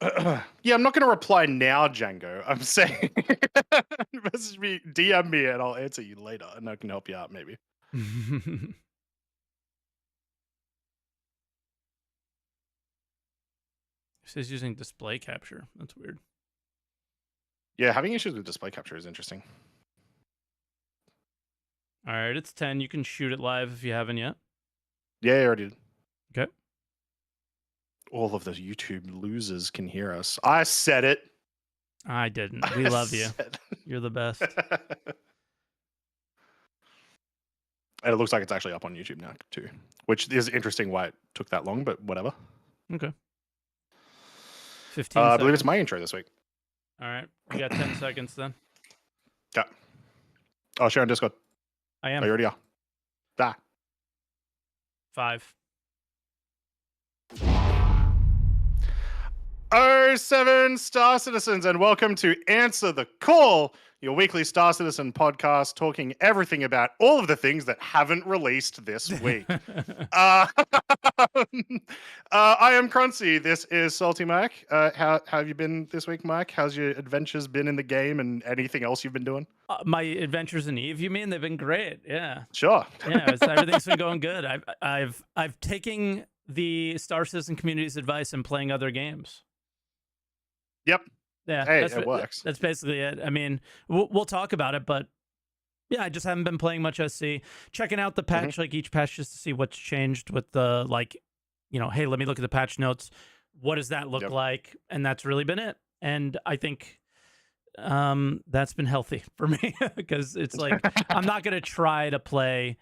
Yeah, I'm not going to reply now, Django. I'm saying message me, DM me, and I'll answer you later, and I can help you out maybe. It says using display capture. That's weird. Yeah, having issues with display capture is interesting. All right, it's 10. You can shoot it live if you haven't yet. Yeah, I already did. Okay. All of those YouTube losers can hear us. I said it. I didn't. We I love you. said You're the best. And it looks like it's actually up on YouTube now too, which is interesting why it took that long, but whatever. Okay. 15 I seconds. believe it's my intro this week. All right. You got 10 seconds then. Yeah. Oh, share on Discord. I Oh, am. you already are. Ah. 5. 07 Star Citizens, and welcome to Answer the Call, your weekly Star Citizen podcast talking everything about all of the things that haven't released this week. I am Croncy. This is SaltEMike. How have you been this week, Mike? How's your adventures been in the game and anything else you've been doing? My adventures in Eve, you mean? They've been great. Yeah. Sure. Yeah, everything's been going good. I've taken the Star Citizen community's advice and playing other games. Yep. Yeah, Hey, it works. That's basically it. I mean, we'll talk about it, but yeah, I just haven't been playing much SC. Checking out the patch, like each patch, just to see what's changed with the hey, let me look at the patch notes. What does that look like? And that's really been it. And I think that's been healthy for me because it's like I'm not gonna try to play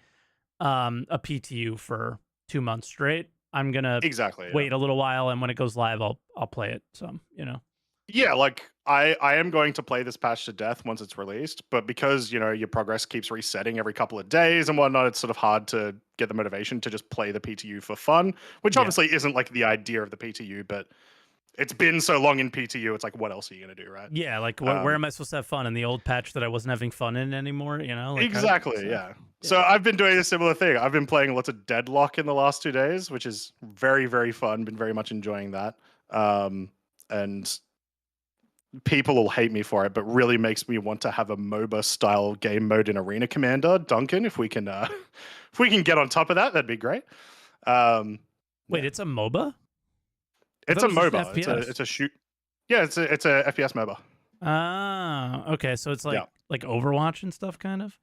a PTU for 2 months straight. I'm gonna wait a little while, and when it goes live, I'll play it. So Yeah, like I am going to play this patch to death once it's released, but because your progress keeps resetting every couple of days and whatnot, it's sort of hard to get the motivation to just play the PTU for fun, which obviously isn't like the idea of the PTU, but it's been so long in PTU, it's like, what else are you gonna do, right? Yeah, like where am I supposed to have fun in the old patch that I wasn't having fun in anymore? Like exactly, yeah. So I've been doing a similar thing. I've been playing lots of Deadlock in the last 2 days, which is very, very fun. Been very much enjoying that. And people will hate me for it, but really makes me want to have a MOBA style game mode in Arena Commander. Duncan, if we can get on top of that, that'd be great. Wait, it's a MOBA? It's a MOBA. It's a shoot. Yeah, it's a FPS MOBA. Ah, okay. So it's like Overwatch and stuff, kind of.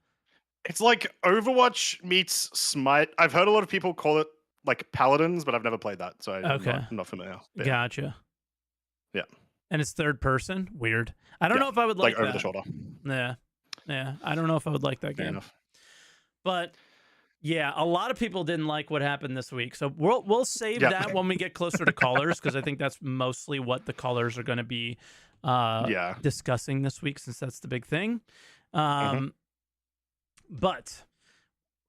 It's like Overwatch meets Smite. I've heard a lot of people call it like Paladins, but I've never played that, so I'm not familiar. But gotcha. Yeah. And it's third person. Weird. I don't know if I would like over that. the shoulder. Yeah. I don't know if I would like that game. Enough. But yeah, a lot of people didn't like what happened this week. So we'll save that when we get closer to callers, because I think that's mostly what the callers are going to be discussing this week, since that's the big thing. But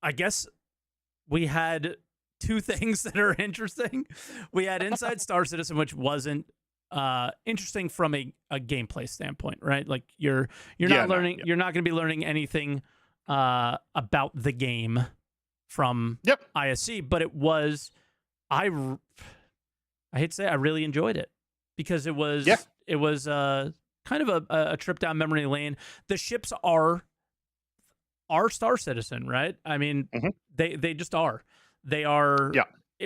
I guess we had two things that are interesting. We had Inside Star Citizen, which wasn't interesting from a gameplay standpoint, right? Like you're not learning, you're not going to be learning anything about the game from ISC, but it was I hate to say I really enjoyed it, because it was kind of a trip down memory lane. The ships are Star Citizen, right? I mean, they just are. They are. Yeah.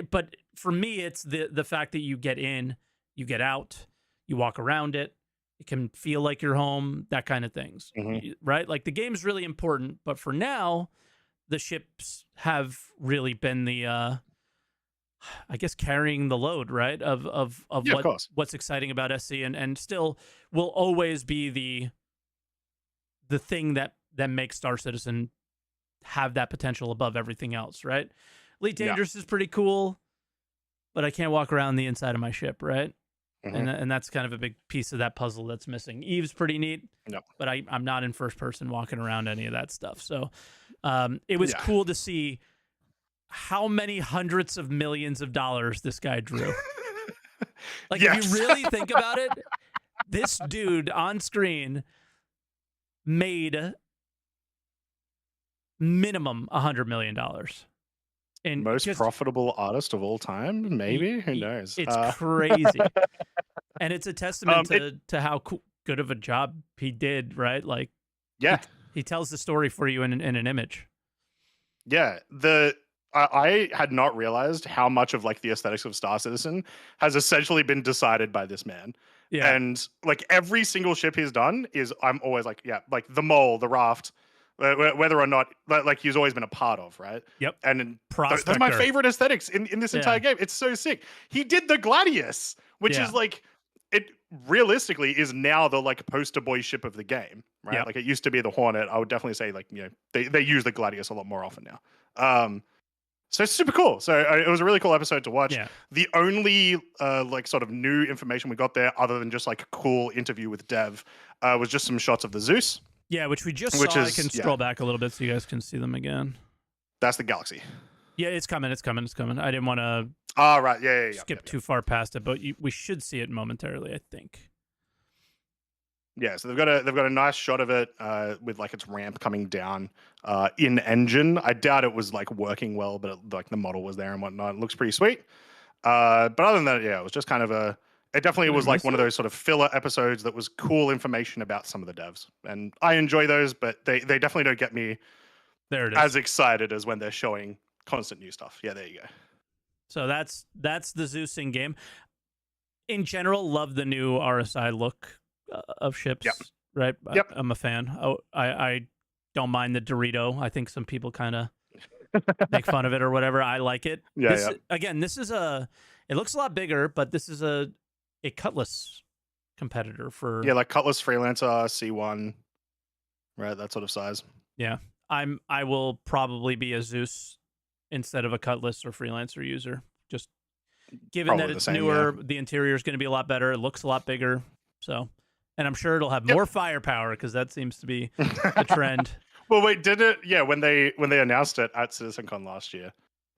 But for me, it's the fact that you get in, you get out, you walk around it. It can feel like you're home, that kind of things, right? Like the game's really important, but for now, the ships have really been the, I guess, carrying the load, right? Of what's exciting about SC, and still will always be the thing that makes Star Citizen have that potential above everything else, right? Elite Dangerous is pretty cool, but I can't walk around the inside of my ship, right? And that's kind of a big piece of that puzzle that's missing. Eve's pretty neat, but I'm not in first person walking around any of that stuff. So it was cool to see how many hundreds of millions of dollars this guy drew. Like, if you really think about it, this dude on screen made minimum $100 million. And most profitable artist of all time, maybe? Who knows? It's crazy. And it's a testament to how good of a job he did, right? Like, yeah, he tells the story for you in an image. yeah. I had not realized how much of like the aesthetics of Star Citizen has essentially been decided by this man. Yeah. And like every single ship he's done is, I'm always like, yeah, like the mole, the raft, whether or not like he's always been a part of, right? Yep. And those Prospector. are my favorite aesthetics in this entire game. It's so sick. He did the Gladius, which is like, it realistically is now the like poster boy ship of the game, right? Yep. Like it used to be the Hornet. I would definitely say like, you know, they use the Gladius a lot more often now. So it's super cool. So it was a really cool episode to watch. Yeah. The only like sort of new information we got there, other than just like a cool interview with Dev, was just some shots of the Zeus. Yeah, which we just saw. I can scroll back a little bit so you guys can see them again. That's the Galaxy. Yeah, it's coming. It's coming. It's coming. I didn't want to right. Yeah. skip too far past it, but we should see it momentarily, I think. Yeah, so they've got a nice shot of it with like its ramp coming down in engine. I doubt it was like working well, but like the model was there and whatnot. It looks pretty sweet. But other than that, yeah, it was just kind of it definitely was like one of those sort of filler episodes that was cool information about some of the devs. And I enjoy those, but they definitely don't get me as excited as when they're showing constant new stuff. Yeah, there you go. So that's the Zeus in game. In general, love the new RSI look of ships. Yep. Right? Yep. I'm a fan. I don't mind the Dorito. I think some people kind of make fun of it or whatever. I like it. Yeah. Again, this is it looks a lot bigger, but this is a Cutlass competitor for... Yeah, like Cutlass Freelancer, C1, right? That sort of size. Yeah. I will probably be a Zeus instead of a Cutlass or Freelancer user. Just given that it's newer, the interior is going to be a lot better. It looks a lot bigger. So, and I'm sure it'll have more firepower because that seems to be the trend. Well, wait, did it? Yeah, when they announced it at CitizenCon last year,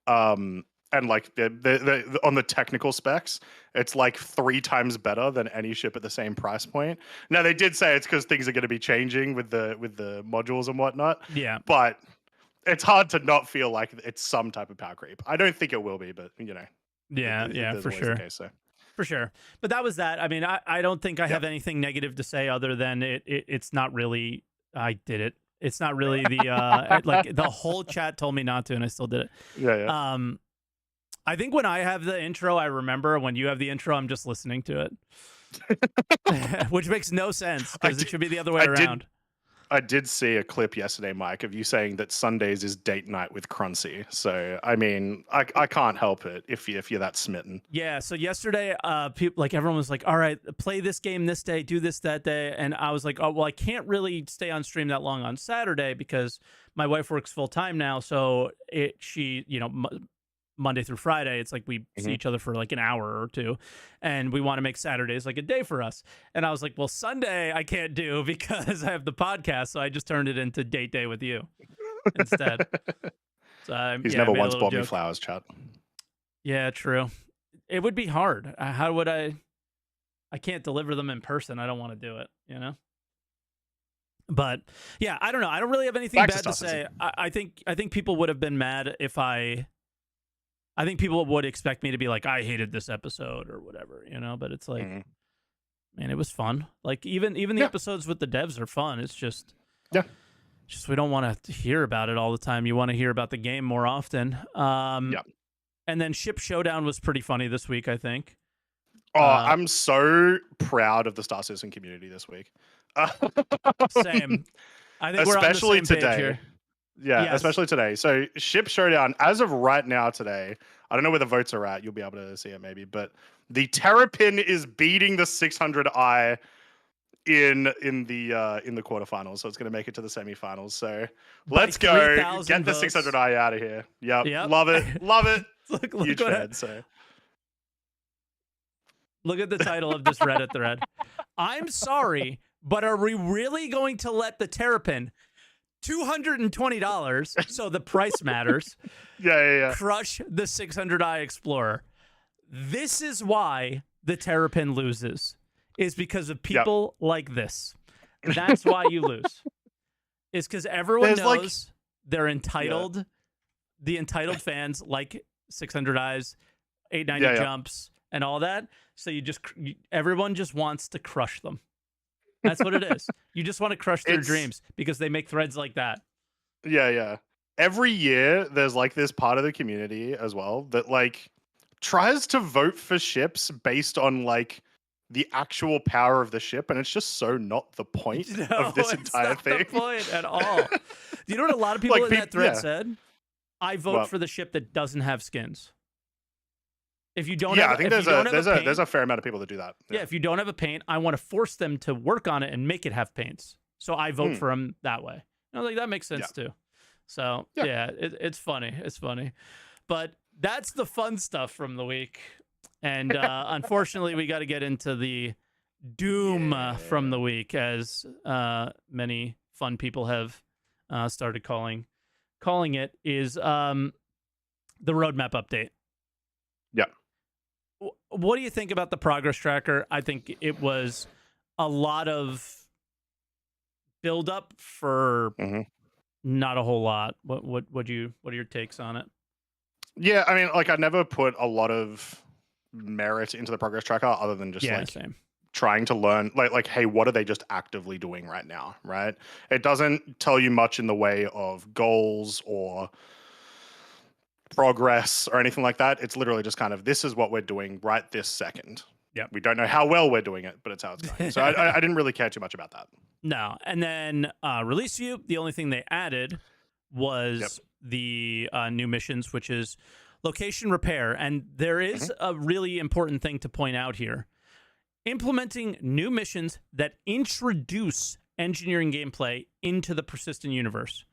and like the on the technical specs, it's like 3 times better than any ship at the same price point. Now they did say it's because things are going to be changing with the modules and whatnot. Yeah, but it's hard to not feel like it's some type of power creep. I don't think it will be, but you know. Yeah, for sure. Case, so. For sure. But that was that. I mean, I don't think I have anything negative to say other than it's not really, I did it. It's not really the, like the whole chat told me not to and I still did it. Yeah. I think when I have the intro, I remember. When you have the intro, I'm just listening to it. Which makes no sense because it should be the other way around. I did see a clip yesterday, Mike, of you saying that Sundays is date night with Croncy. So, I mean, I can't help it if you're that smitten. Yeah. So yesterday, people, like everyone was like, all right, play this game this day, do this that day. And I was like, oh, well, I can't really stay on stream that long on Saturday because my wife works full time now. So she, you know, Monday through Friday, it's like we see each other for like an hour or two, and we want to make Saturdays like a day for us. And I was like, well, Sunday I can't do because I have the podcast, so I just turned it into date day with you instead. So he's never once bought me flowers, chat. Yeah, true. It would be hard. How would I can't deliver them in person. I don't want to do it, you know? But yeah, I don't know. I don't really have anything bad to say. I think people would have been mad if I think people would expect me to be like, I hated this episode or whatever, you know? But it's like, man, it was fun. Like even the episodes with the devs are fun. It's just, we don't want to hear about it all the time. You want to hear about the game more often. And then Ship Showdown was pretty funny this week, I think. Oh, I'm so proud of the Star Citizen community this week. Same. I think we're on the same page here. Yeah, especially today. So Ship Showdown, as of right now today, I don't know where the votes are at. You'll be able to see it maybe, but the Terrapin is beating the 600i in the quarterfinals, so it's going to make it to the semifinals. So let's go get the 600i out of here. Yep. Love it. Look huge fan. So look at the title of this Reddit thread. I'm sorry, but are we really going to let the Terrapin, $220, so the price matters, crush the 600i Explorer? This is why the Terrapin loses, is because of people like this. That's why you lose. Is because everyone knows they're entitled. The entitled fans like 600i's, 890 jumps, and all that. So everyone just wants to crush them. That's what it is. You just want to crush their dreams because they make threads like that. Yeah. Every year, there's like this part of the community as well that like tries to vote for ships based on like the actual power of the ship, and it's just so not the point of this entire thing. It's not the point at all. Do you know what a lot of people Like, in that thread said? I vote for the ship that doesn't have skins. If you don't, I think there's a fair amount of people that do that. Yeah, if you don't have a paint, I want to force them to work on it and make it have paints. So I vote for them that way. I was like, that makes sense too. So it's funny. It's funny, but that's the fun stuff from the week. And unfortunately, we got to get into the doom from the week, as many fun people have started calling it, is the roadmap update. Yeah. What do you think about the progress tracker? I think it was a lot of build up for not a whole lot. What are your takes on it? Yeah, I mean, like, I never put a lot of merit into the progress tracker other than just same. Trying to learn like, hey, what are they just actively doing right now, right? It doesn't tell you much in the way of goals or progress or anything like that. It's literally just kind of, this is what we're doing right this second. Yeah, we don't know how well we're doing it, but it's how it's going. So I didn't really care too much about that. No. And then release view, the only thing they added was the new missions, which is location repair. And there is a really important thing to point out here. Implementing new missions that introduce engineering gameplay into the persistent universe.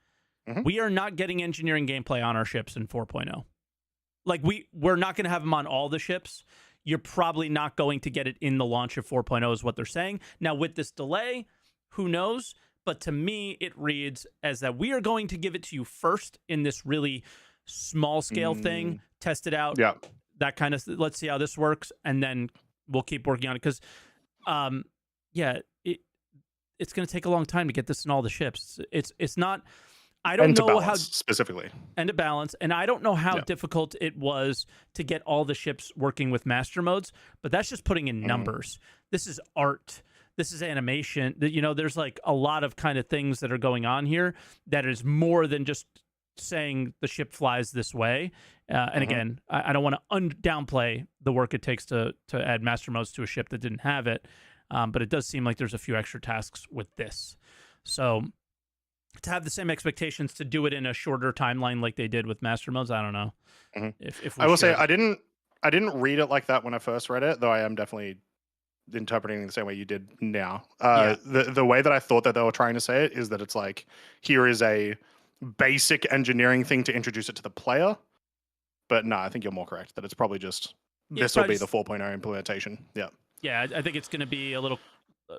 We are not getting engineering gameplay on our ships in 4.0. Like, we're not going to have them on all the ships. You're probably not going to get it in the launch of 4.0 is what they're saying. Now, with this delay, who knows? But to me, it reads as that we are going to give it to you first in this really small scale thing, test it out, that kind of, let's see how this works, and then we'll keep working on it. Because, it's going to take a long time to get this in all the ships. It's not... I don't know how specifically and to balance, and I don't know how difficult it was to get all the ships working with master modes, but that's just putting in numbers. This is art. This is animation. You know, there's like a lot of kind of things that are going on here that is more than just saying the ship flies this way. And again, I don't want to downplay the work it takes to add master modes to a ship that didn't have it, but it does seem like there's a few extra tasks with this. So to have the same expectations to do it in a shorter timeline like they did with master modes, I don't know. If I will say I didn't read it like that when I first read it, though I am definitely interpreting it the same way you did now. The way that I thought that they were trying to say it is that it's like, here is a basic engineering thing to introduce it to the player. But no, I think you're more correct that it's probably just this will be the 4.0 implementation. Yeah, I think it's going to be a little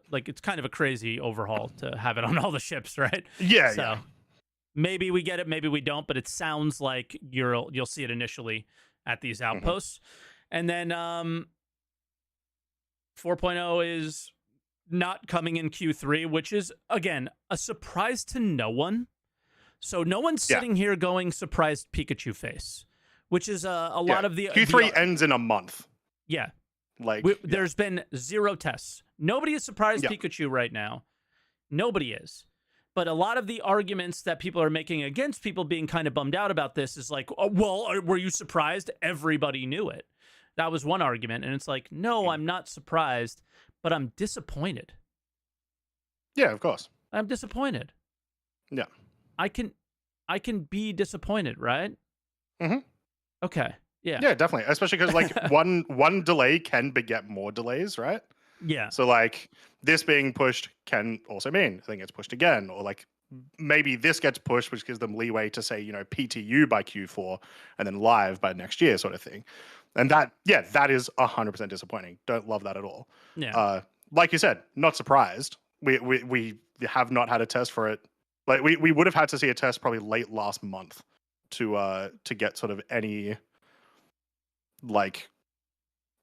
like, it's kind of a crazy overhaul to have it on all the ships, right? So maybe we get it, maybe we don't, but it sounds like you'll see it initially at these outposts. And then 4.0 is not coming in Q3, which is, again, a surprise to no one. So no one's sitting here going surprised Pikachu face, which is a lot of the... Q3 ends in a month. Yeah. Like, there's been 0 tests. Nobody is surprised Pikachu right now. Nobody is. But a lot of the arguments that people are making against people being kind of bummed out about this is like, oh, well, were you surprised? Everybody knew it. That was one argument. And it's like, no, I'm not surprised, but I'm disappointed. Yeah, of course. I'm disappointed. Yeah. I can be disappointed, right? Okay. Yeah. Yeah, definitely. Especially because like one delay can beget more delays, right? Yeah. So like this being pushed can also mean I think it's pushed again, or like maybe this gets pushed, which gives them leeway to say, you know, PTU by Q4 and then live by next year, sort of thing. And that is 100% disappointing. Don't love that at all. Yeah. Like you said, not surprised. We have not had a test for it. Like we would have had to see a test probably late last month to get sort of any like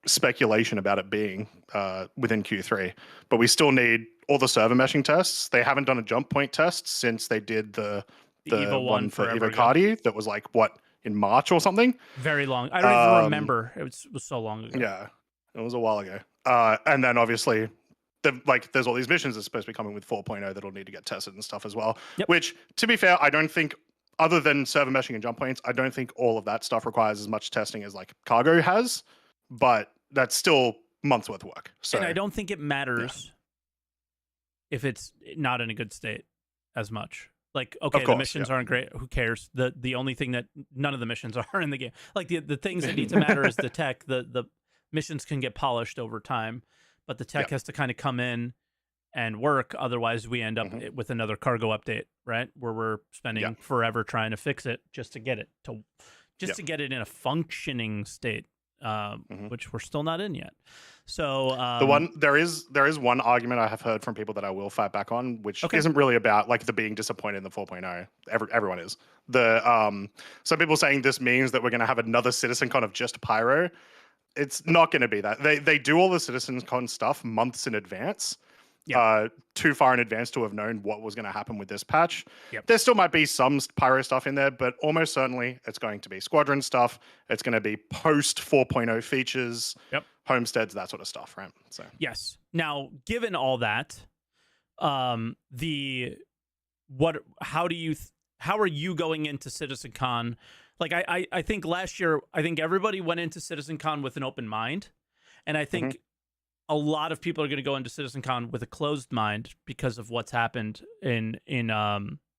speculation about it being within Q3, but we still need all the server meshing tests. They haven't done a jump point test since they did the EVO one for Ivocati that was like what, in March or something. Very long. I don't even remember. It was so long ago. Yeah. It was a while ago. And then obviously, there's all these missions that's supposed to be coming with 4.0 that'll need to get tested and stuff as well. Yep. Which, to be fair, I don't think, other than server meshing and jump points, I don't think all of that stuff requires as much testing as like Cargo has. But that's still months worth of work. So, and I don't think it matters if it's not in a good state as much. Like, okay, the missions aren't great. Who cares? The only thing that none of the missions are in the game. Like the things that need to matter is the tech. The missions can get polished over time, but the tech has to kind of come in and work. Otherwise, we end up with another cargo update, right? Where we're spending forever trying to fix it just to get it to get it in a functioning state, which we're still not in yet. So there is one argument I have heard from people that I will fight back on, which isn't really about like the being disappointed in the 4.0. Everyone is. Some people saying this means that we're going to have another CitizenCon of just Pyro. It's not going to be that. They do all the CitizenCon stuff months in advance. Too far in advance to have known what was going to happen with this patch. There still might be some Pyro stuff in there, but almost certainly it's going to be Squadron stuff. It's going to be post 4.0 features, homesteads, that sort of stuff, right? So yes. Now, given all that, how are you going into CitizenCon? Like I think last year, I think everybody went into CitizenCon with an open mind, and I think a lot of people are going to go into CitizenCon with a closed mind because of what's happened in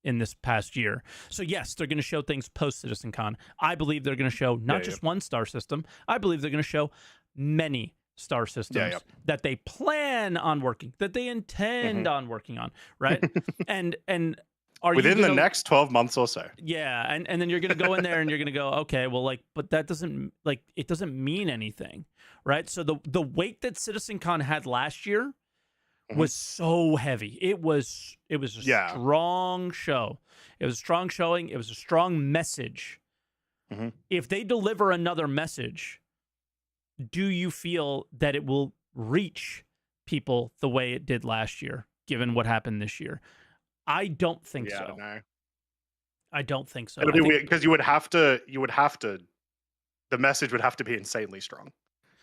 this past year. So yes, they're going to show things post CitizenCon. I believe they're going to show not just one star system. I believe they're going to show many star systems that they plan on working, that they intend on working on, right? and are within the next 12 months or so. Yeah, and then you're going to go in there and you're going to go, okay, well, like, but that doesn't, like, it doesn't mean anything, right? So the weight that CitizenCon had last year was so heavy. It was a strong show. It was a strong showing. It was a strong message. If they deliver another message, do you feel that it will reach people the way it did last year, given what happened this year? I don't think so. I don't think so. It'll be weird because you would have to, the message would have to be insanely strong.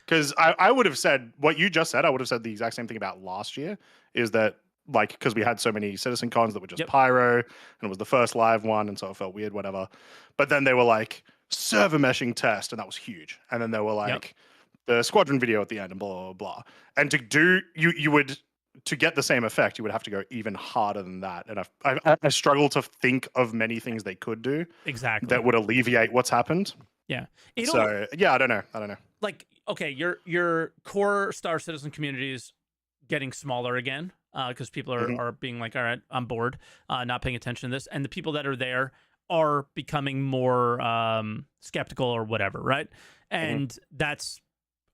Because I would have said what you just said, I would have said the exact same thing about last year, is that, like, because we had so many CitizenCons that were just Pyro, and it was the first live one, and so it felt weird, whatever. But then they were like, server meshing test, and that was huge. And then they were like, the Squadron video at the end, and blah, blah, blah. And to do, you would, to get the same effect, you would have to go even harder than that. And I struggle to think of many things they could do that would alleviate what's happened. Yeah. I don't know. Like, okay, your core Star Citizen community is getting smaller again because people are being like, all right, I'm bored, not paying attention to this. And the people that are there are becoming more skeptical or whatever, right? And that's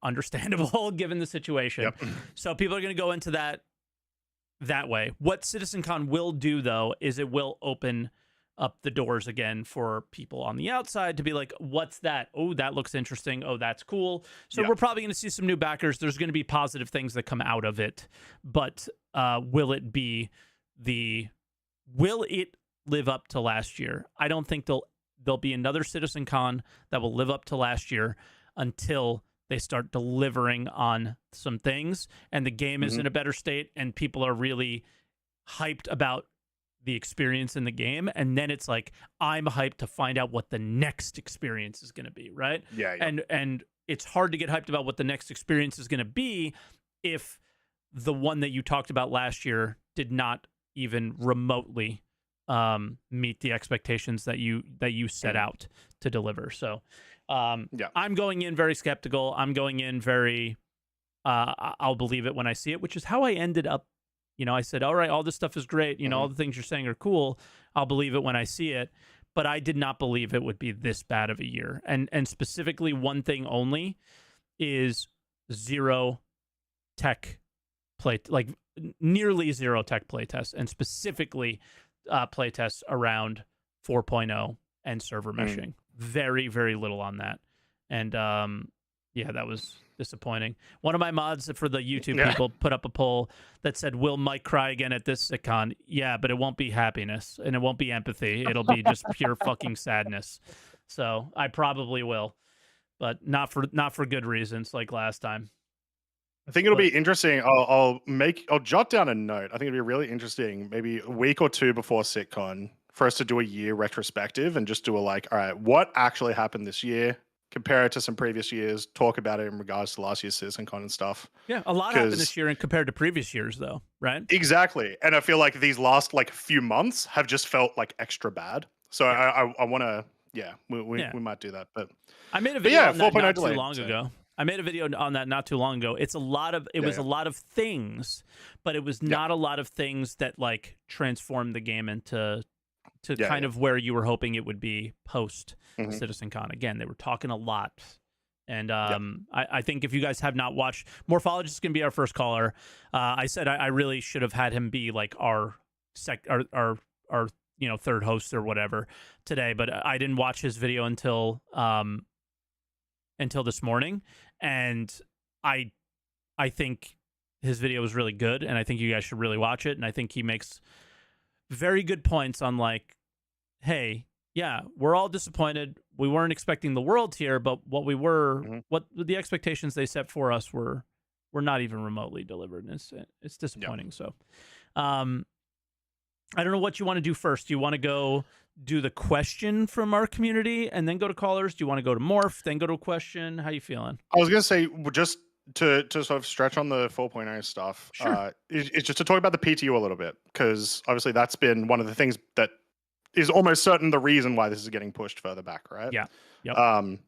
understandable given the situation. So people are going to go into that way. What CitizenCon will do, though, is it will open up the doors again for people on the outside to be like, what's that? Oh, that looks interesting. Oh, that's cool. So we're probably going to see some new backers. There's going to be positive things that come out of it. But will it live up to last year? I don't think there'll be another CitizenCon that will live up to last year until they start delivering on some things and the game is in a better state and people are really hyped about the experience in the game. And then it's like, I'm hyped to find out what the next experience is going to be, right? And it's hard to get hyped about what the next experience is going to be if the one that you talked about last year did not even remotely meet the expectations that you set out to deliver. So I'm going in very skeptical. I'm going in very I'll believe it when I see it, which is how I ended up. I said, all right, all this stuff is great. All the things you're saying are cool. I'll believe it when I see it. But I did not believe it would be this bad of a year. And specifically one thing only is zero tech play, like nearly zero tech play tests, and specifically play tests around 4.0 and server meshing. Very, very little on that. And that was disappointing. One of my mods for the YouTube people put up a poll that said, will Mike cry again at this CitCon? Yeah, but it won't be happiness and it won't be empathy. It'll be just pure fucking sadness. So I probably will, but not for good reasons like last time. I think it'll But be interesting. I'll jot down a note. I think it'll be really interesting, maybe a week or two before SitCon, for us to do a year retrospective and just do a like, all right, what actually happened this year? Compare it to some previous years. Talk about it in regards to last year's CitizenCon and stuff. yeah, a lot happened this Because year and compared to previous years, though, right? exactly, and I feel like these last like few months have just felt like extra bad. So Yeah. I want to, yeah, Yeah. we might do that. But I made a video yeah, on that 4.0 not too delay. long So ago. I made a video on that not too long ago. It's a lot of it was a lot of things, but it was not a lot of things that like transformed the game into kind of where you were hoping it would be post CitizenCon. Again, they were talking a lot. And I think if you guys have not watched, Morphologist is going to be our first caller. I said I really should have had him be like our third host or whatever today, but I didn't watch his video until this morning, and I think his video was really good, and I think you guys should really watch it. And I think he makes very good points on like, hey, yeah, we're all disappointed. We weren't expecting the world here, but what we were, what the expectations they set for us were not even remotely delivered. And it's disappointing. So, I don't know what you want to do first. Do you want to go do the question from our community and then go to callers? Do you want to go to Morph, then go to a question? How you feeling? I was gonna say, just to sort of stretch on the 4.0 stuff, Sure. it's just to talk about the PTU a little bit, because obviously that's been one of the things that is almost certain the reason why this is getting pushed further back, right? Yeah. Yep.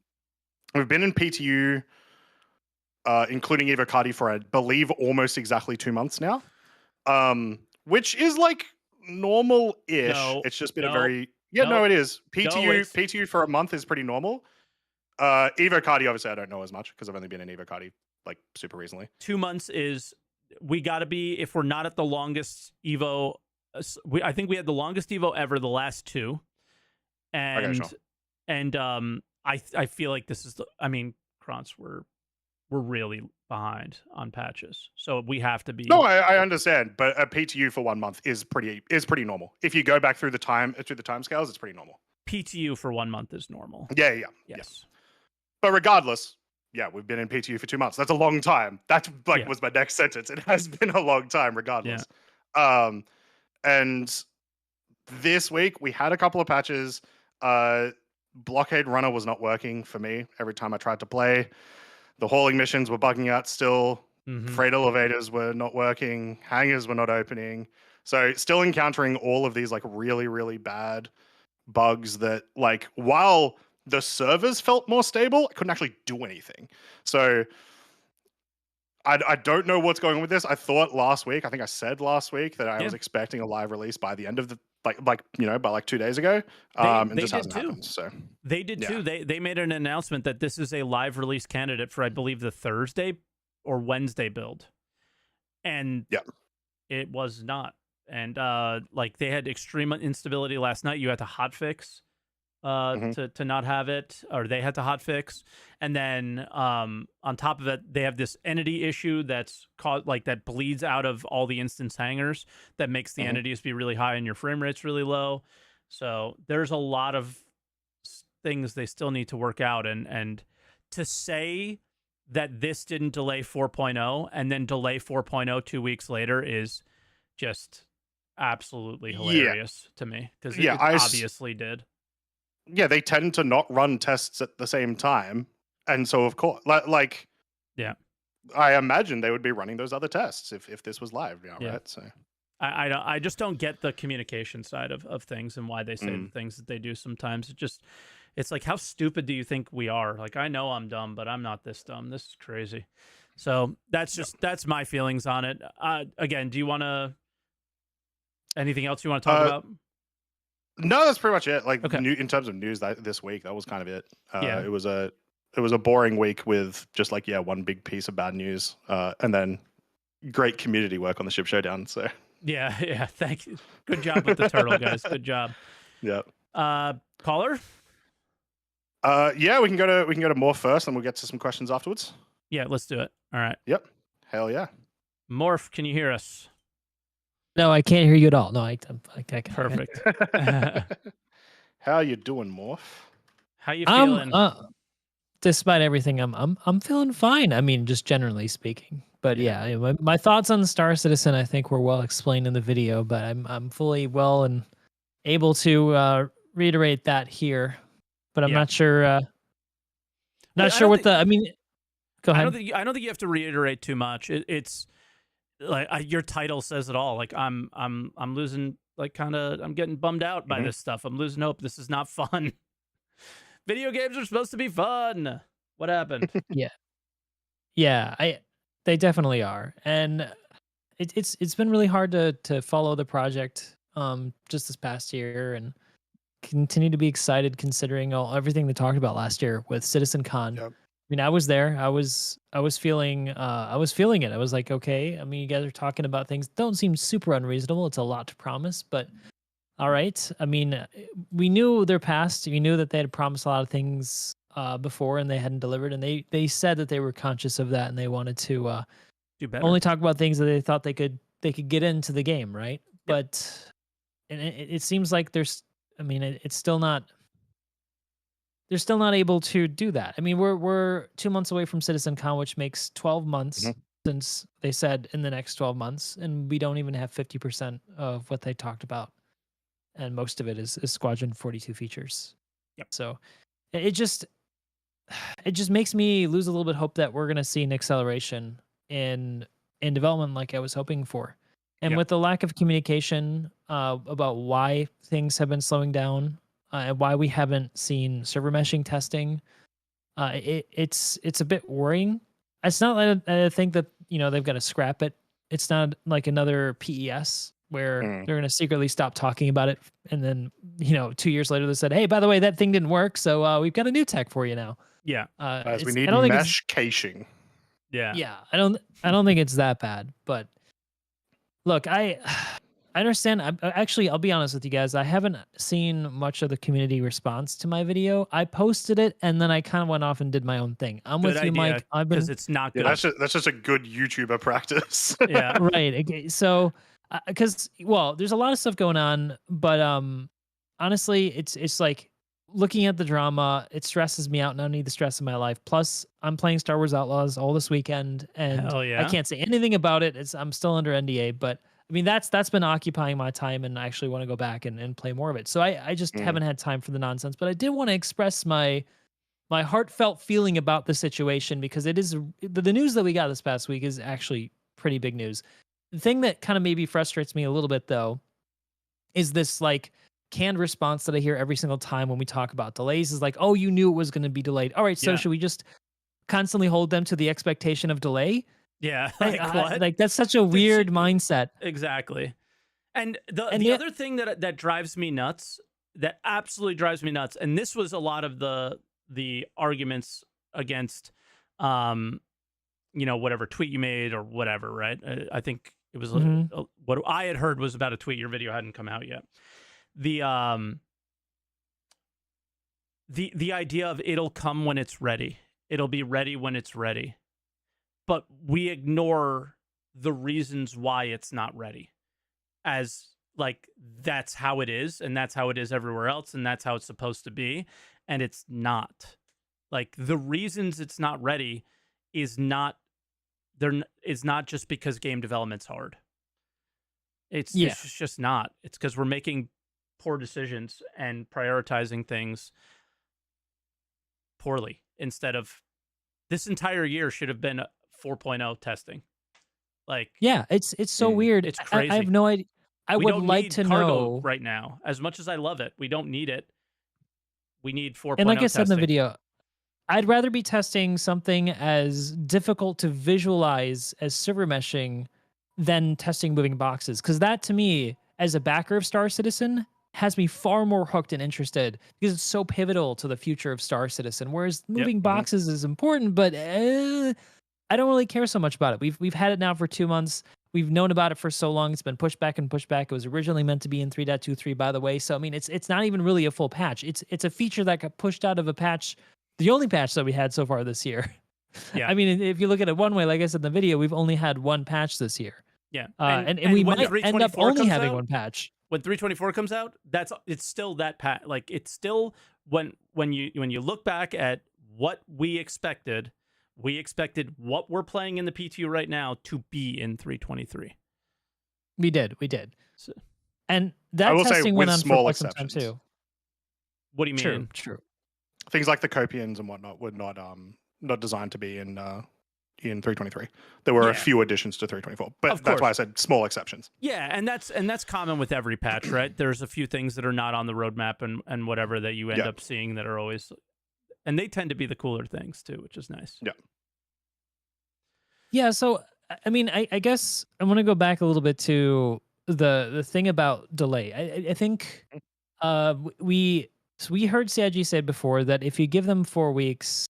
We've been in PTU, including Evo Cardi, for I believe almost exactly 2 months now, which is like normal-ish. No, It's just been a no, very no, no, it is no, it's- PTU for a month is pretty normal. Evo Cardi, obviously, I don't know as much because I've only been in Evo Cardi like super recently. 2 months is we got to be, if we're not at the longest Evo. I think we had the longest Evo ever, the last two, and Okay, sure. and I feel like this is I mean, Croncy, we're really behind on patches, so we have to be. No, I understand, but a PTU for 1 month is pretty normal. If you go back through the time scales, it's pretty normal. PTU for 1 month is normal. Yeah. Yes. But regardless, yeah, we've been in PTU for 2 months. That's a long time. That was my next sentence. It has been a long time, regardless. And this week we had a couple of patches. Blockade Runner was not working for me every time I tried to play. The hauling missions were bugging out still. Freight elevators were not working. Hangars were not opening. So still encountering all of these like really, really bad bugs that, like, while the servers felt more stable, I couldn't actually do anything. So I don't know what's going on with this. I thought last week, I think I said last week that I was expecting a live release by the end of the by like 2 days ago. And just hasn't happened. So they did too. They made an announcement that this is a live release candidate for, I believe, the Thursday or Wednesday build. And it was not. And like they had extreme instability last night. You had to hotfix to not have it, or they had to hotfix. And then on top of it, they have this entity issue that's caused, like, that bleeds out of all the instance hangers that makes the entities be really high and your frame rates really low. So there's a lot of things they still need to work out. And to say that this didn't delay 4.0 and then delay 4.0 2 weeks later is just absolutely hilarious to me, because it obviously did. Yeah, they tend to not run tests at the same time, and so of course, like, I imagine they would be running those other tests if this was live now, right? So I just don't get the communication side of things and why they say the things that they do sometimes. It's like, how stupid do you think we are? Like, I know I'm dumb, but I'm not this dumb. This is crazy. So that's my feelings on it. Again, do you want to anything else you want to talk about? No, that's pretty much it. Like, okay. In terms of news this week, that was kind of it. It was a boring week with just like one big piece of bad news, and then great community work on the ship showdown. So yeah, thank you. Good job with the turtle, guys. Good job. Yeah. Caller. Yeah, we can go to Morph first, and we'll get to some questions afterwards. Yeah, let's do it. All right. Yep. Hell yeah. Morph, can you hear us? No, I can't hear you at all. No, I can't. Perfect. How you doing, Morph? How you feeling? Despite everything, I'm feeling fine. I mean, just generally speaking. But yeah, my thoughts on Star Citizen I think were well explained in the video, but I'm fully well and able to reiterate that here. But I'm not sure what the I mean. Go ahead. I don't think you have to reiterate too much. It's like your title says it all. Like I'm losing, like, I'm getting bummed out by this stuff. I'm losing hope. This is not fun. Video games are supposed to be fun. What happened? Yeah, they definitely are, and it's been really hard to follow the project just this past year and continue to be excited considering everything they talked about last year with CitizenCon. Yep. I mean, I was there. I was feeling it. I was like, okay. I mean, you guys are talking about things don't seem super unreasonable. It's a lot to promise, but all right. I mean, we knew their past. We knew that they had promised a lot of things before and they hadn't delivered. And they said that they were conscious of that and they wanted to do better. Only talk about things that they thought they could get into the game, right? Yep. But and it seems like it's still not. They're still not able to do that. I mean, we're 2 months away from CitizenCon, which makes 12 months since they said in the next 12 months, and we don't even have 50% of what they talked about, and most of it is Squadron 42 features. Yep. So it just makes me lose a little bit hope that we're gonna see an acceleration in development like I was hoping for, and with the lack of communication about why things have been slowing down. And why we haven't seen server meshing testing, it's a bit worrying. It's not that I think that they've got to scrap it. It's not like another PES where they're going to secretly stop talking about it, and then 2 years later they said, "Hey, by the way, that thing didn't work, so we've got a new tech for you now." Yeah, as we need mesh caching. Yeah, I don't think it's that bad, but look, I understand. I'll be honest with you guys. I haven't seen much of the community response to my video. I posted it, and then I kind of went off and did my own thing. I'm good with you, idea, Mike. Because it's not good. Yeah, that's just a good YouTuber practice. Yeah, right. Okay, so, because there's a lot of stuff going on, but honestly, it's like looking at the drama. It stresses me out, and I don't need the stress in my life. Plus, I'm playing Star Wars Outlaws all this weekend, and I can't say anything about it. I'm still under NDA, but. I mean, that's been occupying my time, and I actually want to go back and play more of it. So I just haven't had time for the nonsense, but I did want to express my heartfelt feeling about the situation, because it is the news that we got this past week is actually pretty big news. The thing that kind of maybe frustrates me a little bit, though, is this like canned response that I hear every single time when we talk about delays is like, "Oh, you knew it was going to be delayed. All right, so should we just constantly hold them to the expectation of delay?" Yeah, what? Like that's such a weird mindset. Exactly. And the other thing that drives me nuts, that absolutely drives me nuts, and this was a lot of the arguments against, whatever tweet you made or whatever, right? I think it was what I had heard was about a tweet. Your video hadn't come out yet. The idea of it'll come when it's ready. It'll be ready when it's ready. But we ignore the reasons why it's not ready, as like that's how it is, and that's how it is everywhere else, and that's how it's supposed to be, and it's not. Like the reasons it's not ready is not just because game development's hard. It's just not. It's because we're making poor decisions and prioritizing things poorly. Instead of this entire year should have been 4.0 testing. Like, yeah, it's so weird. It's crazy. I have no idea. I would like to know right now. As much as I love it, we don't need it. We need 4.0 and like I said in the testing. video, I'd rather be testing something as difficult to visualize as server meshing than testing moving boxes, because that to me, as a backer of Star Citizen, has me far more hooked and interested, because it's so pivotal to the future of Star Citizen. Whereas moving boxes is important, but I don't really care so much about it. We've had it now for 2 months. We've known about it for so long. It's been pushed back and pushed back. It was originally meant to be in 3.23, by the way. So I mean, it's not even really a full patch. It's a feature that got pushed out of a patch, the only patch that we had so far this year. Yeah. I mean, if you look at it one way, like I said in the video, we've only had one patch this year. Yeah. And we might end up only having one patch. When 324 comes out, it's still that patch. Like it's still when you look back at what we expected, we expected what we're playing in the PTU right now to be in 323. We did. So, And I that will say testing went with on for small quite some time exceptions. too. what do you mean? True. Things like the copians and whatnot were not designed to be in 323. There were a Yeah. few additions to 324, but Of that's why I course. said small exceptions. Yeah, and that's common with every patch, right? There's a few things that are not on the roadmap and whatever that you end Yeah. up seeing that are always, and they tend to be the cooler things too, which is nice. Yeah, so I mean, I guess I want to go back a little bit to the thing about delay. I think we heard CIG say before that if you give them 4 weeks,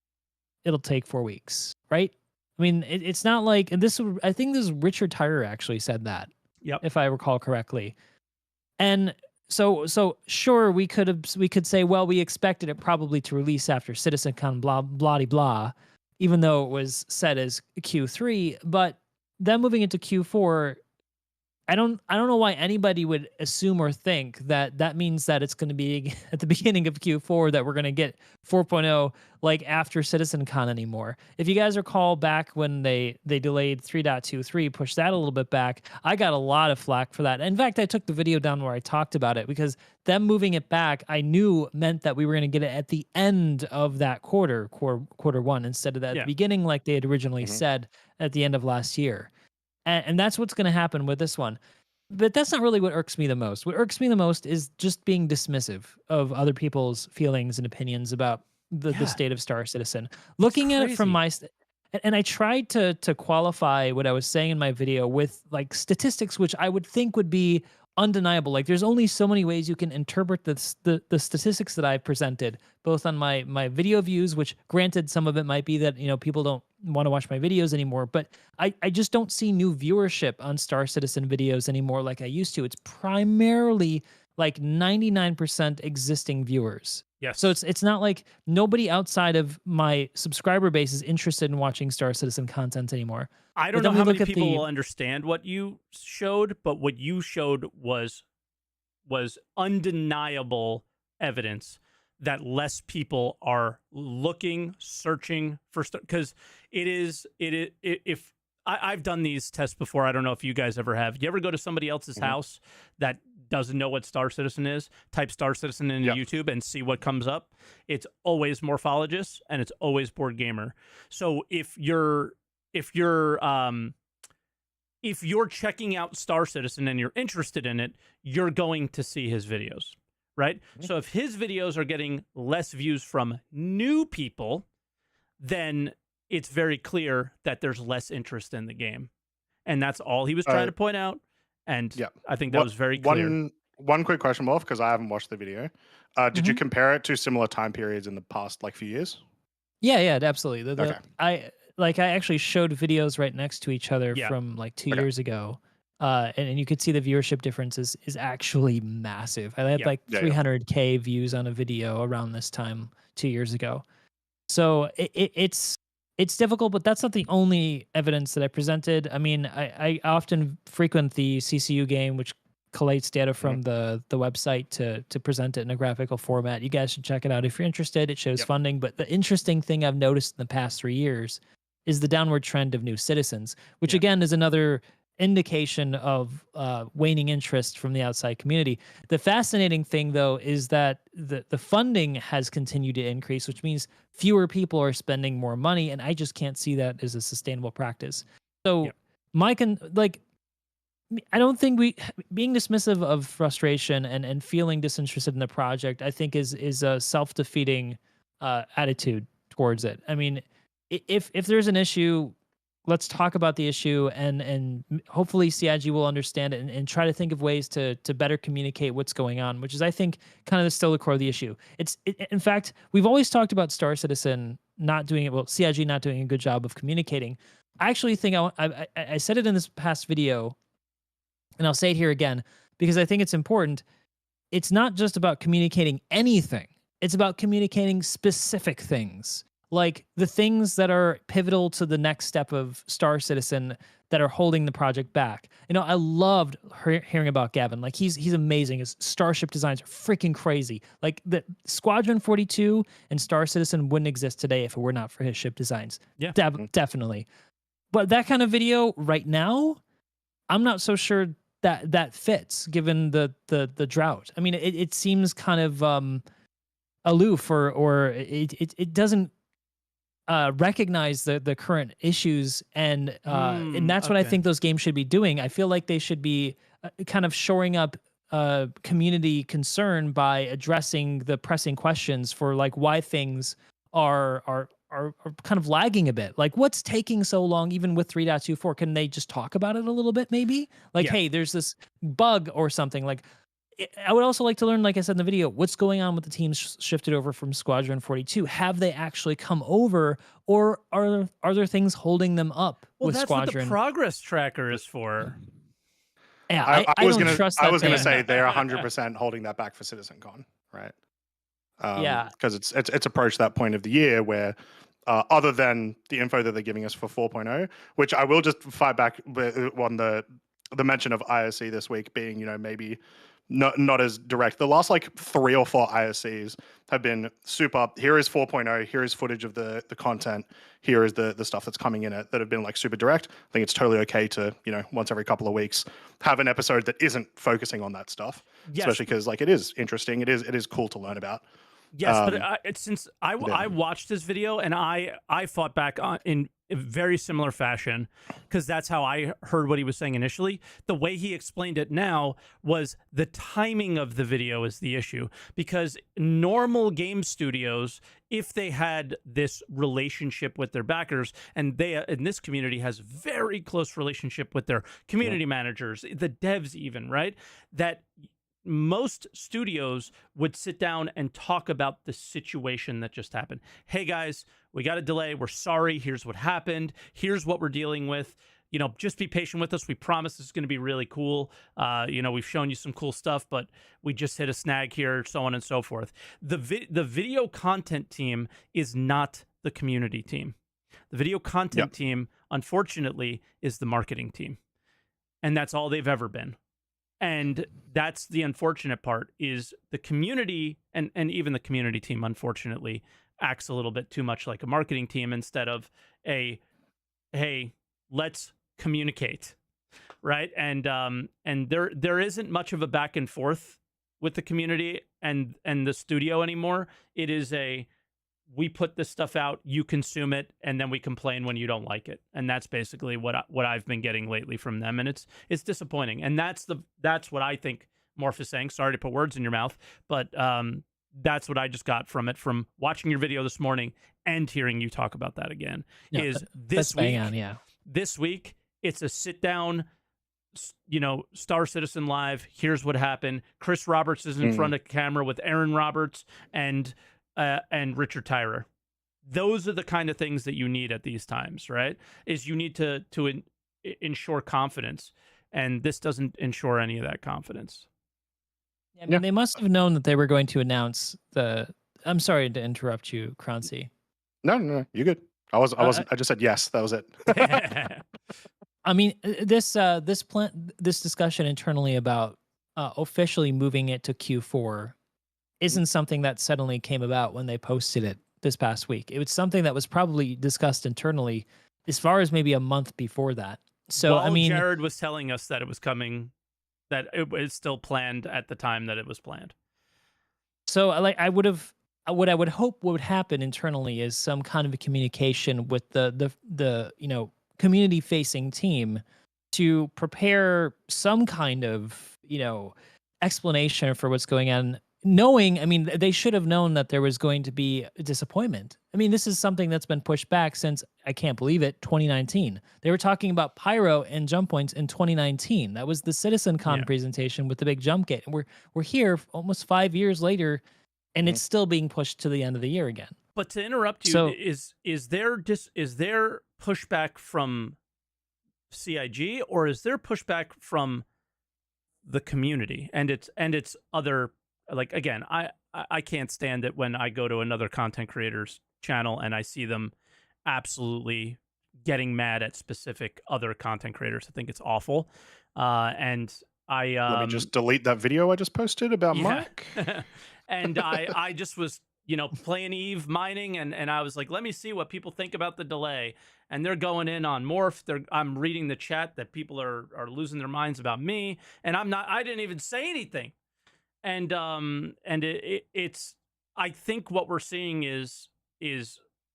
it'll take 4 weeks, right? I mean, it's not like, and I think this Richard Tyrer actually said that, Yep. if I recall correctly. And so sure, we could say, well, we expected it probably to release after CitizenCon, blah blah blah, even though it was set as Q3. But then moving into Q4, I don't know why anybody would assume or think that that means that it's going to be at the beginning of Q4 that we're going to get 4.0 like after CitizenCon anymore. If you guys recall back when they delayed 3.23, pushed that a little bit back, I got a lot of flack for that. In fact, I took the video down where I talked about it because them moving it back, I knew meant that we were going to get it at the end of that quarter one instead of at the beginning like they had originally said at the end of last year. And that's what's going to happen with this one. But that's not really what irks me the most. What irks me the most is just being dismissive of other people's feelings and opinions about the state of Star Citizen. Looking at it from my and I tried to qualify what I was saying in my video with like statistics, which I would think would be undeniable. Like there's only so many ways you can interpret the statistics that I've presented, both on my video views, which granted some of it might be that, people don't want to watch my videos anymore, but I just don't see new viewership on Star Citizen videos anymore like I used to. It's primarily like 99% existing viewers. Yes. So it's not like nobody outside of my subscriber base is interested in watching Star Citizen content anymore. I don't know how many people will understand what you showed, but what you showed was undeniable evidence that less people are looking, searching for stuff. Because if I've done these tests before, I don't know if you guys ever have. You ever go to somebody else's house that doesn't know what Star Citizen is? Type Star Citizen into YouTube and see what comes up. It's always Morphologist and it's always Board Gamer. So if you're checking out Star Citizen and you're interested in it, you're going to see his videos, right? So if his videos are getting less views from new people, then it's very clear that there's less interest in the game. And that's all he was trying to point out. And I think that was very clear. One quick question, Morph, because I haven't watched the video. Did you compare it to similar time periods in the past, like, few years? Yeah, absolutely. Okay. I actually showed videos right next to each other from like 2 years ago. And you could see the viewership difference is actually massive. I had like 300K views on a video around this time 2 years ago. So it's difficult, but that's not the only evidence that I presented. I mean, I often frequent the CCU game, which collates data from the website to present it in a graphical format. You guys should check it out if you're interested. It shows funding. But the interesting thing I've noticed in the past 3 years is the downward trend of new citizens, which again is another indication of waning interest from the outside community. The fascinating thing, though, is that the funding has continued to increase, which means fewer people are spending more money, and I just can't see that as a sustainable practice. So, I don't think being dismissive of frustration and feeling disinterested in the project, I think is a self-defeating attitude towards it. I mean, if there's an issue, let's talk about the issue, and hopefully CIG will understand it and try to think of ways to better communicate what's going on, which is, I think, kind of still the core of the issue. In fact, we've always talked about Star Citizen not doing it well, CIG not doing a good job of communicating. I actually think I said it in this past video, and I'll say it here again because I think it's important. It's not just about communicating anything. It's about communicating specific things. like the things that are pivotal to the next step of Star Citizen that are holding the project back. I loved hearing about Gavin. Like he's amazing. His starship designs are freaking crazy. Like the Squadron 42 and Star Citizen wouldn't exist today if it were not for his ship designs. Yeah. Definitely. But that kind of video right now, I'm not so sure that fits given the drought. I mean, it seems kind of aloof or it doesn't recognize the current issues, and that's what I think those games should be doing. I feel like they should be kind of shoring up community concern by addressing the pressing questions for like why things are kind of lagging a bit. Like what's taking so long even with 3.24? Can they just talk about it a little bit maybe? Like, hey, there's this bug or something. Like I would also like to learn, like I said in the video, what's going on with the teams shifted over from Squadron 42. Have they actually come over, or are there things holding them up with that's Squadron? What the progress tracker is for. Yeah, I don't trust that. I was going to say they're 100% holding that back for CitizenCon, right? Yeah, because it's approached that point of the year where, other than the info that they're giving us for 4.0, which I will just fight back on the mention of ISC this week being, maybe not as direct. The last like 3 or 4 ISCs have been super. Here is 4.0. Here is footage of the content. Here is the stuff that's coming in it that have been like super direct. I think it's totally okay to once every couple of weeks have an episode that isn't focusing on that stuff. Yes. Especially because like it is interesting. It is cool to learn about. Yes, but since I watched this video and I fought back in a very similar fashion because that's how I heard what he was saying initially. The way he explained it now was the timing of the video is the issue, because normal game studios, if they had this relationship with their backers, and they in this community has very close relationship with their community managers, the devs even, right? That most studios would sit down and talk about the situation that just happened. Hey guys, we got a delay. We're sorry. Here's what happened. Here's what we're dealing with. Just be patient with us. We promise this is going to be really cool. We've shown you some cool stuff, but we just hit a snag here, so on and so forth. The video content team is not the community team. The video content team, unfortunately, is the marketing team. And that's all they've ever been. And that's the unfortunate part, is the community and even the community team, unfortunately, acts a little bit too much like a marketing team instead of hey, let's communicate, right? And there isn't much of a back and forth with the community and the studio anymore. It is we put this stuff out, you consume it, and then we complain when you don't like it. And that's basically what I've been getting lately from them, and it's disappointing. And that's what I think Morph is saying. Sorry to put words in your mouth, but that's what I just got from it, from watching your video this morning and hearing you talk about that again. This week it's a sit down, Star Citizen Live. Here's what happened. Chris Roberts is in front of camera with Aaron Roberts and Richard Tyrer. Those are the kind of things that you need at these times, right? Is you need to ensure confidence, and this doesn't ensure any of that confidence. I mean, they must have known that they were going to announce the. I'm sorry to interrupt you, Croncy. No, you're good. I wasn't. I just said yes. That was it. I mean, this discussion internally about officially moving it to Q4 isn't something that suddenly came about when they posted it this past week. It was something that was probably discussed internally as far as maybe a month before that. So, I mean, Jared was telling us that it was coming, that it was still planned at the time that it was planned. So, what I would hope would happen internally is some kind of a communication with the community facing team to prepare some kind of explanation for what's going on. Knowing, I mean, they should have known that there was going to be a disappointment. I mean, this is something that's been pushed back since, I can't believe it, 2019. They were talking about pyro and jump points in 2019. That was the CitizenCon presentation with the big jump gate. And we're here almost 5 years later, and it's still being pushed to the end of the year again. But to interrupt you, is there pushback from CIG, or is there pushback from the community and its other? Like, again, I can't stand it when I go to another content creator's channel, and I see them absolutely getting mad at specific other content creators. I think it's awful. And I Let me just delete that video I just posted about Mike. And I just was, you know, playing Eve mining, and I was like, let me see what people think about the delay. And they're going in on Morph. I'm reading the chat that people are losing their minds about me, and I didn't even say anything. And it's I think what we're seeing is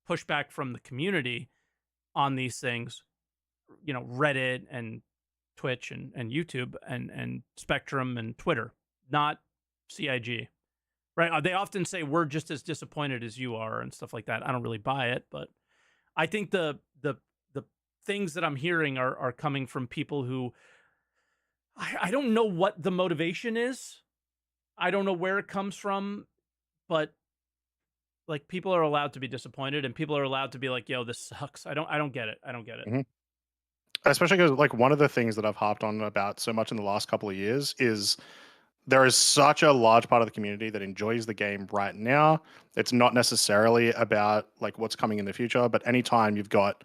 pushback from the community on these things, you know, Reddit and Twitch and YouTube and Spectrum and Twitter, not CIG. Right? They often say we're just as disappointed as you are and stuff like that. I don't really buy it, but I think the things that I'm hearing are coming from people who I don't know what the motivation is. I don't know where it comes from, but like people are allowed to be disappointed, and people are allowed to be like, "Yo, this sucks." I don't get it. I don't get it. Mm-hmm. Especially because like one of the things that I've harped on about so much in the last couple of years is there is such a large part of the community that enjoys the game right now. It's not necessarily about like what's coming in the future, but anytime you've got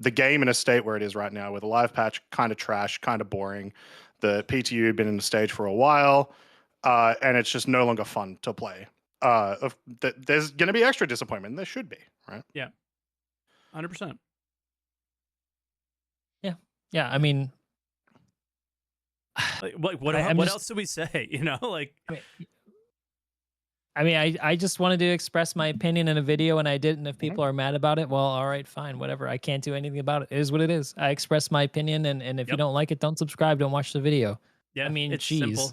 the game in a state where it is right now with a live patch kind of trash, kind of boring, the PTU been in the stage for a while, and it's just no longer fun to play. There's going to be extra disappointment. There should be, right? Yeah, 100%. Yeah, I mean, like what else do we say? You know, like. I mean, I just wanted to express my opinion in a video, and I did. And if people are mad about it, well, all right, fine, whatever. I can't do anything about it. It is what it is. I express my opinion, and if you don't like it, don't subscribe, don't watch the video. Yeah, I mean, it's geez. simple.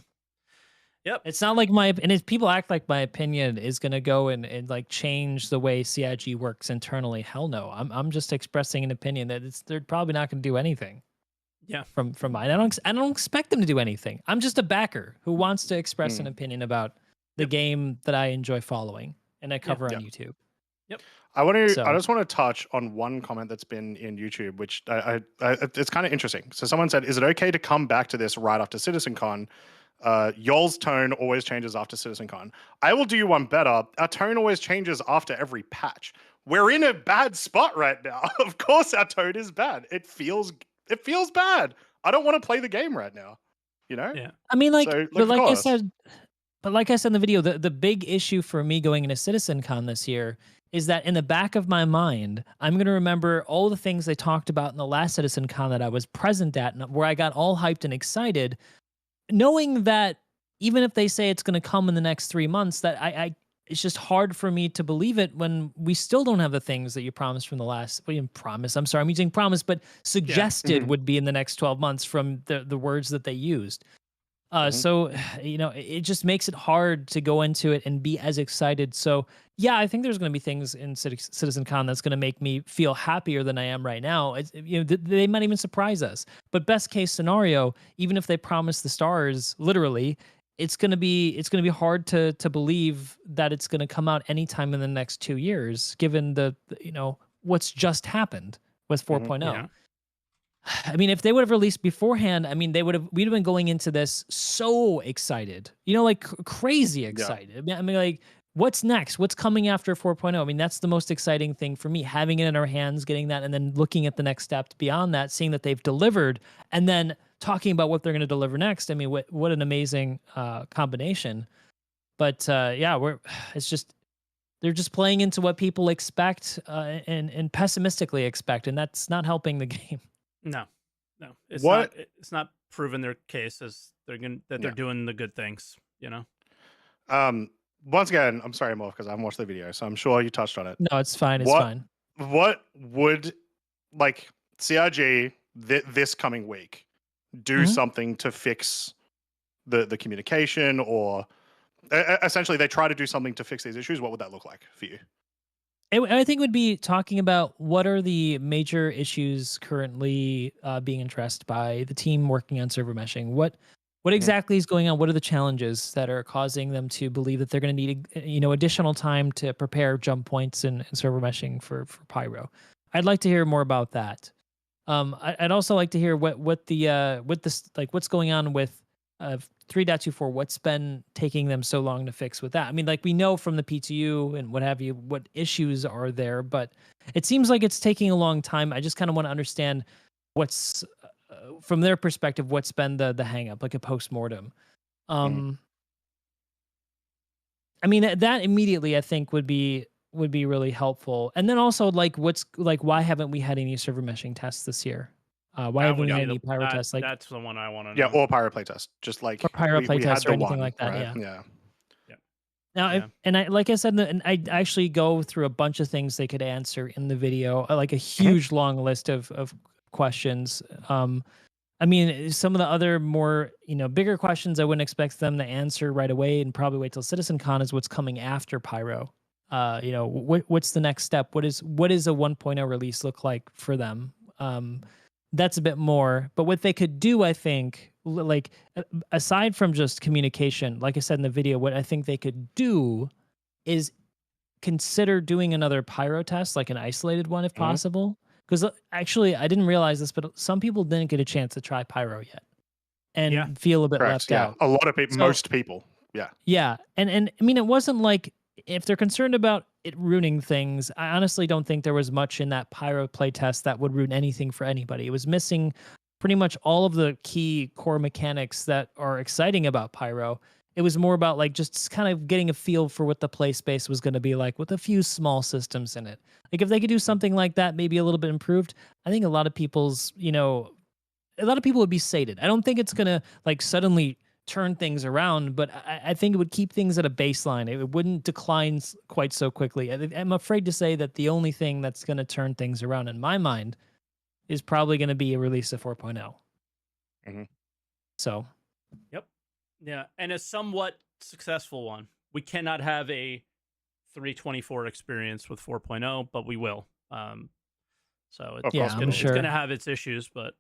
Yep. It's not like and if people act like my opinion is gonna go and like change the way CIG works internally, hell no. I'm just expressing an opinion that they're probably not gonna do anything. Yeah. From mine. I don't expect them to do anything. I'm just a backer who wants to express an opinion about the game that I enjoy following and I cover on YouTube. Yep. I just want to touch on one comment that's been in YouTube, which it's kind of interesting. So someone said, "Is it okay to come back to this right after CitizenCon? Y'all's tone always changes after CitizenCon." I will do you one better. Our tone always changes after every patch. We're in a bad spot right now. Of course, our tone is bad. It feels bad. I don't want to play the game right now. You know? Yeah. I mean, like, So, but like I said in the video, the big issue for me going into CitizenCon this year is that in the back of my mind, I'm going to remember all the things they talked about in the last CitizenCon that I was present at, and where I got all hyped and excited, knowing that even if they say it's going to come in the next 3 months, that it's just hard for me to believe it when we still don't have the things that you promised from the last. Well, you didn't promise. I'm sorry, I'm using promise, but suggested would be in the next 12 months from the words that they used. So, you know, it just makes it hard to go into it and be as excited. So, yeah, I think there's going to be things in CitizenCon that's going to make me feel happier than I am right now. You know, they might even surprise us. But best case scenario, even if they promise the stars, literally, it's going to be hard to believe that it's going to come out anytime in the next 2 years, given the you know what's just happened with 4.0. Yeah. I mean, if they would have released beforehand, I mean, we'd have been going into this so excited, you know, like crazy excited. Yeah. I mean, like, what's next? What's coming after 4.0? I mean, that's the most exciting thing for me, having it in our hands, getting that, and then looking at the next step beyond that, seeing that they've delivered, and then talking about what they're going to deliver next. I mean, what an amazing combination. But yeah, they're just playing into what people expect and pessimistically expect, and that's not helping the game. No, it's not proven their case as they're doing the good things, you know. Once again, I'm sorry, Morph, because I haven't watched the video, so I'm sure you touched on it. No, it's fine. It's fine. What would like CRG this coming week do something to fix the communication, or essentially they try to do something to fix these issues? What would that look like for you? I think it would be talking about what are the major issues currently being addressed by the team working on server meshing. What exactly is going on? What are the challenges that are causing them to believe that they're going to need additional time to prepare jump points and server meshing for Pyro? I'd like to hear more about that. I'd also like to hear what's going on with 3.24, what's been taking them so long to fix with that? I mean, like we know from the PTU and what have you, what issues are there, but it seems like it's taking a long time. I just kind of want to understand what's from their perspective, what's been the hang up, like a postmortem. I mean, that immediately I think would be really helpful. And then also like why haven't we had any server meshing tests this year? Why haven't we had any pyro tests? Like that's the one I want to know. Yeah, or pyro playtest. Just like or pyro we playtest had or the anything one, like that. right? Yeah. Yeah. Now, Yeah. and I like I said, and I actually go through a bunch of things they could answer in the video, like a huge long list of questions. I mean, some of the other more, bigger questions I wouldn't expect them to answer right away and probably wait till CitizenCon is what's coming after Pyro. What's the next step? What is a 1.0 release look like for them? That's a bit more, but what they could do, I think, like aside from just communication, like I said in the video, what I think they could do is consider doing another Pyro test, like an isolated one if possible. Because actually, I didn't realize this, but some people didn't get a chance to try Pyro yet and feel a bit left out. A lot of people, most people. Yeah. Yeah. And I mean, it wasn't like if they're concerned about it ruining things, I honestly don't think there was much in that Pyro playtest that would ruin anything for anybody. It was missing pretty much all of the key core mechanics that are exciting about Pyro. It was more about like just kind of getting a feel for what the play space was going to be like with a few small systems in it. Like if they could do something like that, maybe a little bit improved, I think a lot of people would be sated. I don't think it's going to like suddenly turn things around, but I think it would keep things at a baseline. It wouldn't decline quite so quickly. I'm afraid to say that the only thing that's going to turn things around in my mind is probably going to be a release of 4.0. Mm-hmm. So. Yep. Yeah, and a somewhat successful one. We cannot have a 324 experience with 4.0, but we will. So it's going to have its issues, but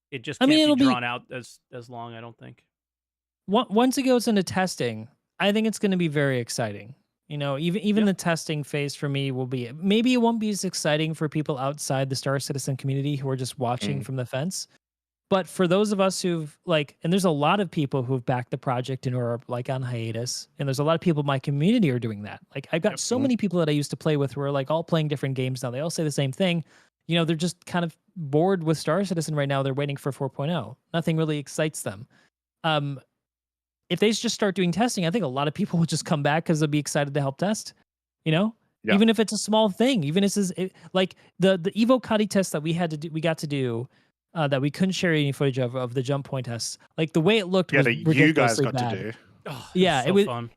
it just can't be drawn out as long, I don't think. Once it goes into testing, I think it's going to be very exciting. Even the testing phase for me will be, maybe it won't be as exciting for people outside the Star Citizen community who are just watching from the fence. But for those of us who've and there's a lot of people who've backed the project and are like on hiatus, and there's a lot of people in my community who are doing that. Like I've got so many people that I used to play with who are like all playing different games now. They all say the same thing. They're just kind of bored with Star Citizen right now. They're waiting for 4.0. Nothing really excites them. If they just start doing testing, I think a lot of people will just come back because they'll be excited to help test. Even if it's a small thing, even if it's like the Evo Cuddy test that we got to do. That we couldn't share any footage of the jump point tests. Like the way it looked was ridiculously you guys got bad. to do. Oh, it was fun.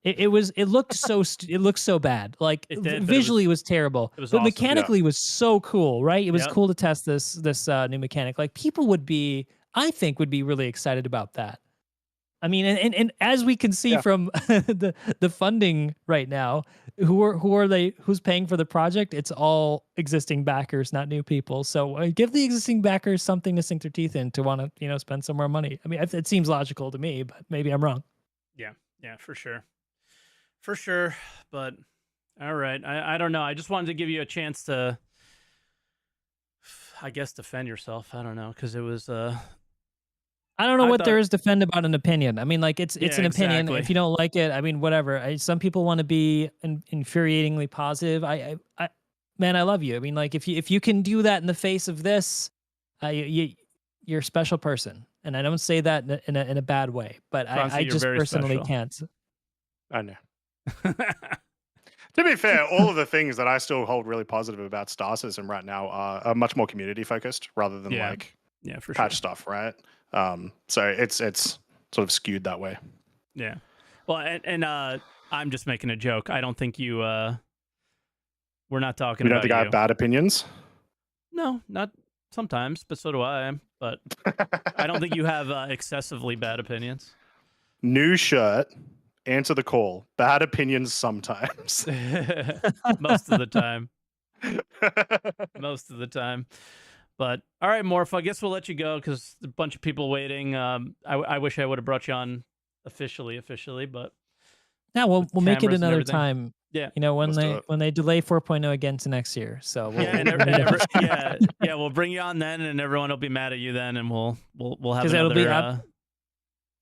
It looked so it looked so bad. Like visually it was terrible. But awesome. Mechanically was so cool, right? It was cool to test this new mechanic. Like people would be really excited about that. I mean, and as we can see from the funding right now, who's paying for the project? It's all existing backers, not new people. So give the existing backers something to sink their teeth in to want to, spend some more money. I mean, it seems logical to me, but maybe I'm wrong. Yeah, for sure. But all right, I don't know. I just wanted to give you a chance to, I guess, defend yourself. I don't know, because it was. I don't know what there is to defend about an opinion. I mean, like it's an opinion. If you don't like it, I mean, whatever. Some people want to be infuriatingly positive. Man, I love you. I mean, like if you can do that in the face of this, you're a special person, and I don't say that in a bad way, but Croncy, I just personally special. Can't. I know. To be fair, all of the things that I still hold really positive about Star Citizen right now are much more community focused rather than for patch stuff, right? So it's sort of skewed that way. Yeah. Well, and I'm just making a joke. I don't think you. We're not talking. You don't about think I have bad opinions? No, not sometimes, but so do I. But I don't think you have excessively bad opinions. New shirt. Answer the call. Bad opinions sometimes. Most of the time. Most of the time. But all right, Morph, I guess we'll let you go because a bunch of people waiting. I wish I would have brought you on officially, but yeah, we'll make it another time. Yeah, when they delay 4.0 again to next year. So we'll bring you on then, and everyone will be mad at you then, and we'll have another.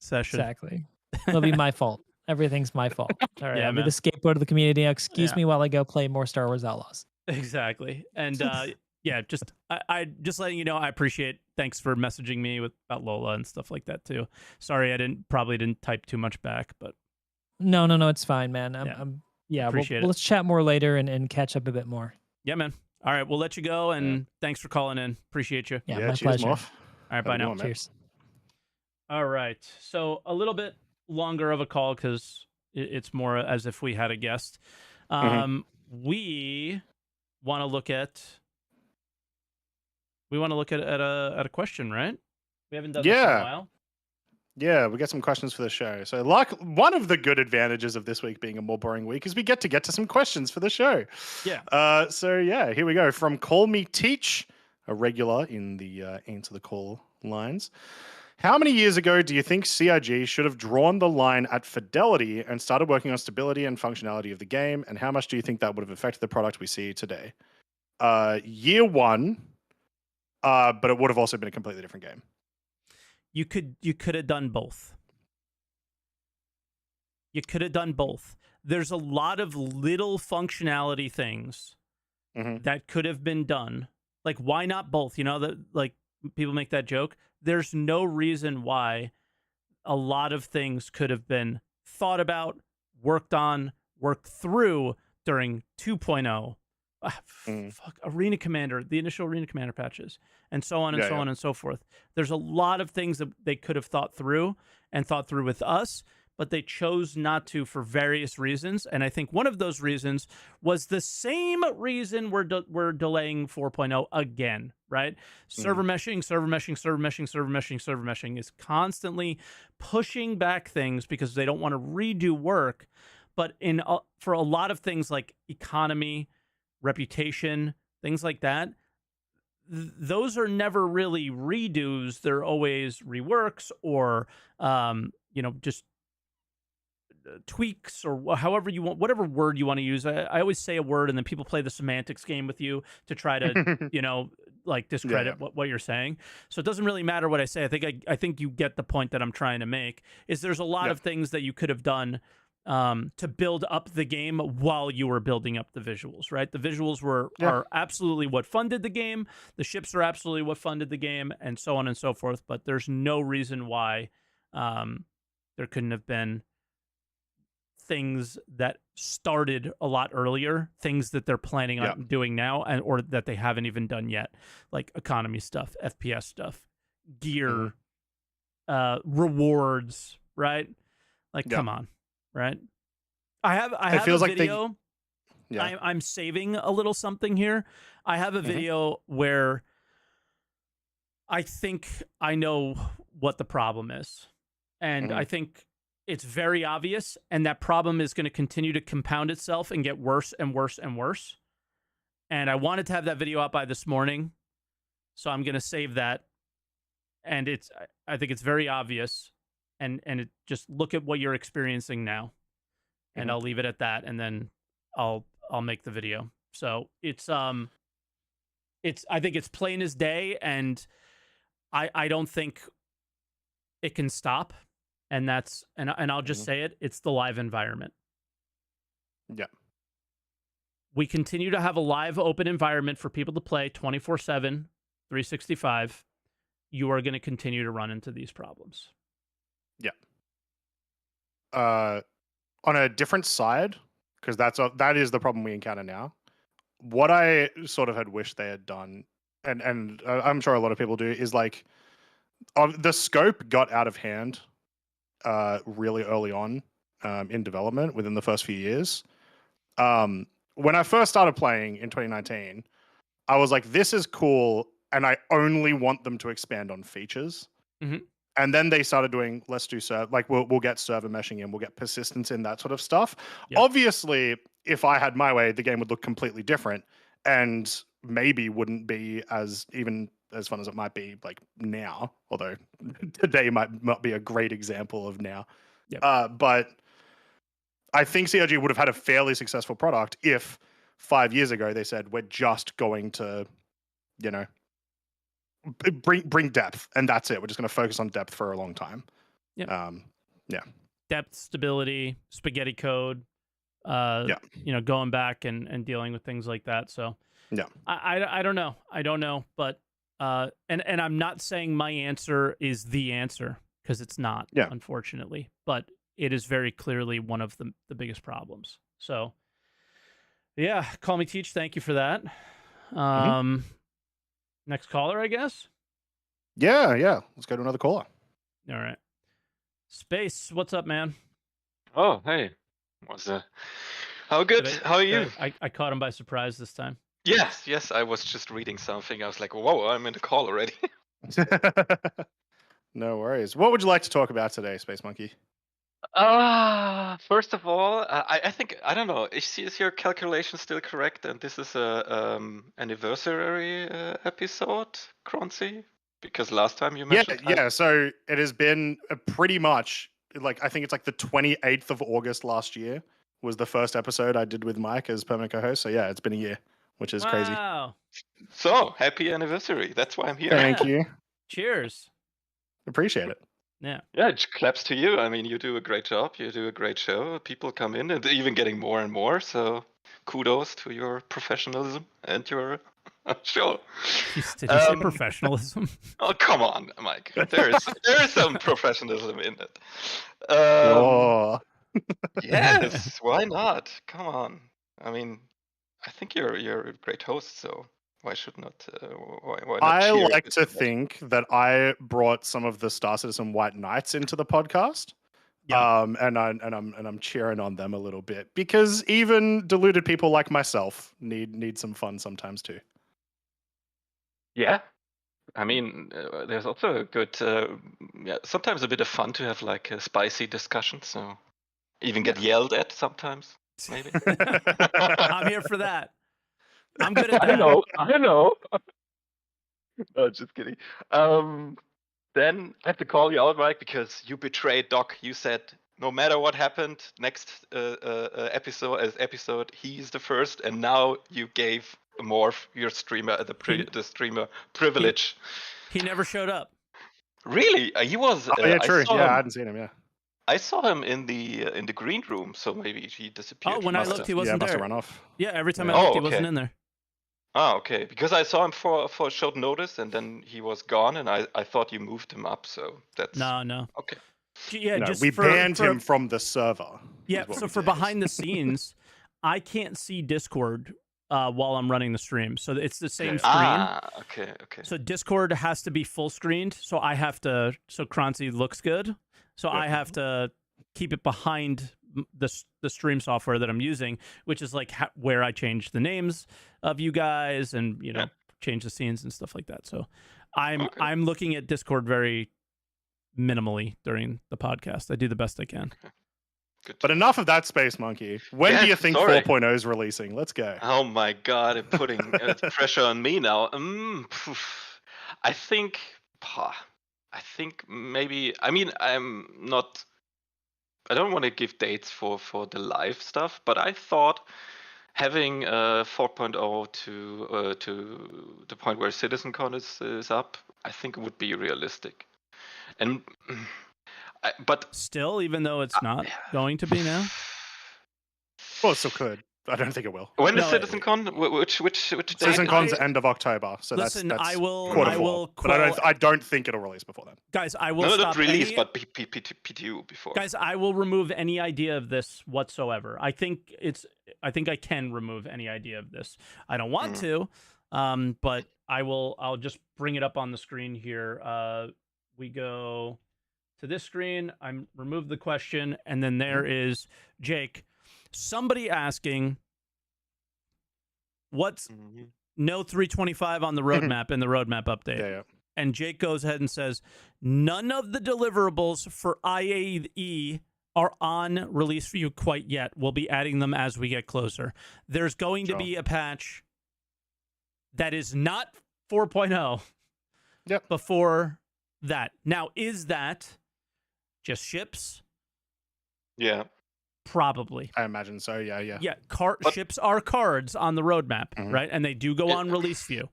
session. Exactly. It'll be my fault. Everything's my fault. All right, Yeah, I'll be man. the scapegoat of the community. Now, excuse Yeah. me while I go play more Star Wars Outlaws. Exactly. And yeah, just I just letting you know, I appreciate. Thanks for messaging me about Lola and stuff like that too. Sorry, I probably didn't type too much back, but No, it's fine, man. Yeah, appreciate it. let's chat more later and catch up a bit more. Yeah, man. All right, we'll let you go, and thanks for calling in. Appreciate you. Yeah, Yeah, my cheers, pleasure. Morph. All right, bye now. Cheers. All right, so a little bit longer of a call because it's more as if we had a guest. We want to look at a question, right? We haven't done this in a while. Yeah, we got some questions for the show. So, like, one of the good advantages of this week being a more boring week is we get to some questions for the show. Yeah. So yeah, here we go. From Call Me Teach, a regular in the Answer the Call lines. How many years ago do you think CIG should have drawn the line at fidelity and started working on stability and functionality of the game? And how much do you think that would have affected the product we see today? Year one, but it would have also been a completely different game. You could have done both. You could have done both. There's a lot of little functionality things that could have been done. Like, why not both? You know, that, like, people make that joke. There's no reason why a lot of things could have been thought about, worked on, worked through during 2.0. Fuck, Arena Commander, the initial Arena Commander patches, and so on and so on and so forth. There's a lot of things that they could have thought through with us, but they chose not to for various reasons. And I think one of those reasons was the same reason we're delaying 4.0 again, right? Server meshing is constantly pushing back things because they don't want to redo work. But for a lot of things like economy, reputation, things like that, those are never really redos. They're always reworks or, just tweaks or however you want, whatever word you want to use. I always say a word and then people play the semantics game with you to try to, discredit what you're saying. So it doesn't really matter what I say. I think you get the point that I'm trying to make is there's a lot of things that you could have done to build up the game while you were building up the visuals, right? The visuals are absolutely what funded the game. The ships are absolutely what funded the game, and so on and so forth. But there's no reason why there couldn't have been things that started a lot earlier, things that they're planning on doing now, or that they haven't even done yet, like economy stuff, FPS stuff, gear, rewards, right? Like, come on. Right. I have a video. I'm saving a little something here. I have a video where I think I know what the problem is. And I think it's very obvious. And that problem is going to continue to compound itself and get worse and worse and worse. And I wanted to have that video out by this morning. So I'm going to save that. And I think it's very obvious. And it, just look at what you're experiencing now, and I'll leave it at that, and then I'll make the video. So it's I think it's plain as day, and I don't think it can stop, and that's and I'll just say it. It's the live environment. Yeah. We continue to have a live open environment for people to play 24/7, 365. You are going to continue to run into these problems. Yeah. On a different side, because that is the problem we encounter now. What I sort of had wished they had done, and I'm sure a lot of people do, is like the scope got out of hand really early on in development within the first few years. When I first started playing in 2019, I was like, this is cool, and I only want them to expand on features. And then they started doing, let's do we'll get server meshing in, we'll get persistence in, that sort of stuff. Yep. Obviously, if I had my way, the game would look completely different and maybe wouldn't be even as fun as it might be like now, although today might not be a great example of now. Yep. But I think CRG would have had a fairly successful product if 5 years ago they said, we're just going to, bring depth, and that's it. We're just going to focus on depth for a long time. Yep. Yeah. Depth, stability, spaghetti code. Yeah. Going back and dealing with things like that. So Yeah. I don't know. I don't know, but and I'm not saying my answer is the answer because it's not, Yeah. unfortunately, but it is very clearly one of the biggest problems. So yeah, call me Teach. Thank you for that. Next caller, I guess. Yeah. Let's go to another caller. All right. Space, what's up, man? Oh, hey. How good? How are you? I caught him by surprise this time. Yes, I was just reading something. I was like, whoa, I'm in the call already. No worries. What would you like to talk about today, Space Monkey? First of all, I think, I don't know, is your calculation still correct? And this is a anniversary episode, Croncy? Because last time you mentioned Yeah. So it has been pretty much like, I think it's like the 28th of August last year was the first episode I did with Mike as permanent co-host. So yeah, it's been a year, which is crazy. Wow. So, happy anniversary. That's why I'm here. Thank you. Cheers. Appreciate it. Yeah. Yeah, it claps to you. I mean, you do a great job. You do a great show. People come in and even getting more and more. So kudos to your professionalism and your show. Did you say professionalism? Oh, come on, Mike. There is some professionalism in it. Oh. Yes, why not? Come on. I mean, I think you're a great host, so why should not? Why not? I cheer like with to that? think that I brought some of the Star Citizen White Knights into the podcast. Yeah. And I'm cheering on them a little bit because even deluded people like myself need some fun sometimes too. Yeah. I mean, there's also a good, sometimes a bit of fun to have like a spicy discussion. So even get yelled at sometimes, maybe. I'm here for that. I'm good at that. I know. No, just kidding. Then I have to call you out, Mike, because you betrayed Doc. You said no matter what happened, next episode, he's the first, and now you gave Morph your streamer the streamer privilege. He never showed up. Really? He was. Oh yeah, true. I I hadn't seen him. Yeah. I saw him in the green room, so maybe he disappeared. Oh, when I looked, he wasn't must have there. run off. Yeah, every time Yeah. I looked, Oh, he wasn't okay. in there. Ah, okay. Because I saw him for a short notice, and then he was gone, and I thought you moved him up. So that's No. okay. Yeah, No, just we for, banned for, him from the server. Yeah, so for behind the scenes, I can't see Discord while I'm running the stream. So it's the same screen. Ah, okay. So Discord has to be full screened. So I have to. So Croncy looks good. So I have to keep it behind the stream software that I'm using, which is like where I change the names of you guys and change the scenes and stuff like that. So I'm looking at Discord very minimally during the podcast. I do the best I can. Good. But enough of that, Space Monkey. When do you think 4.0 is releasing? Let's go. Oh my God, I'm putting pressure on me now. I think maybe. I mean, I don't want to give dates for the live stuff, but I thought having 4.0 to the point where CitizenCon is up, I think it would be realistic. And but still, even though it's not going to be now. Well, it still could. I don't think it will. When is CitizenCon? Which date? CitizenCon's end of October. So listen, that's I will but I don't think it'll release before then. Guys, I will not stop release, but PTU before. Guys, I will remove any idea of this whatsoever. I think I can remove any idea of this. I don't want to, but I'll just bring it up on the screen here. We go to this screen. I'm remove the question, and then there is Jake. Somebody asking, what's no 325 on the roadmap in the roadmap update? Yeah. And Jake goes ahead and says, none of the deliverables for IAE are on release view quite yet. We'll be adding them as we get closer. There's going to be a patch that is not 4.0 before that. Now, is that just ships? Yeah. Probably. I imagine so, yeah. Yeah, ships are cards on the roadmap, right? And they do go on release view.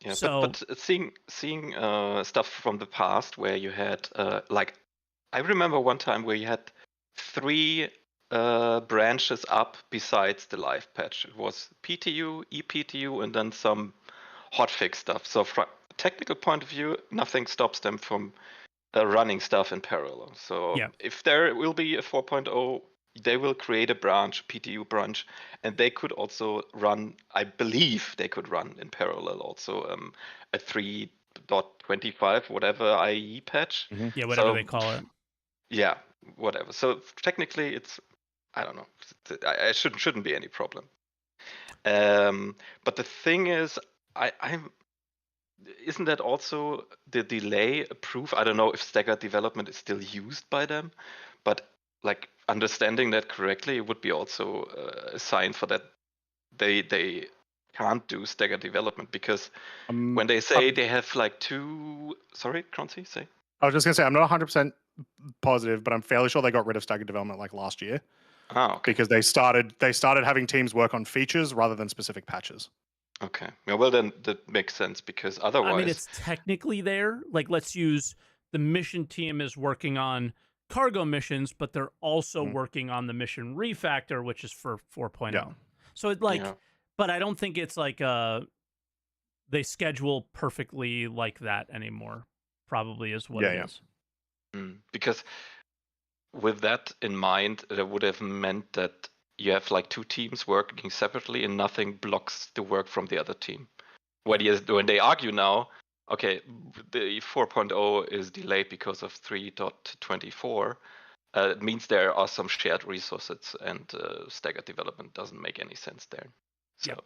Yeah, so, but seeing stuff from the past where you had like I remember one time where you had 3 branches up besides the live patch. It was PTU, ePTU, and then some hotfix stuff. So from a technical point of view, nothing stops them from running stuff in parallel. So Yeah. if there will be a 4.0, they will create a branch, PTU branch, and they could also run, I believe they could run in parallel also a 3.25, whatever IE patch. Yeah, whatever So, they call it. Yeah, whatever. So technically it's, I don't know, I shouldn't be any problem. But the thing is, I'm isn't that also the delay a proof? I don't know if staggered development is still used by them, but like understanding that correctly, it would be also a sign for that they can't do staggered development, because when they say they have like 2, sorry, Croncy, say. I was just gonna say I'm not 100% positive, but I'm fairly sure they got rid of staggered development like last year Okay. because they started having teams work on features rather than specific patches. Okay. Yeah, well then that makes sense, because otherwise, I mean, it's technically there. Like, let's use the mission team is working on cargo missions, but they're also working on the mission refactor, which is for 4.0. Yeah. So it but I don't think it's like they schedule perfectly like that anymore. Probably is what it is. Because with that in mind, that would have meant that you have like 2 teams working separately and nothing blocks the work from the other team. When they argue now, okay, the 4.0 is delayed because of 3.24, it means there are some shared resources, and staggered development doesn't make any sense there. So. Yeah.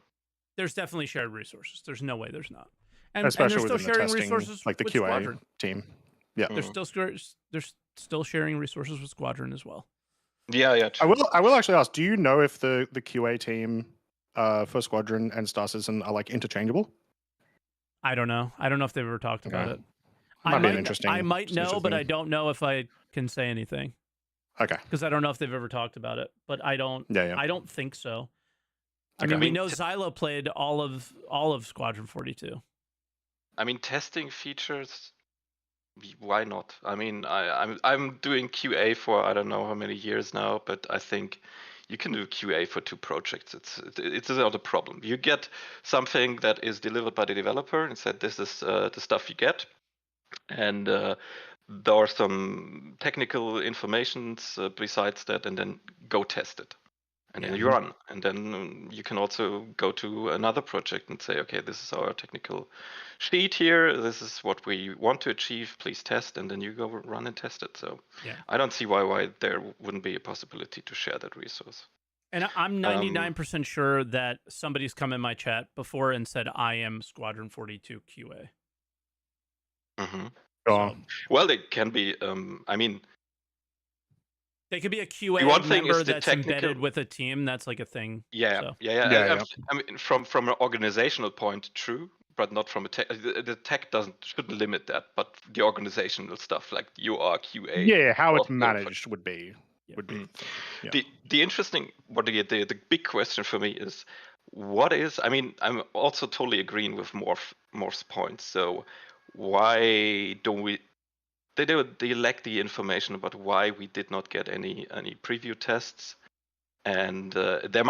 There's definitely shared resources. There's no way there's not. And especially they're still within sharing the testing, resources like the with QA Squadron. team. Yeah, They're still sharing resources with Squadron as well. Yeah. True. I will actually ask. Do you know if the QA team for Squadron and Star Citizen are like interchangeable? I don't know. I don't know if they've ever talked about it. Might be an interesting. I might know, future but thing. I don't know if I can say anything. Okay. Because I don't know if they've ever talked about it, but I don't. Yeah. I don't think so. Okay. I mean, we know Xylo played all of Squadron 42. I mean, testing features. Why not? I mean, I'm doing QA for I don't know how many years now, but I think you can do QA for 2 projects. It's not a problem. You get something that is delivered by the developer and said this is the stuff you get, and there are some technical informations besides that, and then go test it. And then you run, and then you can also go to another project and say, okay, this is our technical sheet here. This is what we want to achieve. Please test, and then you go run and test it. So I don't see why there wouldn't be a possibility to share that resource. And I'm 99% sure that somebody's come in my chat before and said I am Squadron 42 QA. So, well, they can be. I mean. They could be a QA member that's embedded with a team. That's like a thing. Yeah. I mean, from an organizational point, true, but not from a tech. The tech shouldn't limit that, but the organizational stuff, like you are QA. Yeah, how it's managed would be. Yeah. The interesting, the big question for me is, what is? I mean, I'm also totally agreeing with Morph's points. So why don't we? They lack the information about why we did not get any preview tests, and they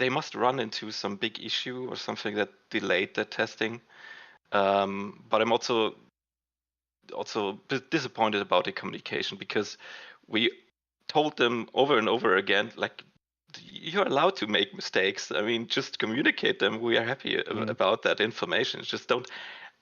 must run into some big issue or something that delayed the testing. But I'm also disappointed about the communication, because we told them over and over again, like, you're allowed to make mistakes. I mean, just communicate them. We are happy about that information. Just don't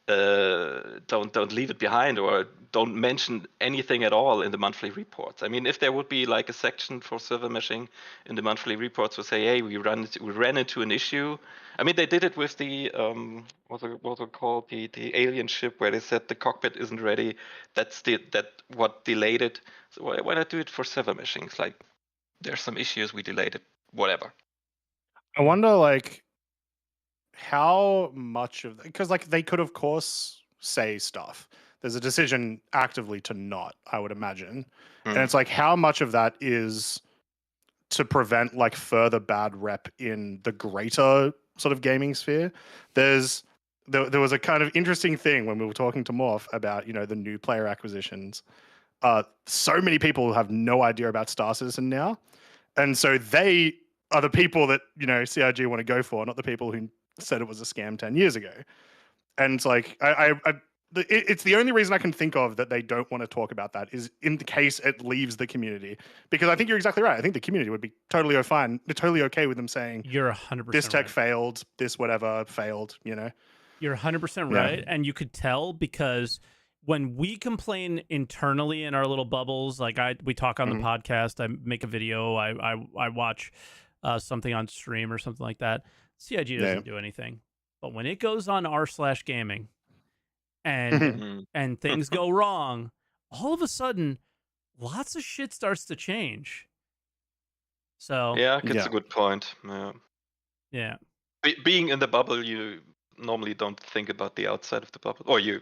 leave it behind, or don't mention anything at all in the monthly reports. I mean, if there would be like a section for server meshing in the monthly reports to say, hey, we ran into an issue. I mean, they did it with the what's it called, the alien ship, where they said the cockpit isn't ready. That's what delayed it. So why not do it for server meshing? It's like, there's some issues, we delayed it, whatever. I wonder, like, how much of, because like they could of course say stuff. There's a decision actively to not, I would imagine. And it's like, how much of that is to prevent like further bad rep in the greater sort of gaming sphere? There was a kind of interesting thing when we were talking to Morph about, the new player acquisitions. so many people have no idea about Star Citizen now, and so they are the people that CIG want to go for, not the people who said it was a scam 10 years ago. And it's like it's the only reason I can think of that they don't want to talk about that is in the case it leaves the community, because I think you're exactly right. I think the community would be totally okay with them saying You're 100% this tech right. failed, this whatever failed. You're 100% right, and you could tell because when we complain internally in our little bubbles, like we talk on the podcast, I make a video, I watch something on stream or something like that. CIG doesn't do anything, but when it goes on r/gaming and things go wrong, all of a sudden, lots of shit starts to change. So yeah, that's a good point. Yeah. Being in the bubble, you normally don't think about the outside of the bubble, or you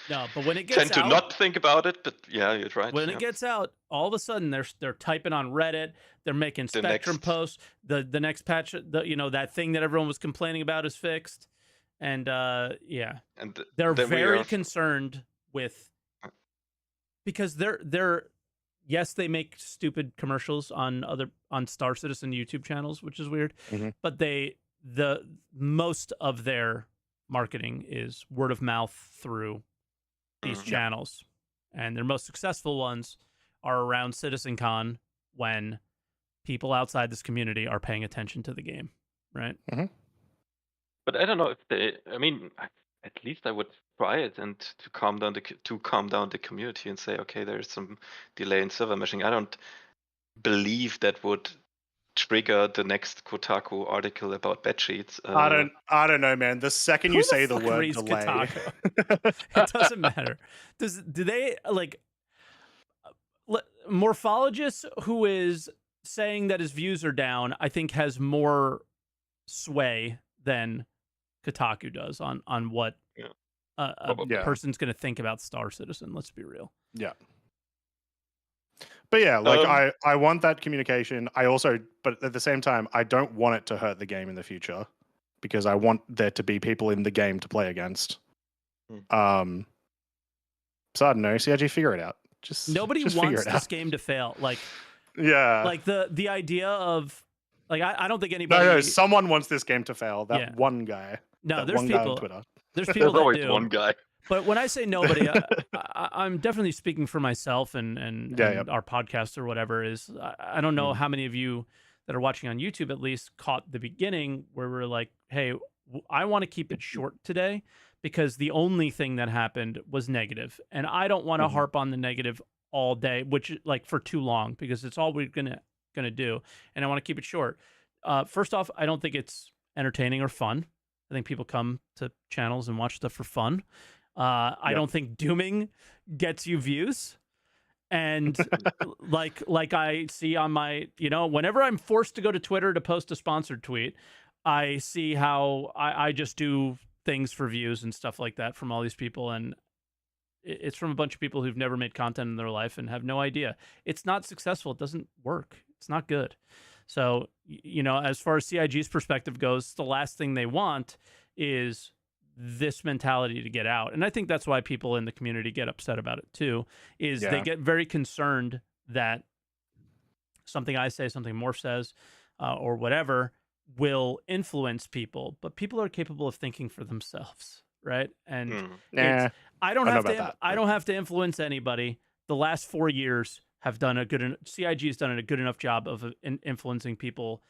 but when it gets tend to not think about it. But yeah, you're right. When it gets out, all of a sudden they're typing on Reddit, they're making Spectrum posts. The next patch, that thing that everyone was complaining about is fixed, and and they're very concerned with, because they're yes, they make stupid commercials on Star Citizen YouTube channels, which is weird, but the most of their marketing is word of mouth through these channels, and their most successful ones are around CitizenCon when people outside this community are paying attention to the game, right? But I don't know if at least I would try it and to calm down the community and say, okay, there's some delay in server meshing. I don't believe that would trigger the next Kotaku article about bed sheets. I don't know, man. The second you say the word delay, it doesn't matter. Do they like Morphologist, who is saying that his views are down, I think has more sway than Kotaku does on what a person's going to think about Star Citizen. Let's be real. Yeah. But yeah, like I want that communication. But at the same time, I don't want it to hurt the game in the future, because I want there to be people in the game to play against. So I don't know, CIG, figure it out. Nobody wants this game to fail. Like, like the idea of, like, I don't think anybody. No, someone wants this game to fail. That one guy. No, there's people. Guy on Twitter. There's people that always do. one guy. But when I say nobody, I'm definitely speaking for myself and our podcast or whatever. I don't know how many of you that are watching on YouTube at least caught the beginning where we're like, hey, I want to keep it short today because the only thing that happened was negative. And I don't want to harp on the negative all day, which like for too long, because it's all we're gonna do. And I want to keep it short. First off, I don't think it's entertaining or fun. I think people come to channels and watch stuff for fun. I don't think dooming gets you views. And like I see on my, whenever I'm forced to go to Twitter to post a sponsored tweet, I see how I just do things for views and stuff like that from all these people. And it's from a bunch of people who've never made content in their life and have no idea. It's not successful. It doesn't work. It's not good. So, as far as CIG's perspective goes, the last thing they want is this mentality to get out. And I think that's why people in the community get upset about it too, is they get very concerned that something I say, something Morph says, or whatever will influence people, but people are capable of thinking for themselves. Right. And I don't have to influence anybody. The last 4 years have done CIG has done a good enough job of influencing people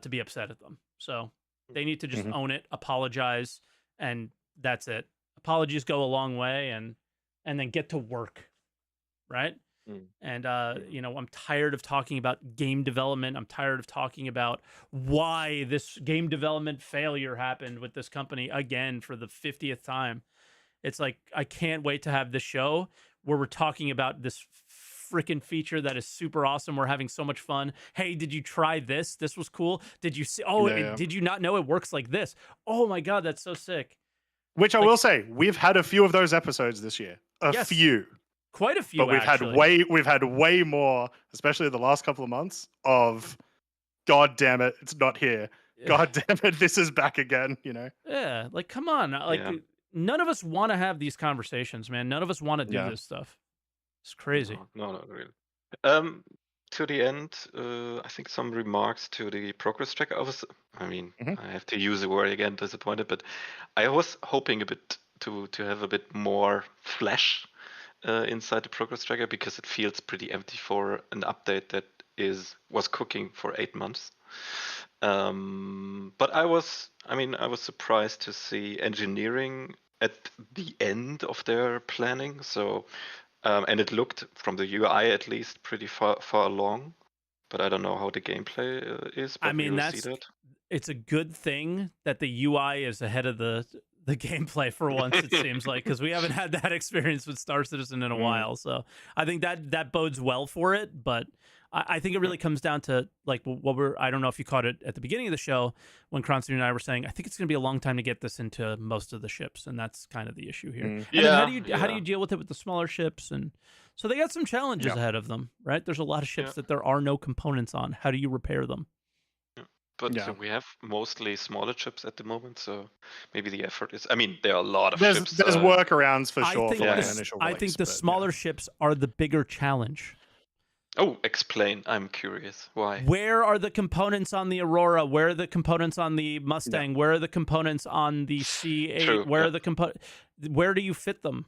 to be upset at them. So they need to just own it, apologize, and that's it. Apologies go a long way, and then get to work, right? And I'm tired of talking about game development. I'm tired of talking about why this game development failure happened with this company again for the 50th time. It's like, I can't wait to have this show where we're talking about this freaking feature that is super awesome. We're having so much fun. Hey, did you try this? This was cool. Did you see? Oh, did you not know it works like this? Oh my God, that's so sick. Which I will say, we've had a few of those episodes this year. A few. Quite a few, but we've had way more, especially the last couple of months, of God damn it, it's not here. God damn it, this is back again, Yeah, like, come on. Like, none of us want to have these conversations, man. None of us want to do this stuff. It's crazy. No, not really. To the end, I think some remarks to the progress tracker. Mhm. I have to use the word again, disappointed, but I was hoping a bit to have a bit more flash inside the progress tracker, because it feels pretty empty for an update that was cooking for 8 months. But I was surprised to see engineering at the end of their planning. So, and it looked from the UI at least pretty far along. But I don't know how the gameplay is. But I mean, we will see that. it's a good thing that the UI is ahead of the gameplay for once. It seems like, because we haven't had that experience with Star Citizen in a while. So I think that bodes well for it. But I think it really comes down to like I don't know if you caught it at the beginning of the show when Croncy and I were saying, I think it's going to be a long time to get this into most of the ships, and that's kind of the issue here. And then how do you deal with it with the smaller ships? And so they got some challenges ahead of them, right? There's a lot of ships that there are no components on. How do you repair them? But we have mostly smaller ships at the moment, so maybe the effort is. I mean, there are a lot of There's ships. workarounds for sure for like the, an initial I release, think the but, smaller ships are the bigger challenge. Oh, explain. I'm curious. Why? Where are the components on the Aurora? Where are the components on the Mustang? Where are the components on the C8? True, Where are the where do you fit them?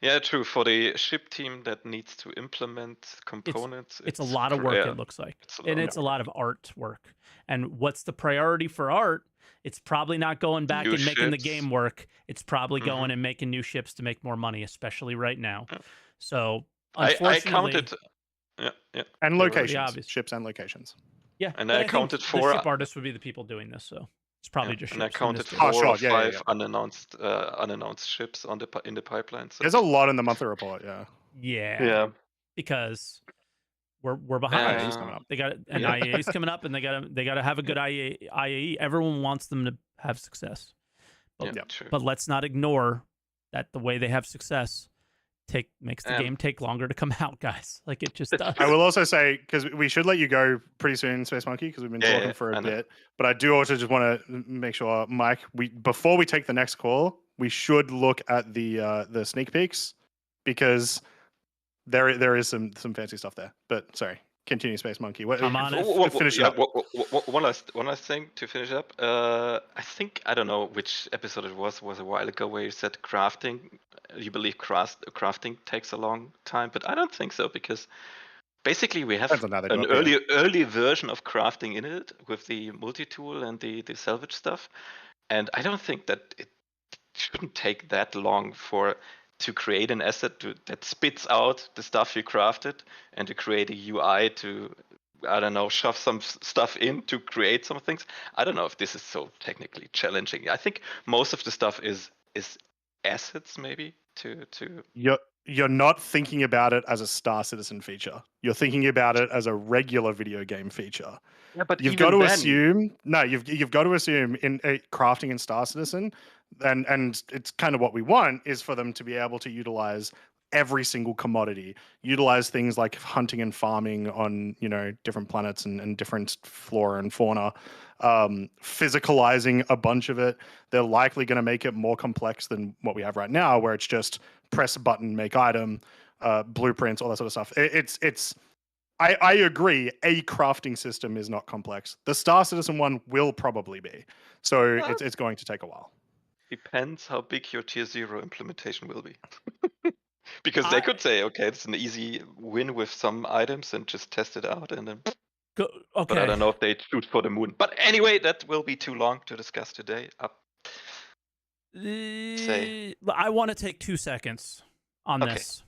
Yeah, true. For the ship team that needs to implement components, it's a lot of work, it looks like. It's a lot of artwork. And what's the priority for art? It's probably not going back and making the game work. It's probably going and making new ships to make more money, especially right now. So, unfortunately, I counted. and locations, ships and locations. Yeah, and I counted the 4 ship artists would be the people doing this, so it's probably just ships. And I counted 4 or 5 unannounced ships in the pipeline. So. There's a lot in the monthly report. Yeah. Because we're behind. IAE's coming up. They got an IAE's coming up, and they got to have a good IAE. Everyone wants them to have success. But let's not ignore that the way they have success makes the game take longer to come out, guys. Like, it just does. I will also say, because we should let you go pretty soon, Space Monkey, because we've been talking for a bit. But I do also just want to make sure, Mike, before we take the next call, we should look at the sneak peeks, because there is some fancy stuff there. But sorry, continue, Space Monkey. Finish up. One last thing to finish up. I think, I don't know which episode it was a while ago, where you said crafting. You believe crafting takes a long time, but I don't think so, because basically we have an early version of crafting in it with the multi-tool and the salvage stuff, and I don't think that it shouldn't take that long to create an asset that spits out the stuff you crafted, and to create a UI to, I don't know, shove some stuff in to create some things. I don't know if this is so technically challenging. I think most of the stuff is assets, maybe to. You're not thinking about it as a Star Citizen feature. You're thinking about it as a regular video game feature. Yeah, but you've got to assume you've got to assume in crafting in Star Citizen, and it's kind of what we want, is for them to be able to utilize every single commodity, utilize things like hunting and farming on different planets and different flora and fauna, physicalizing a bunch of it. They're likely going to make it more complex than what we have right now, where it's just press a button, make item, blueprints, all that sort of stuff. I agree, a crafting system is not complex. The Star Citizen one will probably be. So it's going to take a while. Depends how big your tier 0 implementation will be. Because they could say, okay, it's an easy win with some items and just test it out, and then. Okay. But I don't know if they shoot for the moon. But anyway, that will be too long to discuss today. I want to take 2 seconds on this,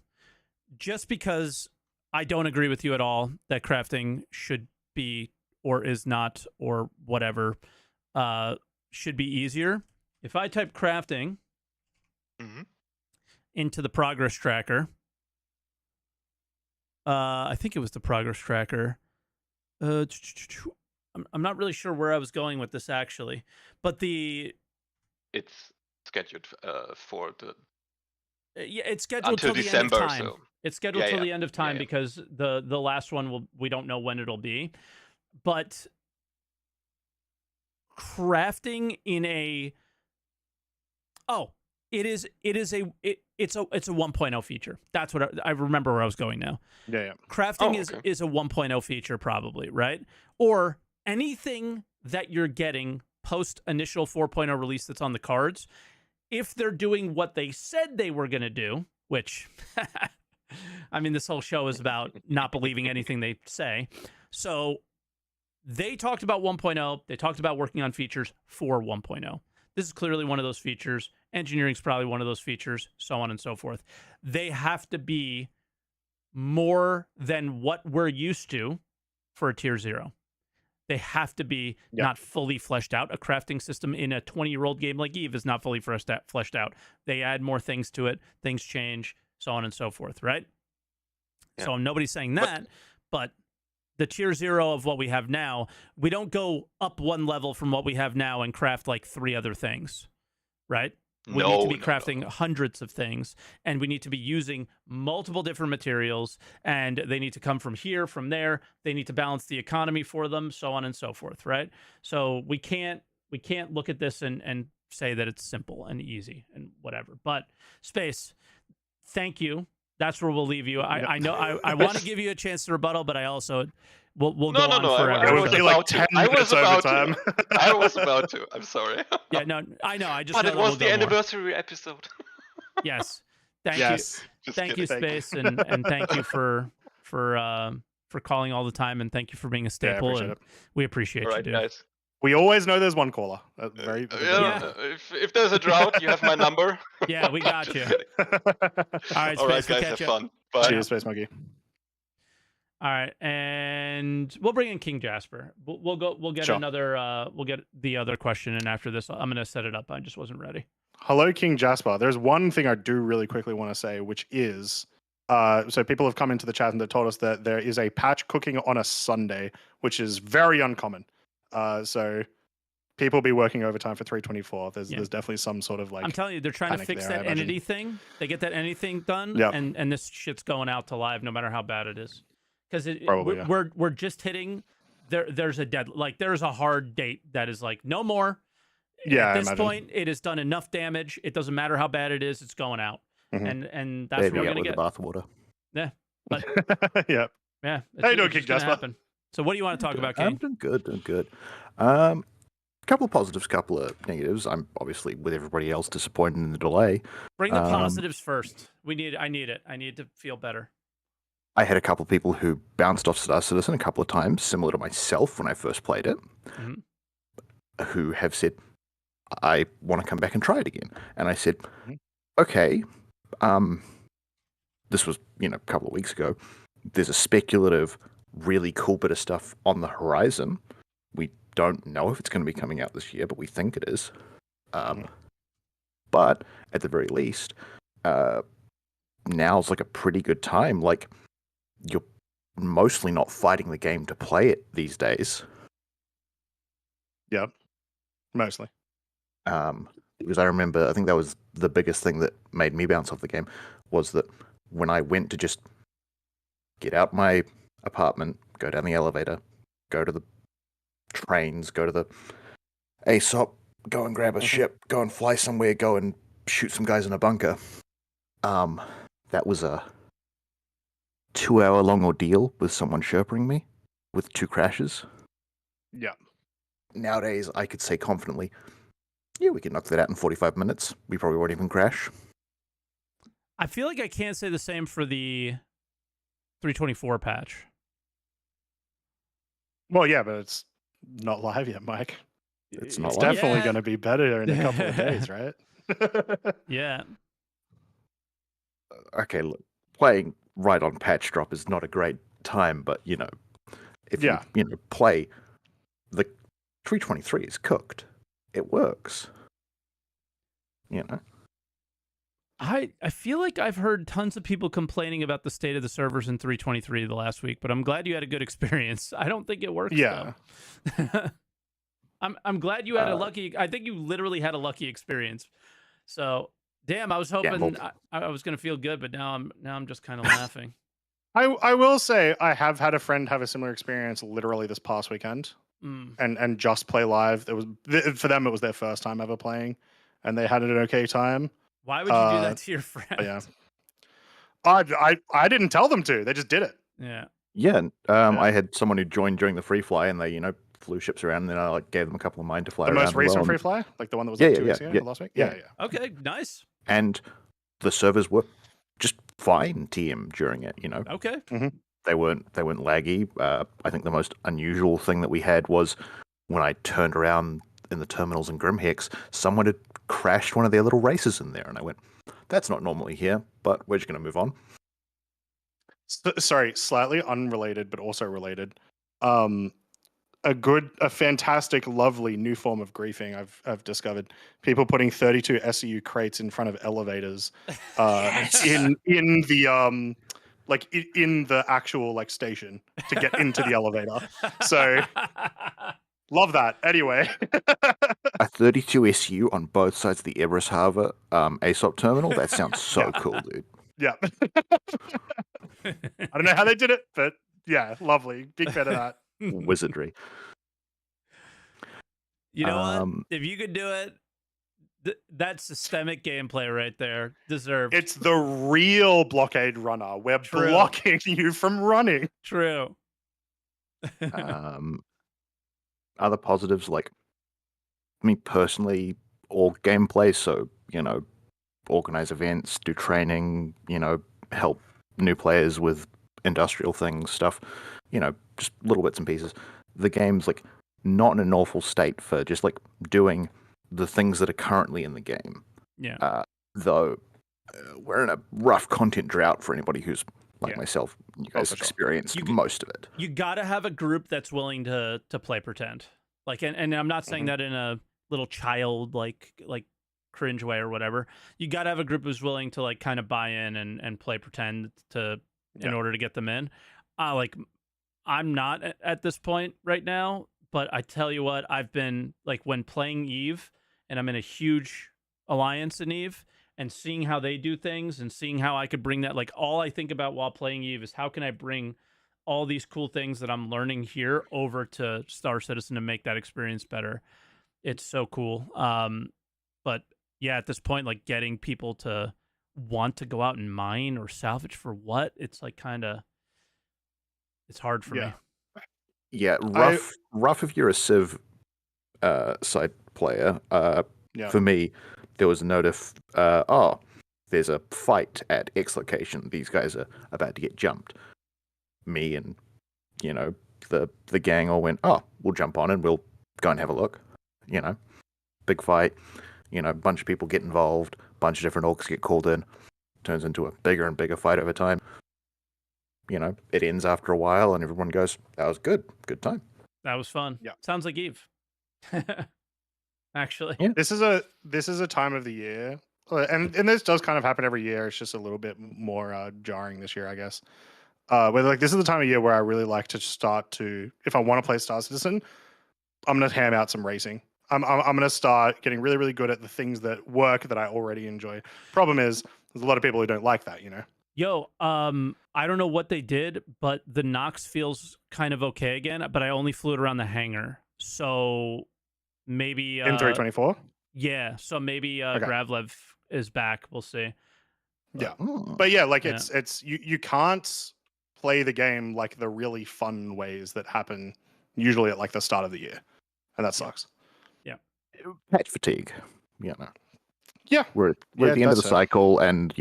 just because I don't agree with you at all that crafting should be, or is not, or whatever, should be easier. If I type crafting into the progress tracker, I think it was the progress tracker. I'm not really sure where I was going with this, actually, but it's scheduled for the it's scheduled until till December. The end of time. So. It's scheduled till the end of time because the last one we don't know when it'll be, but crafting in it's a 1.0 feature. That's what I remember where I was going now. Yeah. Crafting okay. is a 1.0 feature probably, right? Or anything that you're getting post initial 4.0 release that's on the cards, if they're doing what they said they were going to do, which I mean, this whole show is about not believing anything they say. So they talked about 1.0. They talked about working on features for 1.0. This is clearly one of those features. Engineering is probably one of those features, so on and so forth. They have to be more than what we're used to for a tier 0. They have to be not fully fleshed out. A crafting system in a 20-year-old game like Eve is not fully fleshed out. They add more things to it. Things change, so on and so forth, right? Yeah. So nobody's saying that, but the tier 0 of what we have now, we don't go up one level from what we have now and craft like 3 other things, right? We need to be crafting hundreds of things, and we need to be using multiple different materials, and they need to come from here, from there. They need to balance the economy for them, so on and so forth, right? So we can't look at this and say that it's simple and easy and whatever. But Space, thank you. That's where we'll leave you. I know I want to give you a chance to rebuttal, but I also we'll go on forever. I was about to. I was to. about to. I'm sorry. Yeah, no, I know. I just. But know it that was we'll the go anniversary episode. Yes. Thank Yes. you. Thank you, Space, and thank you for calling all the time, and thank you for being a staple. appreciate it. We appreciate All you, right, dude. guys. We always know there's one caller. Yeah. If there's a drought, you have my number. Yeah, we got you. Kidding. All right, All right, Space, we'll guys, catch have you. fun. Bye. Cheers, Space Monkey. All right, and we'll bring in King Jasper. We'll get Sure. another. We'll get the other question, and after this, I'm gonna set it up. I just wasn't ready. Hello, King Jasper. There's one thing I do really quickly want to say, which is, so people have come into the chat and they told us that there is a patch cooking on a Sunday, which is very uncommon. So people be working overtime for 324. There's definitely some sort of like. I'm telling you, they're trying to fix there, that entity thing. They get that entity thing done, Yep. and this shit's going out to live, no matter how bad it is, because Probably, we're just hitting. There's a there's a hard date that is like no more. Yeah, at I this imagine. point, it has done enough damage. It doesn't matter how bad it is; it's going out, and that's what we're gonna get. The bathwater. Yeah, but Yeah. yeah. How you doing, it's King just gonna Jasper? happen. So, what do you want to talk about, I'm King? doing good. Couple of positives, couple of negatives. I'm obviously with everybody else disappointed in the delay. Bring the positives first. I need it. I need to feel better. I had a couple of people who bounced off Star Citizen a couple of times, similar to myself when I first played it, who have said, I want to come back and try it again. And I said, okay, this was, a couple of weeks ago. There's a speculative, really cool bit of stuff on the horizon. We don't know if it's going to be coming out this year, but we think it is. But at the very least, now's like a pretty good time. Like, you're mostly not fighting the game to play it these days. Yep. Mostly. Because I remember, I think that was the biggest thing that made me bounce off the game, was that when I went to just get out my apartment, go down the elevator, go to the trains, go to the ASOP, go and grab a ship, go and fly somewhere, go and shoot some guys in a bunker. That was a 2-hour-long ordeal with someone sherpering me with 2 crashes. Yeah. Nowadays, I could say confidently, yeah, we can knock that out in 45 minutes. We probably won't even crash. I feel like I can't say the same for the 324 patch. Well, yeah, but it's not live yet, Mike. It's not It's live. definitely going to be better in a couple of days, right? Yeah. Okay, look, playing right on patch drop is not a great time, but, if you play, the 323 is cooked. It works. I feel like I've heard tons of people complaining about the state of the servers in 323 the last week, but I'm glad you had a good experience. I don't think it works. Yeah. Though. I'm glad you had a lucky. I think you literally had a lucky experience. So damn, I was hoping I was gonna feel good, but now I'm just kind of laughing. I will say I have had a friend have a similar experience literally this past weekend, and just play live. It was for them. It was their first time ever playing, and they had an okay time. Why would you do that Uh, to your friend? But yeah, I didn't tell them to. They just did it. Yeah. Yeah, Yeah. I had someone who joined during the free fly, and they flew ships around, and then I like gave them a couple of mine to fly The around. most as well, recent and- free fly, like the one that was Yeah, like yeah, 2 weeks yeah, ago, yeah. last week. Yeah. Yeah. Okay, nice. And the servers were just fine TM during it. Okay. They weren't laggy. I think the most unusual thing that we had was when I turned around in the terminals in Grimhex, someone had crashed one of their little races in there, and I went, "That's not normally here, but we're just going to move on." Sorry, slightly unrelated, but also related. A fantastic, lovely new form of griefing I've discovered. People putting 32 SEU crates in front of elevators, in the in the actual like station to get into the elevator. So love that. Anyway, A 32 SU on both sides of the Everest Harbor ASOP terminal. That sounds so cool, dude. yeah. I don't know how they did it, but yeah, lovely. Big fan of that. Wizardry. You know what? Um, If you could do it, that's systemic gameplay right there. Deserved. It's the real blockade runner. We're True. blocking you from running. True. Other positives, like me personally, all gameplay. So organize events, do training. Help new players with industrial things, stuff. Just little bits and pieces. The game's like not in an awful state for just like doing the things that are currently in the game. Yeah. Though we're in a rough content drought for anybody who's like Yeah. myself. You guys for sure. experienced most of it. You gotta have a group that's willing to play pretend. Like, and I'm not saying that in a little child like cringe way or whatever. You gotta have a group who's willing to like kind of buy in and play pretend in order to get them in. Like, I'm not at this point right now, but I tell you what, I've been like when playing Eve, and I'm in a huge alliance in Eve, and seeing how they do things and seeing how I could bring that. Like, all I think about while playing Eve is how can I bring all these cool things that I'm learning here over to Star Citizen to make that experience better. It's so cool. But yeah, at this point, like getting people to want to go out and mine or salvage for what, it's like it's hard for me. Yeah, rough if you're a Civ side player. For me, there was a note of, there's a fight at X location. These guys are about to get jumped. Me and, the gang all went, we'll jump on and we'll go and have a look. Big fight. A bunch of people get involved. A bunch of different orcs get called in. Turns into a bigger and bigger fight over time. It ends after a while and everyone goes, that was good. Good time. That was fun. Yeah. Sounds like Eve. Actually. Yeah. This is a time of the year, and this does kind of happen every year. It's just a little bit more jarring this year, I guess. Where like this is the time of year where I really like to start to, if I want to play Star Citizen, I'm gonna ham out some racing. I'm gonna start getting really, really good at the things that work that I already enjoy. Problem is, there's a lot of people who don't like that, Yo, I don't know what they did, but the Nox feels kind of okay again, but I only flew it around the hangar. So maybe in 324. Yeah, so maybe Gravlev is back. We'll see. Yeah. But yeah, like it's you can't play the game like the really fun ways that happen usually at like the start of the year. And that sucks. Patch fatigue. Yeah. We're at the end of the that's cycle, and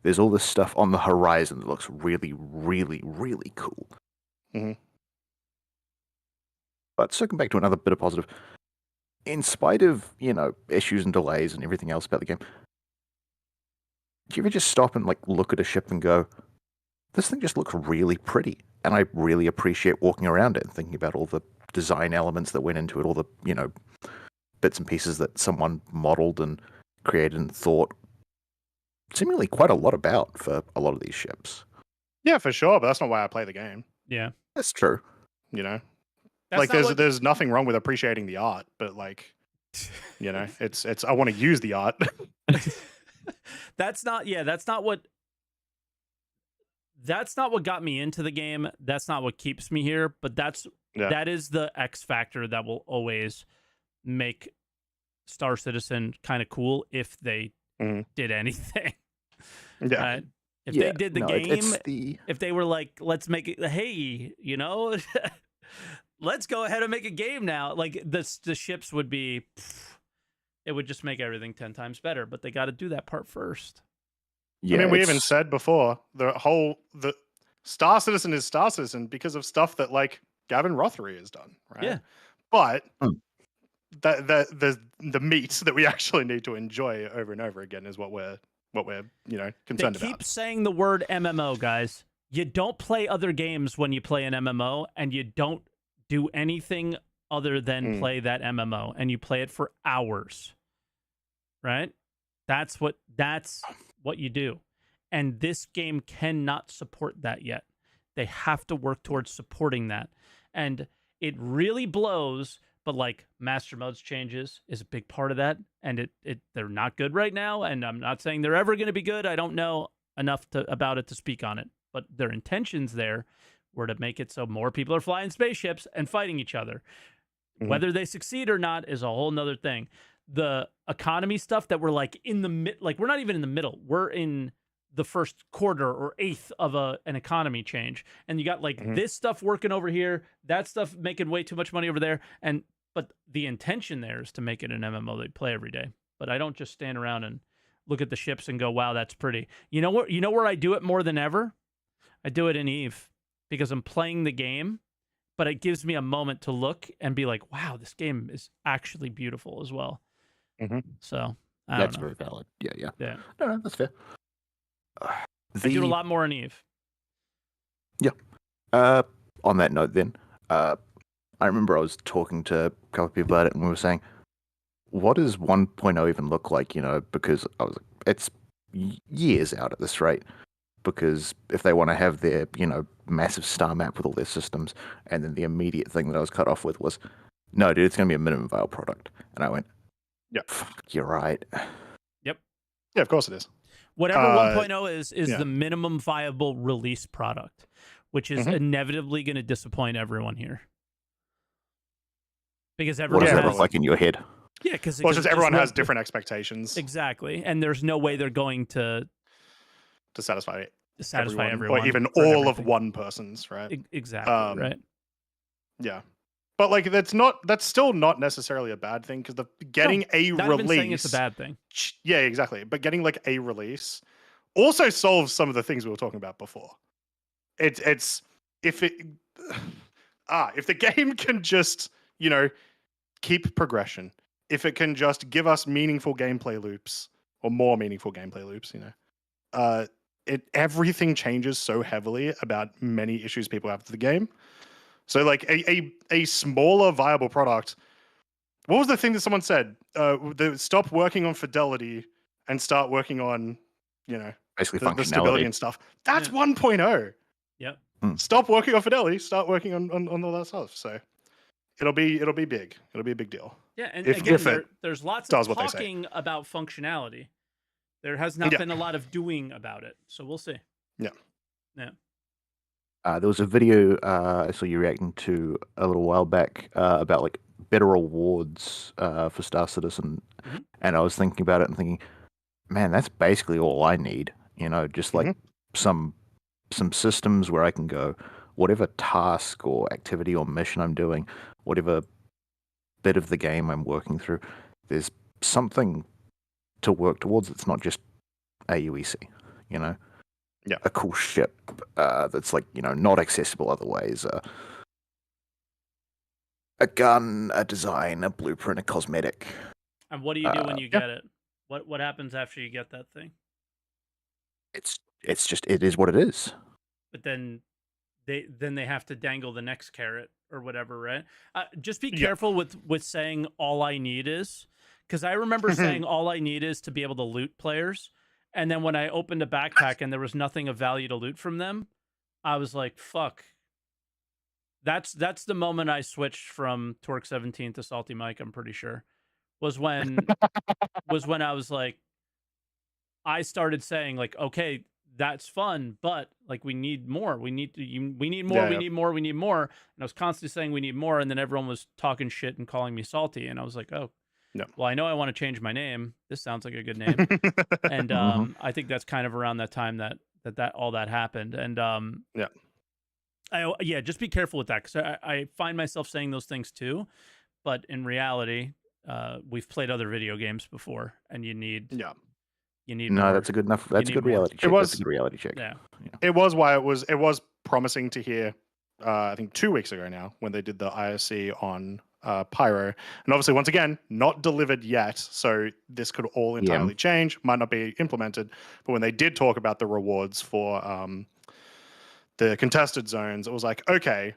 there's all this stuff on the horizon that looks really, really, really cool. But circling back to another bit of positive, in spite of issues and delays and everything else about the game, do you ever just stop and like look at a ship and go, this thing just looks really pretty, and I really appreciate walking around it and thinking about all the design elements that went into it, all the bits and pieces that someone modeled and created and thought seemingly quite a lot about for a lot of these ships. Yeah, for sure, but that's not why I play the game. Yeah. That's true. That's like not there's nothing wrong with appreciating the art, but like it's I want to use the art. That's not what got me into the game. That's not what keeps me here, but that is the X factor that will always make Star Citizen kind of cool if they did anything. Yeah. Right? If they did the game, it's the if they were like, let's make it, hey, you know, let's go ahead and make a game now. Like the ships would be, it would just make everything 10 times better. But they got to do that part first. yeah. I mean, we even it's- said before the Star Citizen is Star Citizen because of stuff that like Gavin Rothery has done, right? Yeah. But Hmm. the meat that we actually need to enjoy over and over again is what we're concerned They keep about. saying the word MMO, guys. You don't play other games when you play an MMO, and you don't do anything other than play that MMO, and you play it for hours. Right? That's what you do. And this game cannot support that yet. They have to work towards supporting that. And it really blows, but like Master Modes changes is a big part of that. And they're not good right now. And I'm not saying they're ever going to be good. I don't know enough about it to speak on it. But their intentions there were to make it so more people are flying spaceships and fighting each other. Whether they succeed or not is a whole nother thing. The economy stuff that we're like in the like we're not even in the middle. We're in the first quarter or eighth of an economy change, and you got like this stuff working over here, that stuff making way too much money over there, but the intention there is to make it an MMO they play every day. But I don't just stand around and look at the ships and go, "Wow, that's pretty." You know what? You know where I do it more than ever? I do it in Eve because I'm playing the game, but it gives me a moment to look and be like, "Wow, this game is actually beautiful as well." So that's I don't know. very valid. Yeah. Yeah. No, that's fair. I do a lot more in Eve. Yeah. On that note, then, I remember I was talking to a couple of people about it, and we were saying, what does 1.0 even look like? You know, because I was like, it's years out at this rate. Because if they want to have their, massive star map with all their systems, and then the immediate thing that I was cut off with was, no, dude, it's going to be a minimum viable product. And I went, yeah, you're right. Yep. Yeah, of course it is. Whatever 1.0 is yeah. the minimum viable release product, which is inevitably going to disappoint everyone here. Because everyone What does that has, look like in your head? Yeah, because just everyone has different expectations. Exactly, and there's no way they're going to satisfy everyone, or even all of one person's, right? Exactly, right. Yeah. But like that's still not necessarily a bad thing because getting a not release. Even saying it's a bad thing. Yeah, exactly. But getting like a release also solves some of the things we were talking about before. It's if the game can just keep progression, if it can just give us meaningful gameplay loops or more meaningful gameplay loops, everything changes so heavily about many issues people have with the game. So like a smaller viable product. What was the thing that someone said? Stop working on fidelity and start working on, basically the stability and stuff. That's 1.0. Yep. Stop working on fidelity. Start working on all that stuff. So it'll be big. It'll be a big deal. Yeah, and if there's lots of talking about functionality. There has not been a lot of doing about it. So we'll see. Yeah. There was a video I saw you reacting to a little while back about like better rewards for Star Citizen, and I was thinking about it and thinking, man, that's basically all I need. Just like some systems where I can go, whatever task or activity or mission I'm doing, whatever bit of the game I'm working through, there's something to work towards. It's not just AUEC, Yeah. a cool ship that's like, not accessible other ways. A gun, a design, a blueprint, a cosmetic. And what do you do when you get it? What happens after you get that thing? It's just, it is what it is. But then they have to dangle the next carrot or whatever, right? Just be careful with saying all I need is, because I remember saying all I need is to be able to loot players. And then when I opened a backpack and there was nothing of value to loot from them, I was like, fuck. That's the moment I switched from Torque 17 to SaltEMike, I'm pretty sure. Was when I was like, I started saying like, okay, that's fun, but like we need more. We need more. We need more. We need more. And I was constantly saying we need more, and then everyone was talking shit and calling me salty, and I was like, oh, Yep. well, I know I want to change my name. This sounds like a good name. And I think that's kind of around that time that all that happened. And just be careful with that, because I find myself saying those things too, but in reality, we've played other video games before, and you need No, more. that's a good enough. That's a need good more. reality check. That's a good reality check. Yeah. It was why it was promising to hear. I think 2 weeks ago now, when they did the ISC on Pyro, and obviously once again not delivered yet. So this could all entirely change. Might not be implemented. But when they did talk about the rewards for the contested zones, it was like, okay,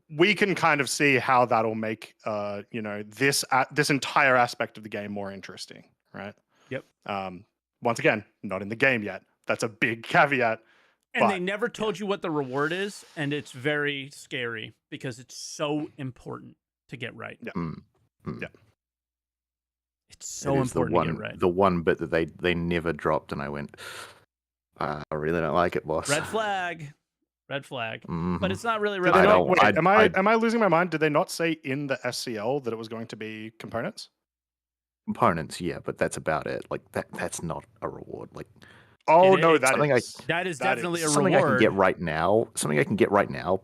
we can kind of see how that'll make this entire aspect of the game more interesting, right? Yep. Once again, not in the game yet. That's a big caveat. And they never told you what the reward is, and it's very scary because it's so important to get right. Yeah. Yeah. It's so important to get right. The one bit that they never dropped, and I went, I really don't like it, boss. Red flag. Red flag. Mm-hmm. But it's not really red flag. Wait, am I losing my mind? Did they not say in the SCL that it was going to be components? Components, yeah, but that's about it. Like that's not a reward. Like, oh no, that is definitely a reward. Something I can get right now. Something I can get right now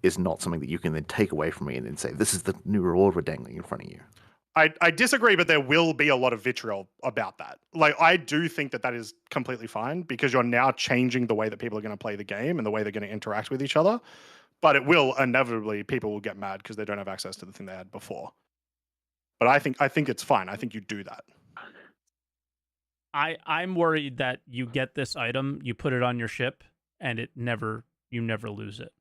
is not something that you can then take away from me and then say, this is the new reward we're dangling in front of you. I disagree, but there will be a lot of vitriol about that. Like, I do think that is completely fine, because you're now changing the way that people are going to play the game and the way they're going to interact with each other. But it will inevitably, people will get mad because they don't have access to the thing they had before. But I think it's fine. I think you do that. I'm worried that you get this item, you put it on your ship, and you never lose it.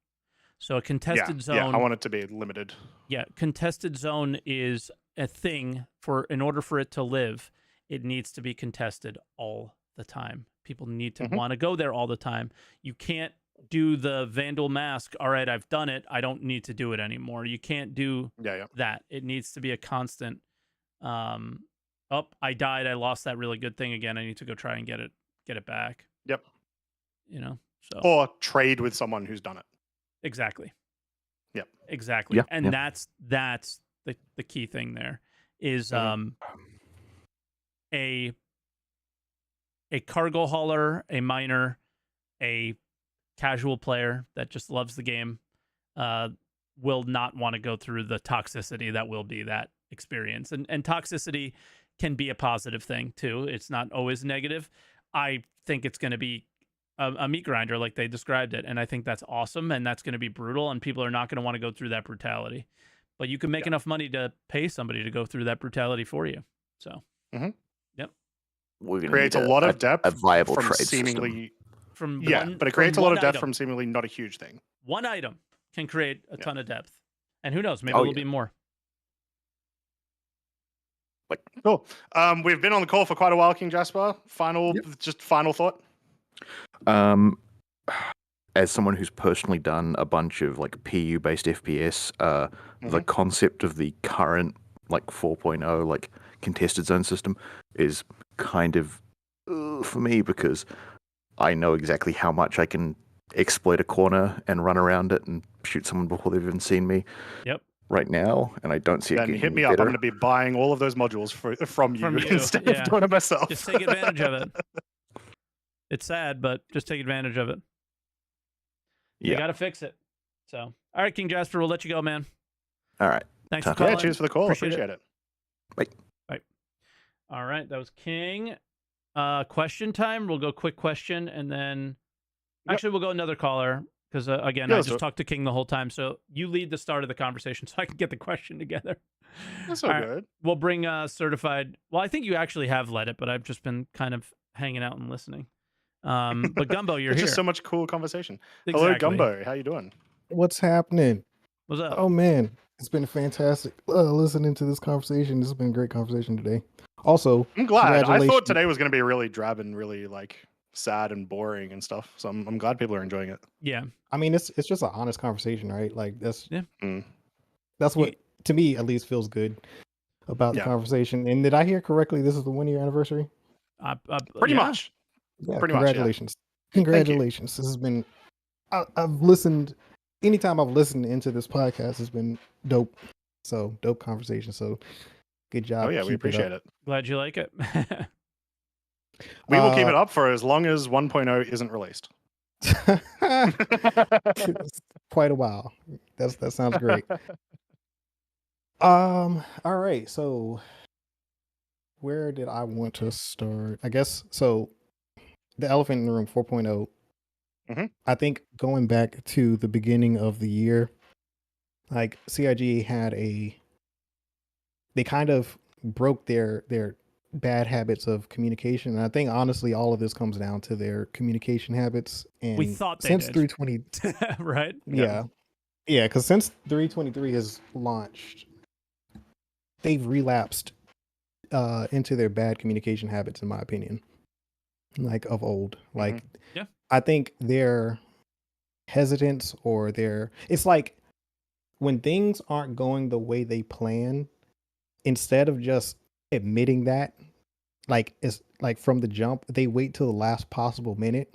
So a contested zone. Yeah, I want it to be limited. Yeah, contested zone is a thing in order for it to live. It needs to be contested all the time. People need to want to go there all the time. You can't do the Vandal Mask. All right, I've done it. I don't need to do it anymore. You can't do that. It needs to be a constant. I died. I lost that really good thing again. I need to go try and get it back. Yep. So or trade with someone who's done it. Exactly. Yep. Exactly. Yep. And that's the key thing there is a cargo hauler, a miner, a casual player that just loves the game will not want to go through the toxicity that will be that experience. And toxicity can be a positive thing too. It's not always negative. I think it's going to be a meat grinder like they described it, and I think that's awesome, and that's going to be brutal, and people are not going to want to go through that brutality. But you can make enough money to pay somebody to go through that brutality for you. So, yep. Creates a lot of depth. A viable from trade seemingly system. But it creates a lot of depth from seemingly not a huge thing. One item can create a ton of depth, and who knows? Maybe it'll be more. Cool. We've been on the call for quite a while, King Jasper. Final thought. As someone who's personally done a bunch of like PU based FPS, the concept of the current like 4.0 like contested zone system is kind of for me, because I know exactly how much I can exploit a corner and run around it and shoot someone before they've even seen me. Yep. Right now, and I don't see it Then getting hit me better. up. I'm going to be buying all of those modules from you instead of doing it myself. Just take advantage of it. It's sad, but just take advantage of it. You got to fix it. So, all right, King Jasper, we'll let you go, man. All right. Thanks for calling. Yeah, cheers for the call. Appreciate it. Bye. All right, that was King. Question time. We'll go quick question, and then actually we'll go another caller, because again, I just talked to King the whole time. So you lead the start of the conversation so I can get the question together. That's all good. We'll bring certified. Well, I think you actually have led it, but I've just been kind of hanging out and listening. But Gumbo, you're it's here. Just so much cool conversation. Exactly. Hello, Gumbo. How you doing? What's happening? What's up? Oh man, it's been fantastic listening to this conversation. This has been a great conversation today. Also, I'm glad. I thought today was going to be really drab and really like sad and boring and stuff. So I'm glad people are enjoying it. Yeah. I mean, it's just an honest conversation, right? Like that's that's what to me at least feels good about the conversation. And did I hear correctly? This is the 1 year anniversary. Pretty much. Yeah, pretty congratulations. Much, Congratulations. This has been, I've listened, anytime I've listened into this podcast, it's been dope. So dope conversation. So Good job. Oh yeah, we Keep it up. appreciate it. Glad you like it. We will keep it up for as long as 1.0 isn't released. It's quite a while. That sounds great. All right. So where did I want to start? I guess so. The Elephant in the Room 4.0. Mhm. I think going back to the beginning of the year, like CIG had they kind of broke their bad habits of communication. And I think honestly all of this comes down to their communication habits. And We thought they since did. 320 Right? yeah. Yeah, because since 323 has launched, they've relapsed into their bad communication habits, in my opinion. Like of old. Like Yeah. I think their hesitance or it's like when things aren't going the way they plan, instead of just admitting that, like it's like from the jump, they wait till the last possible minute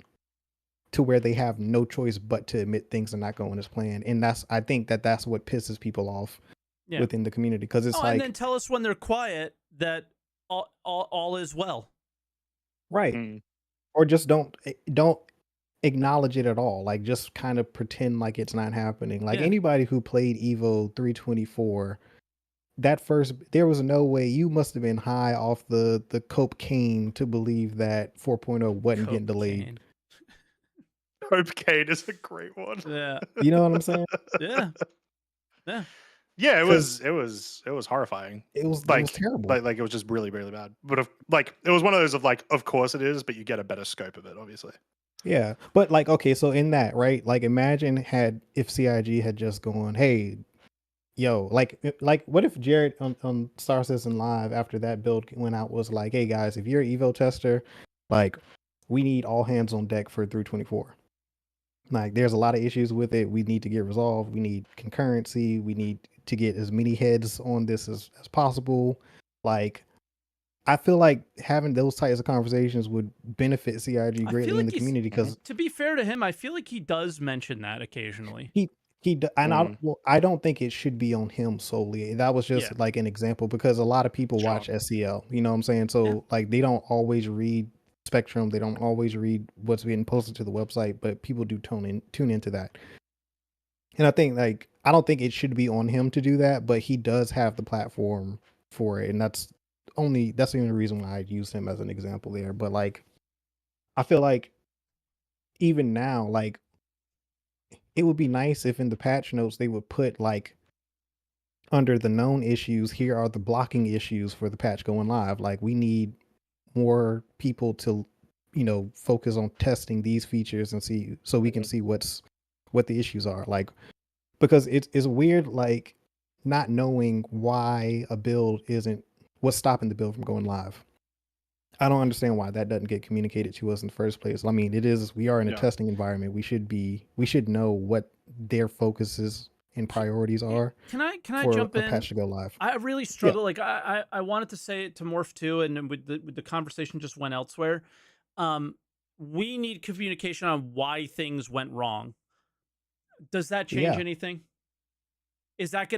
to where they have no choice but to admit things are not going as planned. And I think that's what pisses people off within the community, because it's and then tell us when they're quiet that all is well. Right. Mm. Or just don't acknowledge it at all. Like just kind of pretend like it's not happening. Like anybody who played Evo 324, there was no way, you must have been high off the cocaine to believe that 4.0 wasn't getting delayed. Cocaine is a great one. Yeah. You know what I'm saying? Yeah. Yeah. Yeah, it was horrifying. It was terrible. Like it was just really, really bad. But it was one of those of like, of course it is, but you get a better scope of it, obviously. Yeah. But like, okay, so in that, right? Like imagine if CIG had just gone, hey, yo, like what if Jared on Star Citizen Live after that build went out was like, hey guys, if you're an Evo tester, like we need all hands on deck for 324. Like there's a lot of issues with it. We need to get resolved. We need concurrency. We need to get as many heads on this as possible. Like I feel like having those types of conversations would benefit CIG greatly in the community, because to be fair to him, I feel like he does mention that occasionally. I don't think it should be on him solely. That was just like an example, because a lot of people watch SCL, you know what I'm saying? So like they don't always read Spectrum, they don't always read what's being posted to the website, but people do tune into that. And I think like I don't think it should be on him to do that, but he does have the platform for it, and that's the only reason why I use him as an example there. But like I feel like even now, like it would be nice if in the patch notes they would put like under the known issues, here are the blocking issues for the patch going live. Like we need more people to, focus on testing these features and see, so we can see what the issues are. Like, because it's weird, like not knowing why a build what's stopping the build from going live. I don't understand why that doesn't get communicated to us in the first place. I mean, we are in a testing environment. We should know what their focuses and priorities are. Can I for jump a in? patch to go live. I really struggle. Like I wanted to say it to Morph too, and with the conversation just went elsewhere. We need communication on why things went wrong. Does that change anything? Is that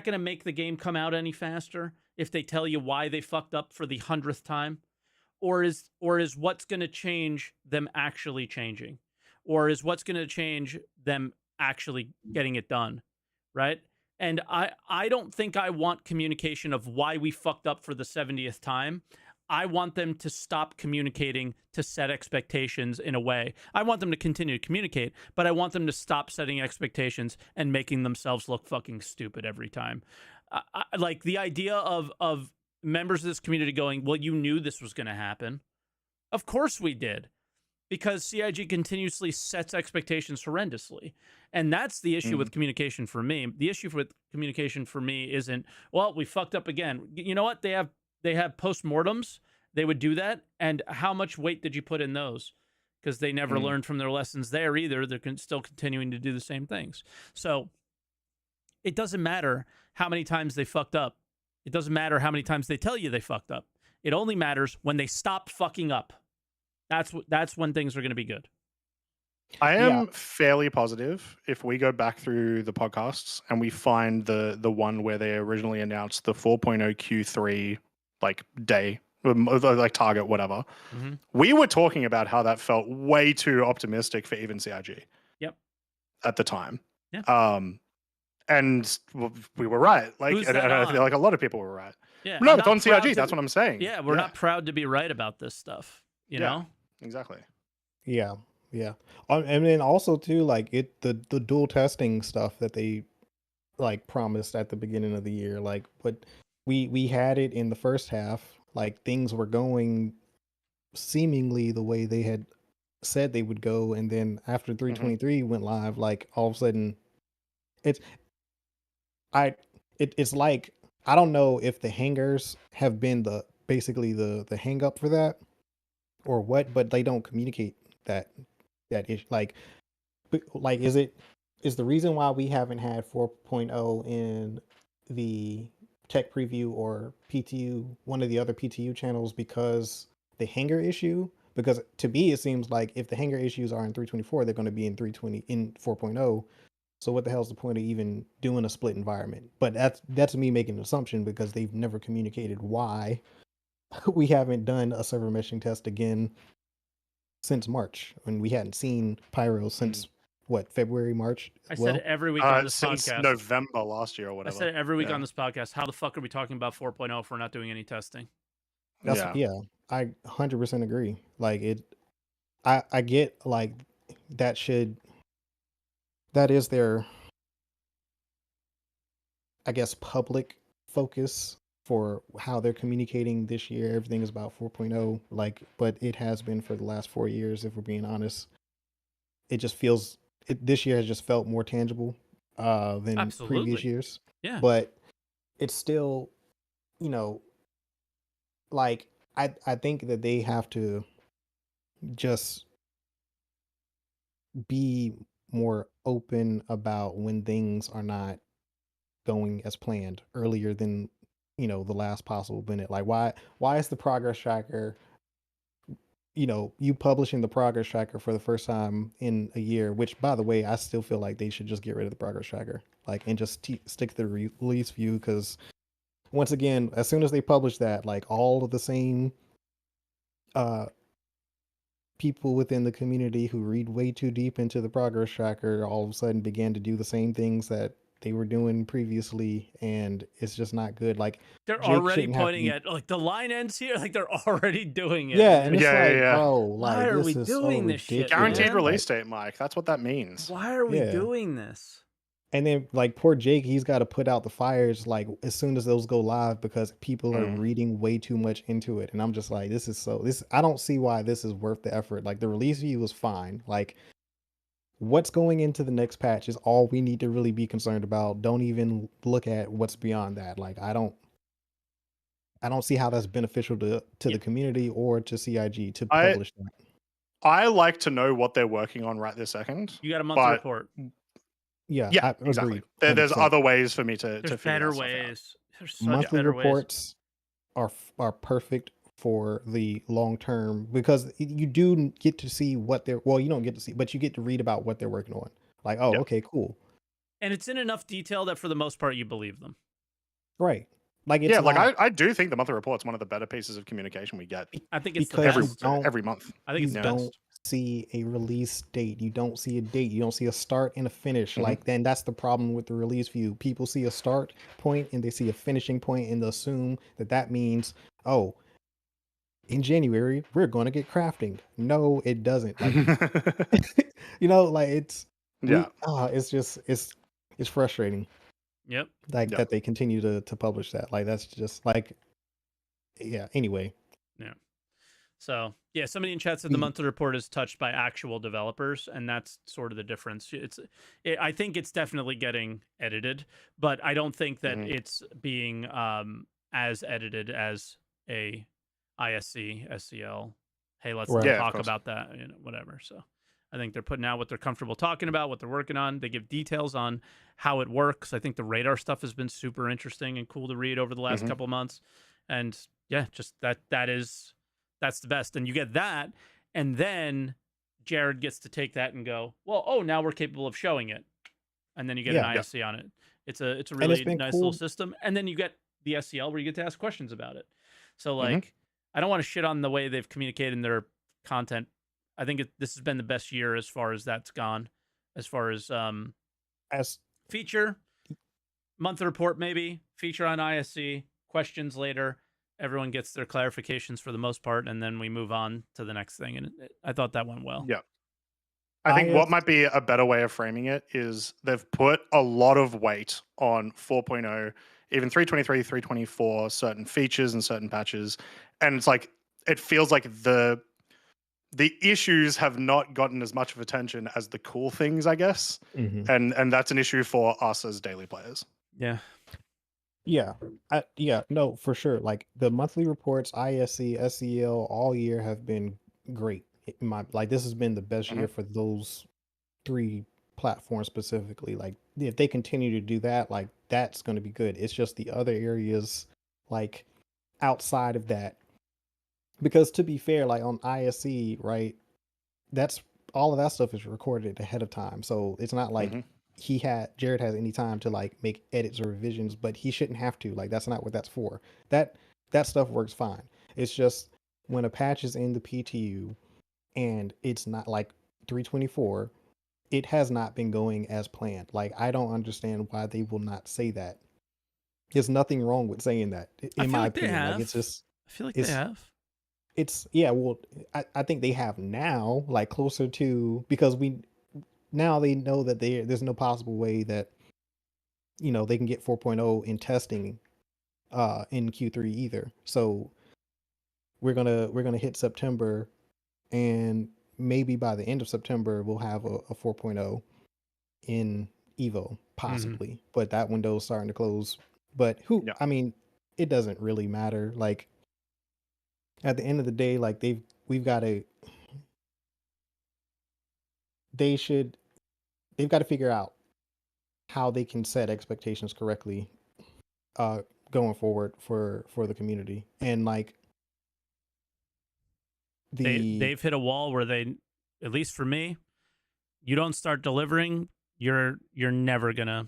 gonna make the game come out any faster if they tell you why they fucked up for the 100th time? Or is what's going to change them actually changing? Or is what's going to change them actually getting it done? Right? And I don't think I want communication of why we fucked up for the 70th time. I want them to stop communicating to set expectations in a way. I want them to continue to communicate, but I want them to stop setting expectations and making themselves look fucking stupid every time. Like the idea of members of this community going, well, you knew this was going to happen. Of course we did, because CIG continuously sets expectations horrendously. And that's the issue with communication for me. The issue with communication for me isn't, well, we fucked up again. You know what? They have postmortems. They would do that. And how much weight did you put in those? Because they never learned from their lessons there either. They're still continuing to do the same things. So it doesn't matter how many times they fucked up. It doesn't matter how many times they tell you they fucked up. It only matters when they stop fucking up. That's when things are going to be good. I Yeah. am fairly positive if we go back through the podcasts and we find the one where they originally announced the 4.0 Q3 like day, like target, whatever. Mm-hmm. We were talking about how that felt way too optimistic for even CIG. Yep. At the time. Yeah. And we were right. Like, Who's and that I feel on? like a lot of people were right. Yeah. No, I'm it's not on proud CIG. to That's be- what I'm saying. Yeah, we're not proud to be right about this stuff. You know? Exactly. Yeah. And then also too, like the dual testing stuff that they like promised at the beginning of the year, like but we had it in the first half, like things were going seemingly the way they had said they would go, and then after 323 went live, like all of a sudden it's it's like I don't know if the hangers have been basically the hang up for that or what, but they don't communicate that issue. Like is the reason why we haven't had 4.0 in the tech preview or PTU, one of the other PTU channels, because the hanger issue? Because to me it seems like if the hanger issues are in 324, they're going to be in 320 in 4.0. So what the hell's the point of even doing a split environment? But that's me making an assumption because they've never communicated why we haven't done a server meshing test again since March, and we hadn't seen Pyro since what, February, March? I said it every week on this since podcast. November last year or I whatever. said it every week on this podcast. How the fuck are we talking about 4.0 if we're not doing any testing? Yeah, I 100% agree. Like I get like that is their, I guess, public focus for how they're communicating this year. Everything is about 4.0, like, but it has been for the last 4 years, if we're being honest. It just feels this year has just felt more tangible than previous years. Yeah. But it's still, you know, like I think that they have to just be more open about when things are not going as planned earlier than, you know, the last possible minute. Like why is the progress tracker, you know, you publishing the progress tracker for the first time in a year, which by the way, I still feel like they should just get rid of the progress tracker, like, and just stick to the release view. Because once again, as soon as they publish that, like all of the same people within the community who read way too deep into the progress tracker all of a sudden began to do the same things that they were doing previously, and it's just not good. Like they're Jake already pointing at like the line ends here, like they're already doing it. Yeah, and it's Yeah. bro, why like are this we is doing so this shit, ridiculous. Guaranteed man? release date, Mike. That's what that means. Why are we Yeah. doing this? And then like poor Jake, he's got to put out the fires like as soon as those go live because people are reading way too much into it. And I'm just like, I don't see why this is worth the effort. Like the release view was fine. Like what's going into the next patch is all we need to really be concerned about. Don't even look at what's beyond that. Like I don't see how that's beneficial to the community or to CIG to publish that. I like to know what they're working on right this second. You got a monthly report. Yeah, I exactly. Agree. There's other ways for me to There's figure better that ways. There's such monthly better reports ways. are perfect for the long term because you do get to see what they're, well, you don't get to see, but you get to read about what they're working on. Like, oh, okay, cool. And it's in enough detail that for the most part you believe them. Right. Like it's I do think the monthly report's one of the better pieces of communication we get. I think it's because the best. every month. I think it's the don't best. see a release date. You don't see a date. You don't see a start and a finish. Like then that's the problem with the release view. People see a start point and they see a finishing point and they assume that means, oh, in January we're going to get crafting. No, it doesn't. Like, you know, like it's just it's frustrating. Yep. Like that they continue to publish that. Like that's just like, yeah. Anyway. Yeah. So yeah, somebody in chat said the monthly report is touched by actual developers, and that's sort of the difference. I think it's definitely getting edited, but I don't think that it's being as edited as a ISC, SCL. Hey, let's talk about that, you know, whatever. So I think they're putting out what they're comfortable talking about, what they're working on. They give details on how it works. I think the radar stuff has been super interesting and cool to read over the last couple of months. And yeah, just that's the best. And you get that. And then Jared gets to take that and go, well, oh, now we're capable of showing it, and then you get Yeah. an ISC on it. It's a And really it's been nice cool. little system, and then you get the SCL where you get to ask questions about it. So like, I don't want to shit on the way they've communicated in their content. I think this has been the best year as far as that's gone, as far as As feature, month report maybe, feature on ISC, questions later. Everyone gets their clarifications for the most part, and then we move on to the next thing. And I thought that went well. Yeah. I think what might be a better way of framing it is they've put a lot of weight on 4.0, even 323, 324, certain features and certain patches. And it's like, it feels like the issues have not gotten as much of attention as the cool things, I guess. And that's an issue for us as daily players. Yeah. Yeah. No, for sure. Like the monthly reports, ISC, SEL all year have been great. This has been the best year for those 3 platforms specifically. Like if they continue to do that, like that's going to be good. It's just the other areas like outside of that. Because to be fair, like on ISC, right? That's all of that stuff is recorded ahead of time. So it's not like Jared has any time to like make edits or revisions, but he shouldn't have to. Like that's not what that's for. That stuff works fine. It's just when a patch is in the PTU and it's not like 324, it has not been going as planned. Like I don't understand why they will not say that. There's nothing wrong with saying that, in my opinion. Like it's just I feel like they have. Well, I think they have now, like closer to, because now they know that there's no possible way that they can get 4.0 in testing in Q3 either. So we're gonna hit September, and maybe by the end of September we'll have a 4.0 in Evo possibly, but that window's starting to close. But I mean, it doesn't really matter. Like at the end of the day, like they've got to figure out how they can set expectations correctly going forward for the community. And like they've hit a wall where they, at least for me, you don't start delivering, you're never gonna,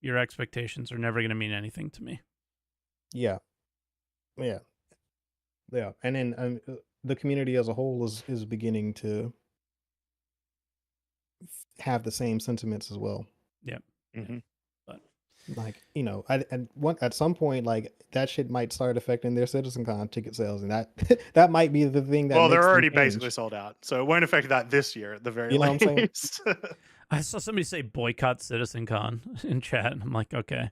your expectations are never gonna mean anything to me. Yeah. And then the community as a whole is beginning to have the same sentiments as well. Yeah. But like at some point, like that shit might start affecting their CitizenCon ticket sales, and that might be the thing that. Well, they're already basically sold out, so it won't affect that this year at the very least. What I'm saying? I saw somebody say boycott CitizenCon in chat, and I'm like, okay,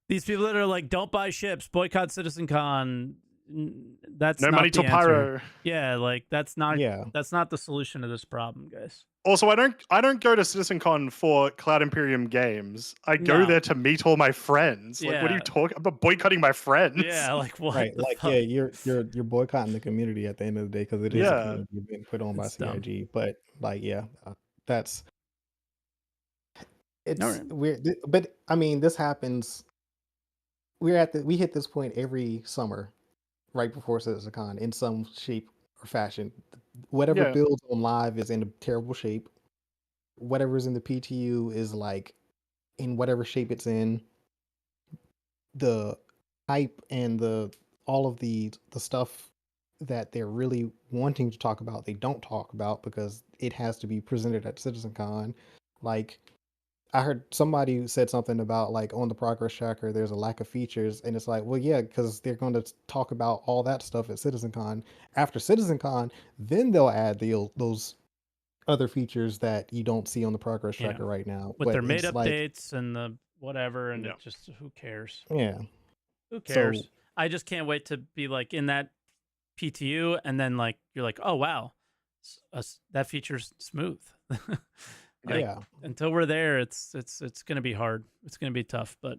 these people that are like, don't buy ships, boycott CitizenCon. That's no not money the to answer. pyro. Yeah, like that's not the solution to this problem, guys. Also, I don't go to CitizenCon for Cloud Imperium games. I go there to meet all my friends. Like, what are you talking? I'm not boycotting my friends. Yeah, like what? Right, like fuck? Yeah, you're boycotting the community at the end of the day because it is a community being put on by CIG. But like, that's weird. But I mean, this happens. We hit this point every summer, right before CitizenCon, in some shape or fashion. Whatever builds on live is in a terrible shape. Whatever's in the PTU is like in whatever shape it's in. The hype and all of the stuff that they're really wanting to talk about, they don't talk about because it has to be presented at CitizenCon. Like I heard somebody said something about like on the progress tracker there's a lack of features, and it's like, well, yeah, because they're going to talk about all that stuff at CitizenCon. After CitizenCon, then they'll add those other features that you don't see on the progress tracker right now with their made updates and the whatever, and it just, who cares? Who cares? So, I just can't wait to be like in that PTU, and then like you're like, oh wow, that feature's smooth. Until we're there, it's gonna be hard. It's gonna be tough. But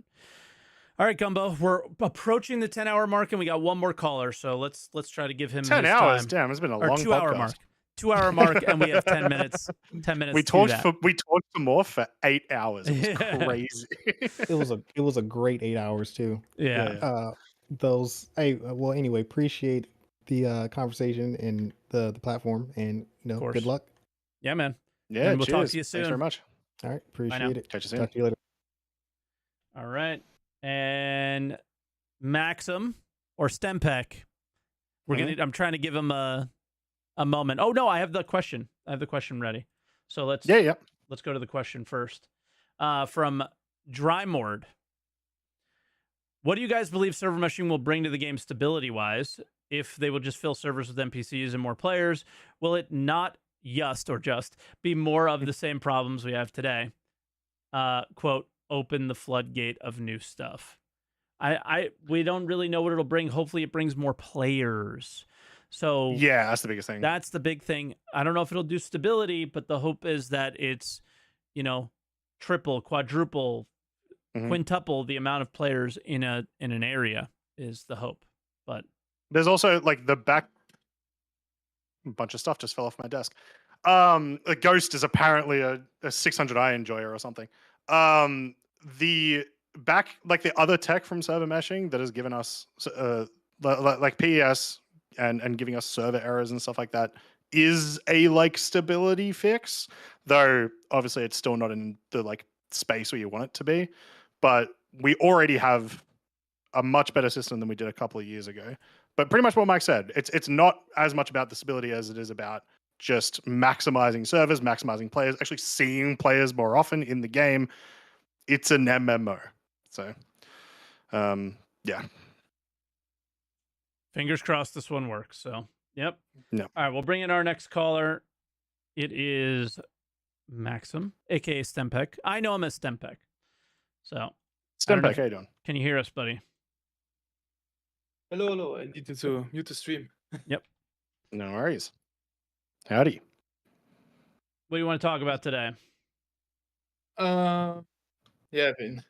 all right, Gumbo, we're approaching the 10-hour mark, and we got one more caller. So let's try to give him 10 his hours. time. Damn, it's been a long 2-hour mark. 2-hour mark, and we have 10 minutes. 10 minutes. We talked for more for 8 hours. It was crazy. it was a great 8 hours too. Yeah. Well, anyway, appreciate the conversation and the platform, and good luck. Yeah, man. Yeah, And we'll talk cheers. to you Thanks very soon. much. All right, now. appreciate it. Catch you soon. Talk to you later. All right. And Maxim or Stempek. I'm trying to give him a moment. Oh no, I have the question. I have the question ready. So let's go to the question first. From Drymord. What do you guys believe Server Meshing will bring to the game stability-wise? If they will just fill servers with NPCs and more players, will it not just be more of the same problems we have today? Quote, open the floodgate of new stuff. We don't really know what it'll bring. Hopefully it brings more players. So yeah, that's the biggest thing. That's the big thing. I don't know if it'll do stability, but the hope is that it's, triple, quadruple, quintuple the amount of players in an area is the hope. But there's also like a bunch of stuff just fell off my desk. A ghost is apparently a 600i enjoyer or something. The other tech from server meshing that has given us like PES and giving us server errors and stuff like that is a stability fix, though obviously it's still not in the space where you want it to be. But we already have a much better system than we did a couple of years ago. But pretty much what Mike said, it's not as much about the stability as it is about just maximizing servers, maximizing players, actually seeing players more often in the game. It's an MMO. So, yeah. Fingers crossed this one works. So, yep. No. All right, we'll bring in our next caller. It is Maxim, a.k.a. Stempek. I know him as Stempek. So, Stempek, how you doing? Can you hear us, buddy? Hello. I needed to mute the stream. Yep. No worries. Howdy. What do you want to talk about today? Yeah, I've been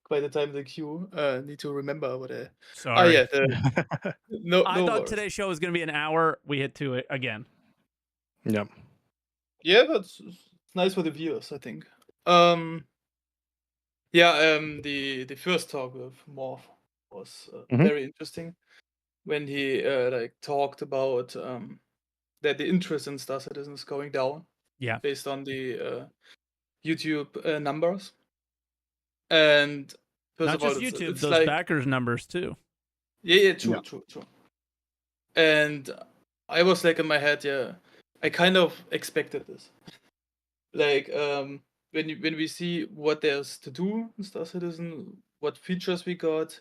quite a time in the queue. Need to remember what I... Sorry. Oh, yeah. I thought worries. today's show was going to be an hour. We hit 2 again. Yep. Yeah, but it's nice for the viewers, I think. The first talk with Morph was very interesting when he talked about that the interest in Star Citizen is going down. Yeah. Based on the YouTube numbers. And first not of all, just YouTube, it's those backers numbers too. Yeah, true. And I was in my head, I kind of expected this. When we see what there's to do in Star Citizen, what features we got,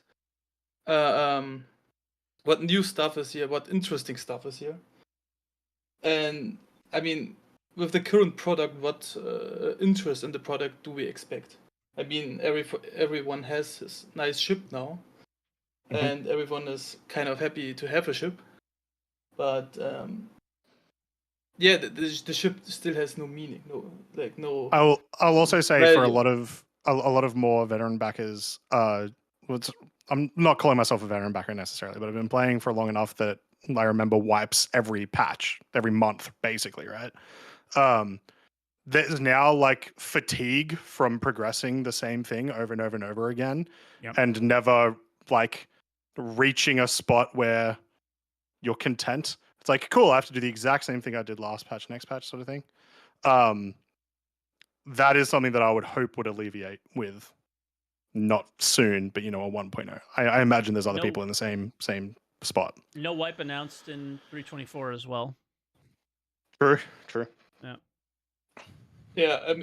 what new stuff is here, what interesting stuff is here. And I mean, with the current product, what interest in the product do we expect? I mean, everyone has his nice ship now, and everyone is kind of happy to have a ship. But the ship still has no meaning. No. I'll also say value. For a lot of more veteran backers, I'm not calling myself a veteran backer necessarily, but I've been playing for long enough that I remember wipes every patch, every month, basically, right? There's now fatigue from progressing the same thing over and over and over again, and never reaching a spot where you're content. It's cool, I have to do the exact same thing I did last patch, next patch sort of thing. That is something that I would hope would alleviate with not soon, but a 1.0. I imagine there's other people in the same spot. No wipe announced in 3.24 as well. True. Yeah,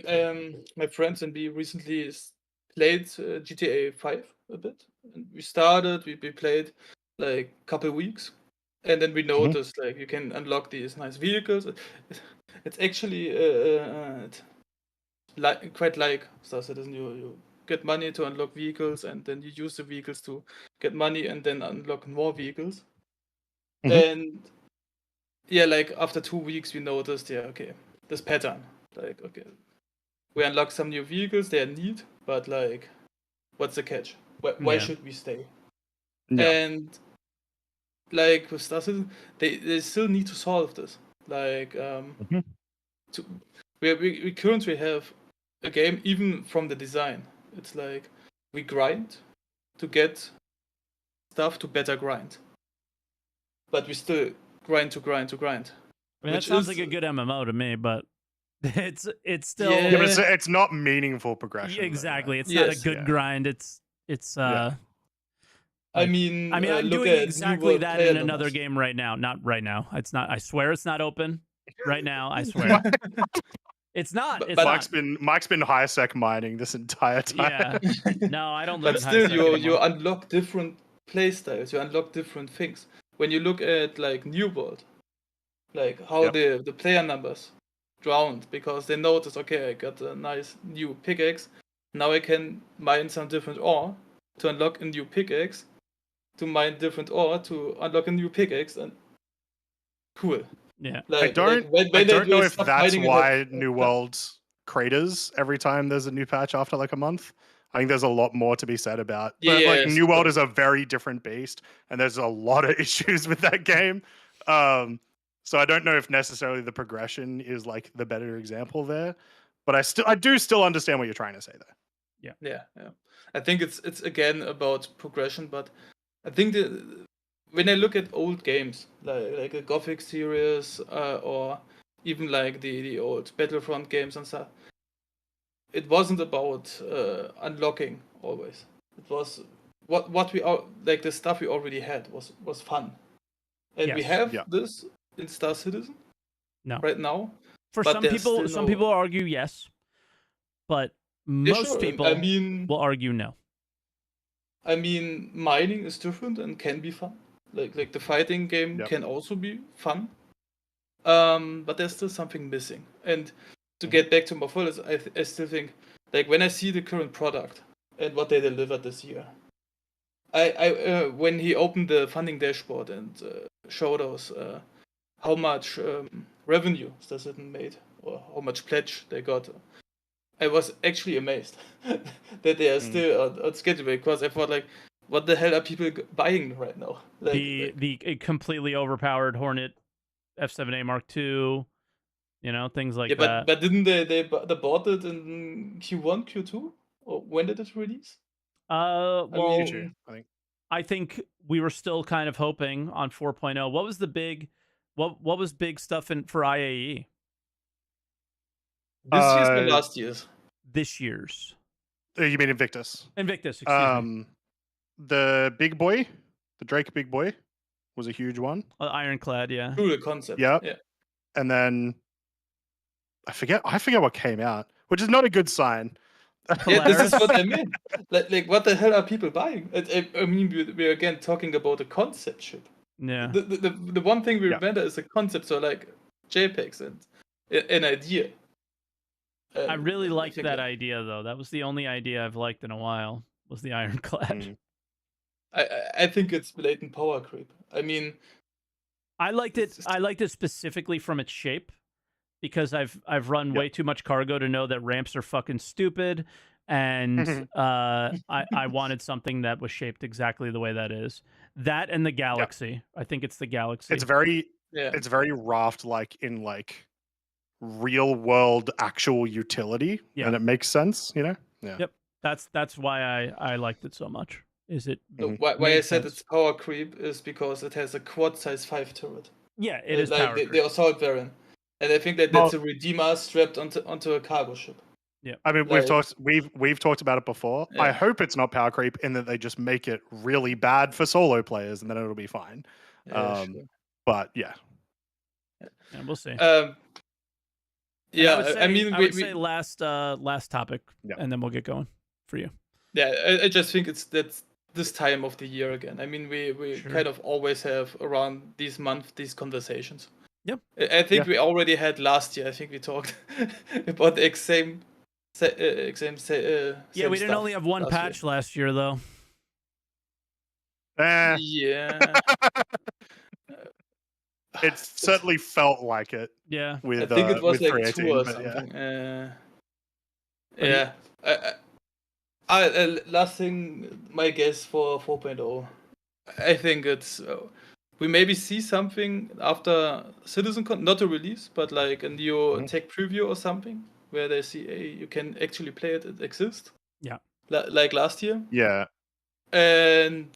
my friends and me recently played GTA 5 a bit. And we played a couple weeks, and then we noticed you can unlock these nice vehicles. It's actually quite like Star Citizen. You get money to unlock vehicles, and then you use the vehicles to get money, and then unlock more vehicles. And after 2 weeks, we noticed this pattern. We unlock some new vehicles, they are neat, but what's the catch? Why should we stay? Yeah. And with Star Citizen, they still need to solve this. We currently have a game, even from the design, it's we grind to get stuff to better grind. But we still grind to grind. I mean, that sounds like a good MMO to me, but It's still Yeah. Yeah, but it's not meaningful progression. Yeah, though, exactly. right? It's not a Yes. good Yeah. grind. It's Yeah. I like- mean, I'm look doing at New exactly World that player in another numbers. game right now. Not right now. It's not. I swear it's not open right now. I swear it's not. But- It's but- not. Mike's been high sec mining this entire time. Yeah. No, I don't live But in high still, sec you anymore. unlock different playstyles. You unlock different things. When you look at like New World, like how Yep. the player numbers drowned because they noticed, okay, I got a nice new pickaxe. Now I can mine some different ore to unlock a new pickaxe, to mine different ore to unlock a new pickaxe, and cool. Yeah. I don't when I they don't know will if stop that's mining it, why like, New World's craters every time there's a new patch after like a month. I think there's a lot more to be said about. But like Yes, New World but- is a very different beast, and there's a lot of issues with that game. So I don't know if necessarily the progression is like the better example there. But I do still understand what you're trying to say there. Yeah. I think it's again about progression, but I think when I look at old games like a Gothic series or even like the old Battlefront games and stuff, it wasn't about unlocking always. It was what we are like the stuff we already had was fun, and we Yes. have Yeah. this in Star Citizen. No. Right now. For But some there's people, still some no- people argue yes, but Yeah, most sure. people I mean, will argue no. mining is different and can be fun. Like the fighting game Yep. can also be fun. But there's still something missing. And to get back to Morpholis, I still think like when I see the current product and what they delivered this year, I when he opened the funding dashboard and showed us how much revenue Star Citizen made or how much pledge they got, I was actually amazed that they are still on schedule because I thought like, what the hell are people buying right now? The completely overpowered Hornet F7A Mark II, things like that. But didn't they bought it in Q1, Q2, or when did it release? Well, Q2, I think. I think we were still kind of hoping on 4.0. What was the big, what was big stuff for IAE This year's or last year's? this year's? You mean Invictus? Invictus, excuse me. The big boy, the Drake big boy, was a huge one. Ironclad, yeah. Cool concept. Yep. Yeah. And then I forget what came out, which is not a good sign. Yeah, this is Polaris. what I mean. Like, what the hell are people buying? I mean, we're again talking about a concept ship. Yeah. The one thing we Yeah. remember is a concept, so like JPEGs and an idea. I really liked think that idea, though. That was the only idea I've liked in a while, was the Ironclad. I think it's blatant power creep. I mean, I liked it. I liked it specifically from its shape, because I've run way too much cargo to know that ramps are fucking stupid, and I wanted something that was shaped exactly the way that is. That and the Galaxy. I think it's the Galaxy. It's very yeah. it's very raft like in like real world actual utility, Yeah. and it makes sense, Yeah. Yep. That's why I liked it so much. Is it? Why I made said sense. it's power creep is because it has a quad size 5 turret. Yeah, it is like power the creep. assault variant, and I think that that's a Redeemer strapped onto a cargo ship. Yeah. I mean, Like- we've talked about it before. I Yeah. hope it's not power creep in that they just make it really bad for solo players, and then it'll be fine. Yeah, sure. But yeah, Yeah, we'll see. Yeah, And I would say, I mean, I would say last topic, Yeah. and then we'll get going for you. yeah, I just think that's this time of the year again. I mean, we Sure. kind of always have around these months these conversations. Yep. I think we already had last year. I think we talked about the same Yeah, we didn't only have one patch last year, though. Yeah. it certainly felt like it. Yeah. With I think it was with like 2 or 318, but something. But yeah. Last thing, my guess for 4.0. I think it's we maybe see something after CitizenCon, not a release, but like a new tech preview or something, where they see, hey, you can actually play it. It exists. Yeah. Like last year. Yeah. And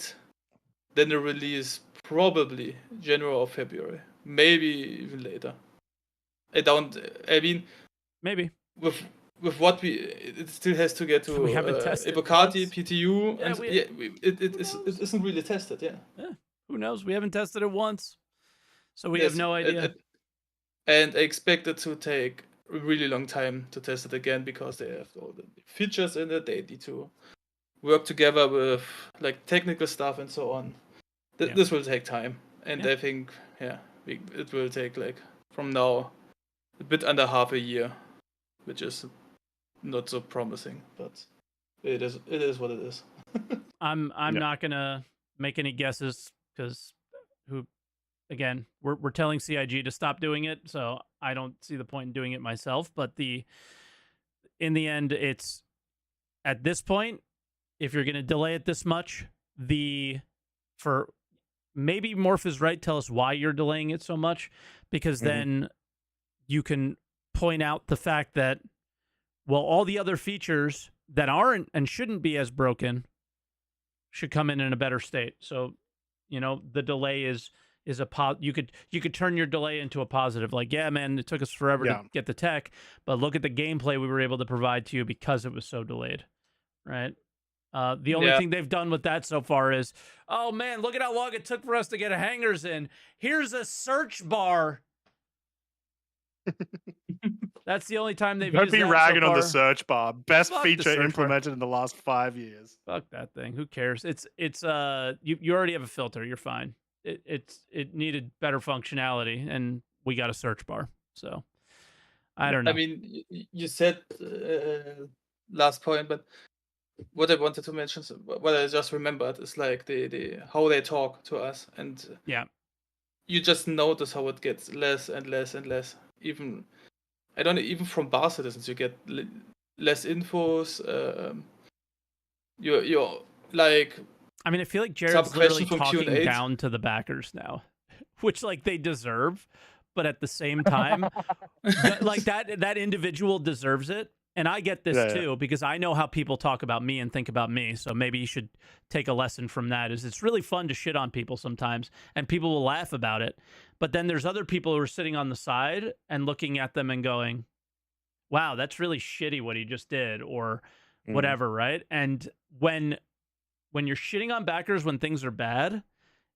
then the release probably January or February, maybe even later. I mean, Maybe. With what it still has to get to We haven't tested Ibukati, once. PTU, Yeah, and it isn't really tested. Yeah. Who knows? We haven't tested it once, so we have no idea. And I expect it to take a really long time to test it again because they have all the features in it. They need to work together with like technical stuff and so on. This will take time, and I think it will take like from now a bit under half a year, which is not so promising, but it is what it is. I'm not gonna make any guesses because again, we're telling CIG to stop doing it, so I don't see the point in doing it myself. But in the end, it's at this point, if you're gonna delay it this much, for maybe Morph is right. Tell us why you're delaying it so much, because then you can point out the fact that, well, all the other features that aren't and shouldn't be as broken should come in a better state. So, the delay is you could turn your delay into a positive. Like, yeah, man, it took us forever to get the tech, but look at the gameplay we were able to provide to you because it was so delayed, right? The only thing they've done with that so far is, oh man, look at how long it took for us to get hangers in. Here's a search bar. That's the only time they've used that. Don't be ragging on the search bar. Best feature implemented in the last 5 years. Fuck that thing. Who cares? It's you already have a filter. You're fine. It needed better functionality, and we got a search bar. So I don't know. I mean, you said last point, but what I wanted to mention, what I just remembered, is like the how they talk to us, and you just notice how it gets less and less and less. Even from bar citizens, you get less infos. You're like. I mean, I feel like Jared's literally talking down to the backers now, which like they deserve, but at the same time, like that individual deserves it. And I get this too, because I know how people talk about me and think about me. So maybe you should take a lesson from that. It's really fun to shit on people sometimes, and people will laugh about it. But then there's other people who are sitting on the side and looking at them and going, wow, that's really shitty what he just did, or whatever, right? And when you're shitting on backers when things are bad,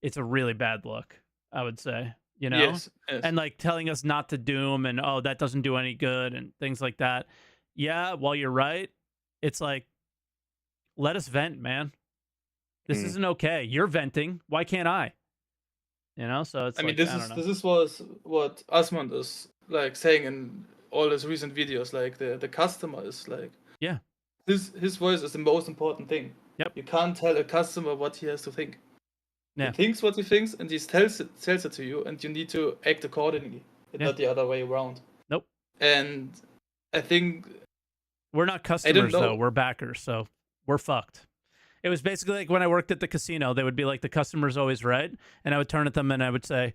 it's a really bad look, I would say, Yes. And like telling us not to doom and, oh, that doesn't do any good and things like that. Yeah, while you're right, it's like, let us vent, man. This isn't okay. You're venting. Why can't I? So it's this was what Asmund is like saying in all his recent videos. Like the customer is like, his voice is the most important thing. Yep. You can't tell a customer what he has to think. Yeah. He thinks what he thinks, and he tells it to you, and you need to act accordingly, and not the other way around. Nope. And I think we're not customers though; we're backers, so we're fucked. It was basically like when I worked at the casino. They would be like, "The customer's always right," and I would turn at them and I would say,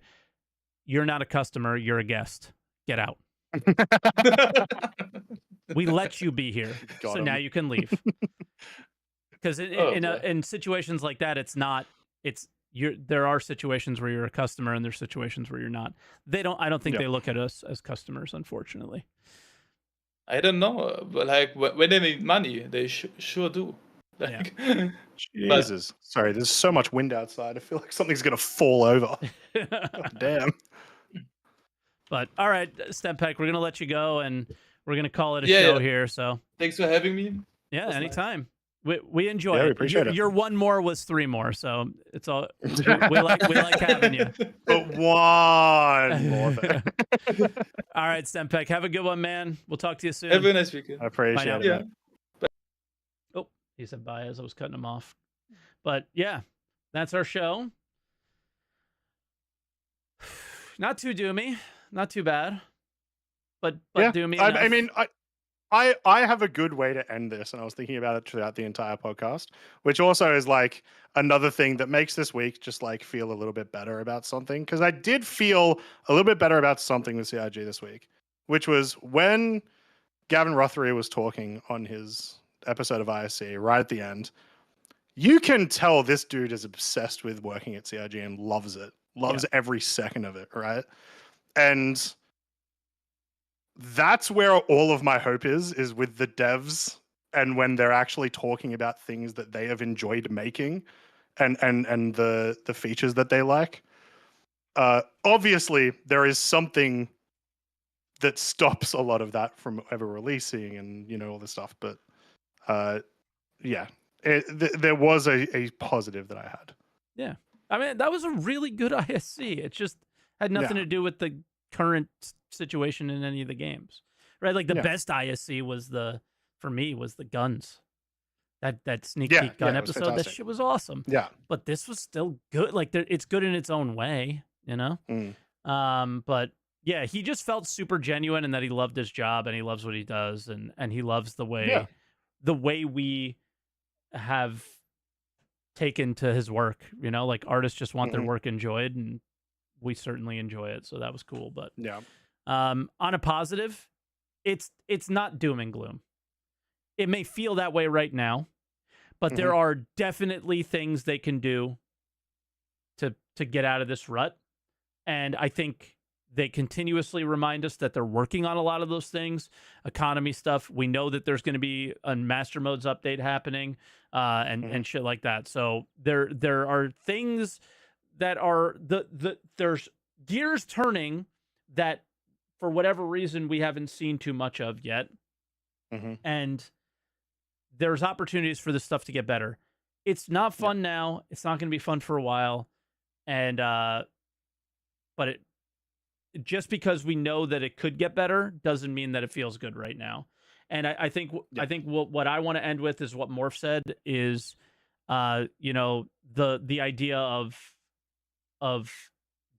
"You're not a customer; you're a guest. Get out." We let you be here, so now you can leave. Because in situations like that, there are situations where you're a customer and there's situations where you're not. I don't think they look at us as customers, unfortunately. I don't know, but like when they need money, they sure do. Like, Jesus, sorry, there's so much wind outside. I feel like something's gonna fall over. God damn. But all right, StemPek, we're gonna let you go and we're gonna call it a show here. So thanks for having me. Yeah, anytime. Nice. We enjoy it. We appreciate it. Your one more was 3 more, so it's all we like having you. But one more thing. All right, StemPek, have a good one, man. We'll talk to you soon. Have a nice weekend. I appreciate it. Bye. Oh, he said bye as I was cutting him off. But yeah, that's our show. Not too doomy, not too bad, but doomy enough. I mean, I have a good way to end this, and I was thinking about it throughout the entire podcast, which also is like another thing that makes this week just like feel a little bit better about something. Because I did feel a little bit better about something with CIG this week, which was when Gavin Rothery was talking on his episode of ISC right at the end. You can tell this dude is obsessed with working at CIG and loves it, loves every second of it, right? And that's where all of my hope is with the devs, and when they're actually talking about things that they have enjoyed making, and the features that they like. Obviously, there is something that stops a lot of that from ever releasing, and all this stuff. But yeah, there was a positive that I had. Yeah, I mean that was a really good ISC. It just had nothing to do with the current situation in any of the games, right? Like the best ISC was for me was the guns. That sneak peek gun episode. Fantastic. That shit was awesome. Yeah, but this was still good. Like it's good in its own way, But yeah, he just felt super genuine, and that he loved his job, and he loves what he does, and he loves the way we have taken to his work. Like artists just want their work enjoyed, and we certainly enjoy it. So that was cool. But on a positive, it's not doom and gloom. It may feel that way right now, but there are definitely things they can do to get out of this rut. And I think they continuously remind us that they're working on a lot of those things, economy stuff. We know that there's going to be a Master Modes update happening, and shit like that. So there are things that are there's gears turning that for whatever reason we haven't seen too much of yet. And there's opportunities for this stuff to get better. It's not fun now. It's not going to be fun for a while. And but just because we know that it could get better doesn't mean that it feels good right now. And I think what I want to end with is what Morph said is, the idea of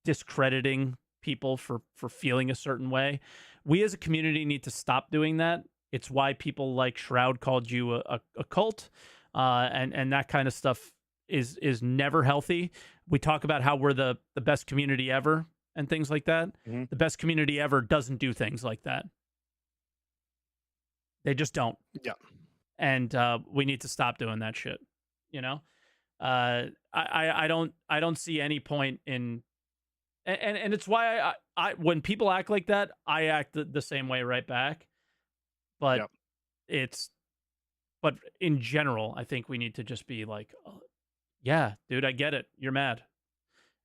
discrediting people for feeling a certain way. We as a community need to stop doing that. It's why people like Shroud called you a cult, and that kind of stuff is never healthy. We talk about how we're the best community ever and things like that. The best community ever doesn't do things like that. They just don't. Yeah. And we need to stop doing that shit. I don't see any point in, and it's why I when people act like that, I act the same way right back. But but in general, I think we need to just be like, oh, yeah, dude, I get it. You're mad,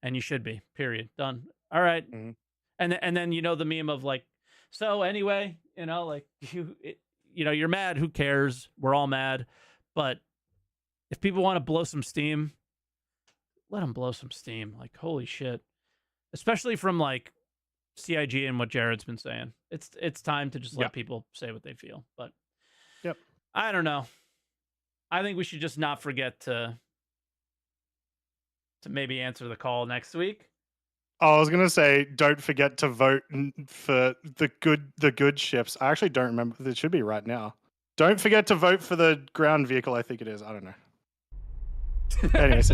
and you should be. Period. Done. All right. And then the meme of like, so anyway, like you're mad. Who cares? We're all mad. But if people want to blow some steam, let them blow some steam. Like, holy shit. Especially from like CIG and what Jared's been saying. It's time to just let people say what they feel. But I don't know. I think we should just not forget to maybe answer the call next week. I was gonna say, don't forget to vote for the good ships. I actually don't remember. It should be right now. Don't forget to vote for the ground vehicle. I think it is. I don't know. Anyways,